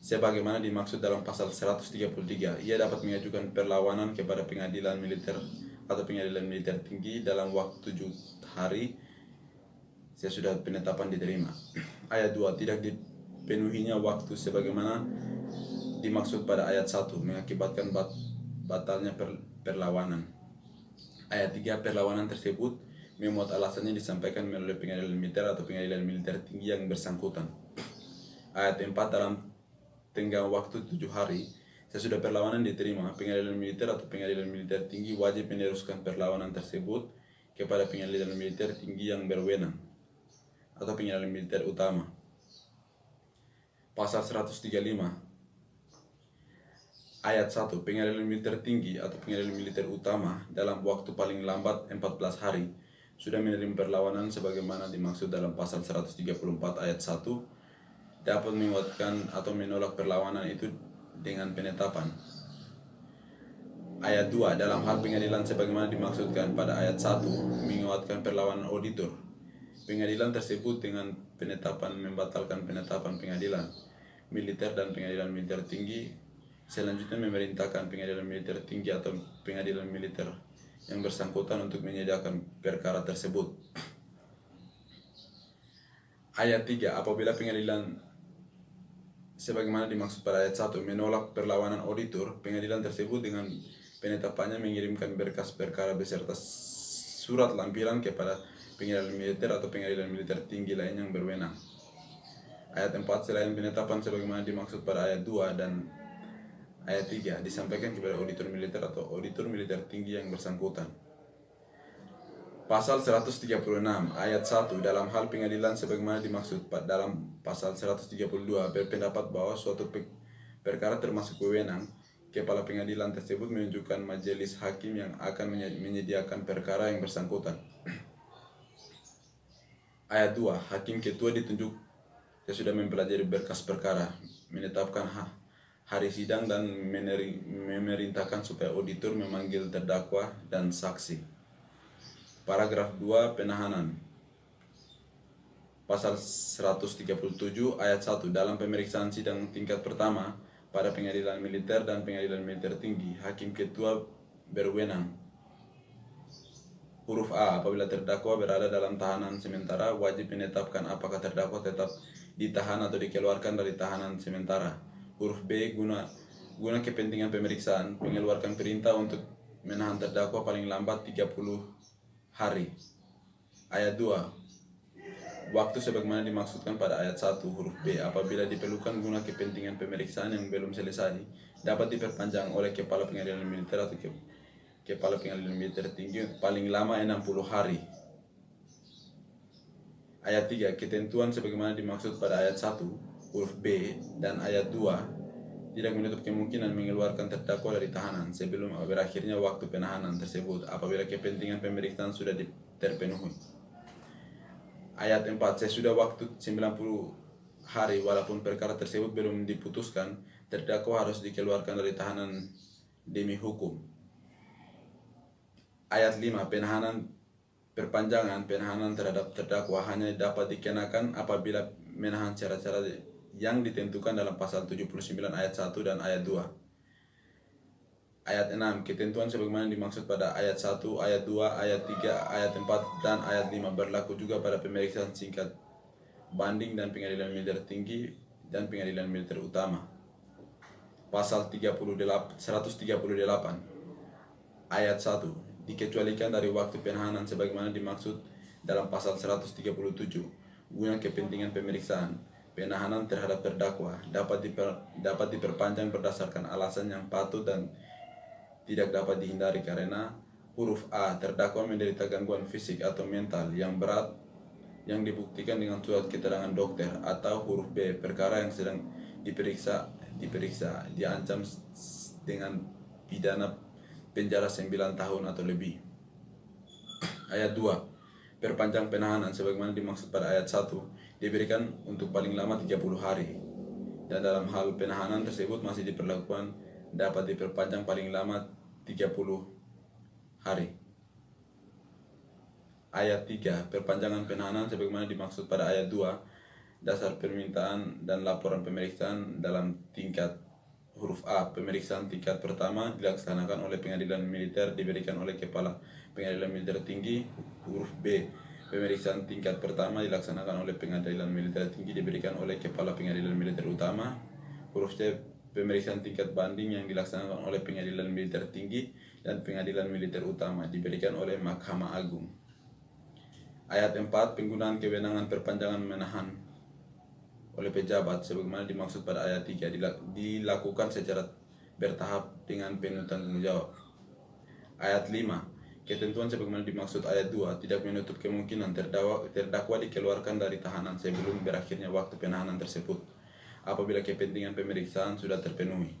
sebagaimana dimaksud dalam pasal 133, ia dapat mengajukan perlawanan kepada pengadilan militer atau pengadilan militer tinggi dalam waktu 7 hari sesudah penetapan diterima. Ayat 2. Tidak dipenuhinya waktu sebagaimana dimaksud pada ayat 1 mengakibatkan batalnya perlawanan. Ayat 3. Perlawanan tersebut memuat alasannya disampaikan melalui pengadilan militer atau pengadilan militer tinggi yang bersangkutan. Ayat 4. Dalam tenggang waktu 7 hari sesudah perlawanan diterima, pengadilan militer atau pengadilan militer tinggi wajib meneruskan perlawanan tersebut kepada pengadilan militer tinggi yang berwenang atau pengadilan militer utama. Pasal 135 ayat 1. Pengadilan militer tinggi atau pengadilan militer utama dalam waktu paling lambat 14 hari sudah menerima perlawanan sebagaimana dimaksud dalam pasal 134 ayat 1 dapat menguatkan atau menolak perlawanan itu dengan penetapan. Ayat 2. Dalam hal pengadilan sebagaimana dimaksudkan pada ayat 1 menguatkan perlawanan auditor, pengadilan tersebut dengan penetapan membatalkan penetapan pengadilan militer dan pengadilan militer tinggi, selanjutnya memerintahkan pengadilan militer tinggi atau pengadilan militer yang bersangkutan untuk menyediakan perkara tersebut. Ayat 3. Apabila pengadilan sebagaimana dimaksud pada ayat 1 menolak perlawanan auditor, pengadilan tersebut dengan penetapannya mengirimkan berkas perkara beserta surat lampiran kepada pengadilan militer atau pengadilan militer tinggi lain yang berwenang. Ayat 4. Selain penetapan sebagaimana dimaksud pada ayat 2 dan ayat 3 disampaikan kepada auditor militer atau auditor militer tinggi yang bersangkutan. Pasal 136 ayat 1 dalam hal pengadilan sebagaimana dimaksud dalam pasal 132 berpendapat bahwa suatu perkara termasuk wewenang kepala pengadilan tersebut menunjukkan majelis hakim yang akan menyediakan perkara yang bersangkutan. Ayat 2. Hakim ketua ditunjuk sesudah mempelajari berkas perkara, menetapkan hari sidang dan memerintahkan supaya auditor memanggil terdakwa dan saksi. Paragraf 2. Penahanan. Pasal 137 ayat 1 dalam pemeriksaan sidang tingkat pertama pada pengadilan militer dan pengadilan militer tinggi, hakim ketua berwenang. Huruf A. Apabila terdakwa berada dalam tahanan sementara, wajib menetapkan apakah terdakwa tetap ditahan atau dikeluarkan dari tahanan sementara. Huruf B. Guna kepentingan pemeriksaan, mengeluarkan perintah untuk menahan terdakwa paling lambat 30 hari. Ayat 2. Waktu sebagaimana dimaksudkan pada ayat 1 huruf B apabila diperlukan guna kepentingan pemeriksaan yang belum selesai dapat diperpanjang oleh kepala pengadilan militer atau kepala pengadilan militer tinggi paling lama 60 hari. Ayat 3. Ketentuan sebagaimana dimaksud pada ayat 1 huruf B dan ayat 2 tidak menutup kemungkinan mengeluarkan terdakwa dari tahanan sebelum berakhirnya waktu penahanan tersebut apabila kepentingan pemeriksaan sudah terpenuhi. Ayat 4. Sesudah waktu 90 hari walaupun perkara tersebut belum diputuskan, terdakwa harus dikeluarkan dari tahanan demi hukum. Ayat 5. Perpanjangan penahanan terhadap terdakwa hanya dapat dikenakan apabila menahan cara-cara yang ditentukan dalam pasal 79 ayat 1 dan ayat 2. Ayat 6. Ketentuan sebagaimana dimaksud pada ayat 1, ayat 2, ayat 3, ayat 4, dan ayat 5 berlaku juga pada pemeriksaan singkat banding dan pengadilan militer tinggi dan pengadilan militer utama. Pasal 138. Ayat 1. Dikecualikan dari waktu penahanan sebagaimana dimaksud dalam pasal 137 guna kepentingan pemeriksaan. Penahanan terhadap terdakwa dapat diperpanjang berdasarkan alasan yang patut dan tidak dapat dihindari karena huruf A. Terdakwa menderita gangguan fisik atau mental yang berat yang dibuktikan dengan surat keterangan dokter, atau huruf B. Perkara yang sedang diperiksa diancam dengan pidana penjara 9 tahun atau lebih. Ayat 2. Perpanjang penahanan sebagaimana dimaksud pada ayat 1 diberikan untuk paling lama 30 hari. Dan dalam hal penahanan tersebut masih diperlakukan dapat diperpanjang paling lama 30 hari. Ayat 3. Perpanjangan penahanan sebagaimana dimaksud pada ayat 2. Dasar permintaan dan laporan pemeriksaan dalam tingkat huruf A. Pemeriksaan tingkat pertama dilaksanakan oleh pengadilan militer diberikan oleh kepala pengadilan militer tinggi. Huruf B. Pemeriksaan tingkat pertama dilaksanakan oleh pengadilan militer tinggi diberikan oleh kepala pengadilan militer utama. Huruf C. Pemeriksaan tingkat banding yang dilaksanakan oleh pengadilan militer tinggi dan pengadilan militer utama diberikan oleh Mahkamah Agung. Ayat 4. Penggunaan kewenangan perpanjangan menahan oleh pejabat sebagaimana dimaksud pada ayat 3 dilakukan secara bertahap dengan penuh tanggung jawab. Ayat 5. Ketentuan sebagaimana dimaksud ayat 2 tidak menutup kemungkinan terdakwa dikeluarkan dari tahanan sebelum berakhirnya waktu penahanan tersebut apabila kepentingan pemeriksaan sudah terpenuhi.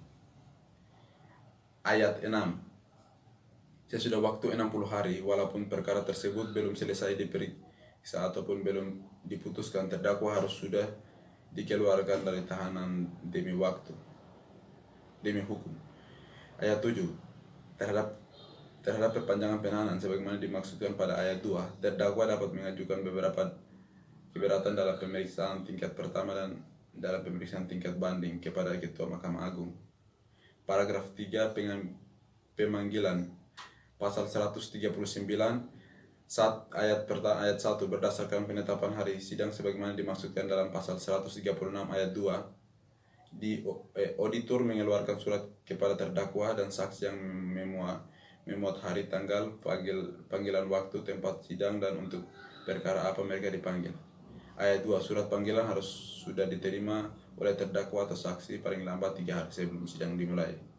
Ayat 6. Sesudah waktu 60 hari walaupun perkara tersebut belum selesai diperiksa ataupun belum diputuskan, terdakwa harus sudah dikeluarkan dari tahanan demi hukum. Ayat 7. Terhadap perpanjangan penahanan sebagaimana dimaksudkan pada ayat 2, terdakwa dapat mengajukan beberapa keberatan dalam pemeriksaan tingkat pertama dan dalam pemeriksaan tingkat banding kepada Ketua Mahkamah Agung. Paragraf 3. Pemanggilan. Pasal 139 ayat 1 berdasarkan penetapan hari sidang sebagaimana dimaksudkan dalam pasal 136 ayat 2, auditor mengeluarkan surat kepada terdakwa dan saksi yang memuat hari, tanggal, panggilan waktu, tempat sidang, dan untuk perkara apa mereka dipanggil. Ayat 2. Surat panggilan harus sudah diterima oleh terdakwa atau saksi paling lambat 3 hari sebelum sidang dimulai.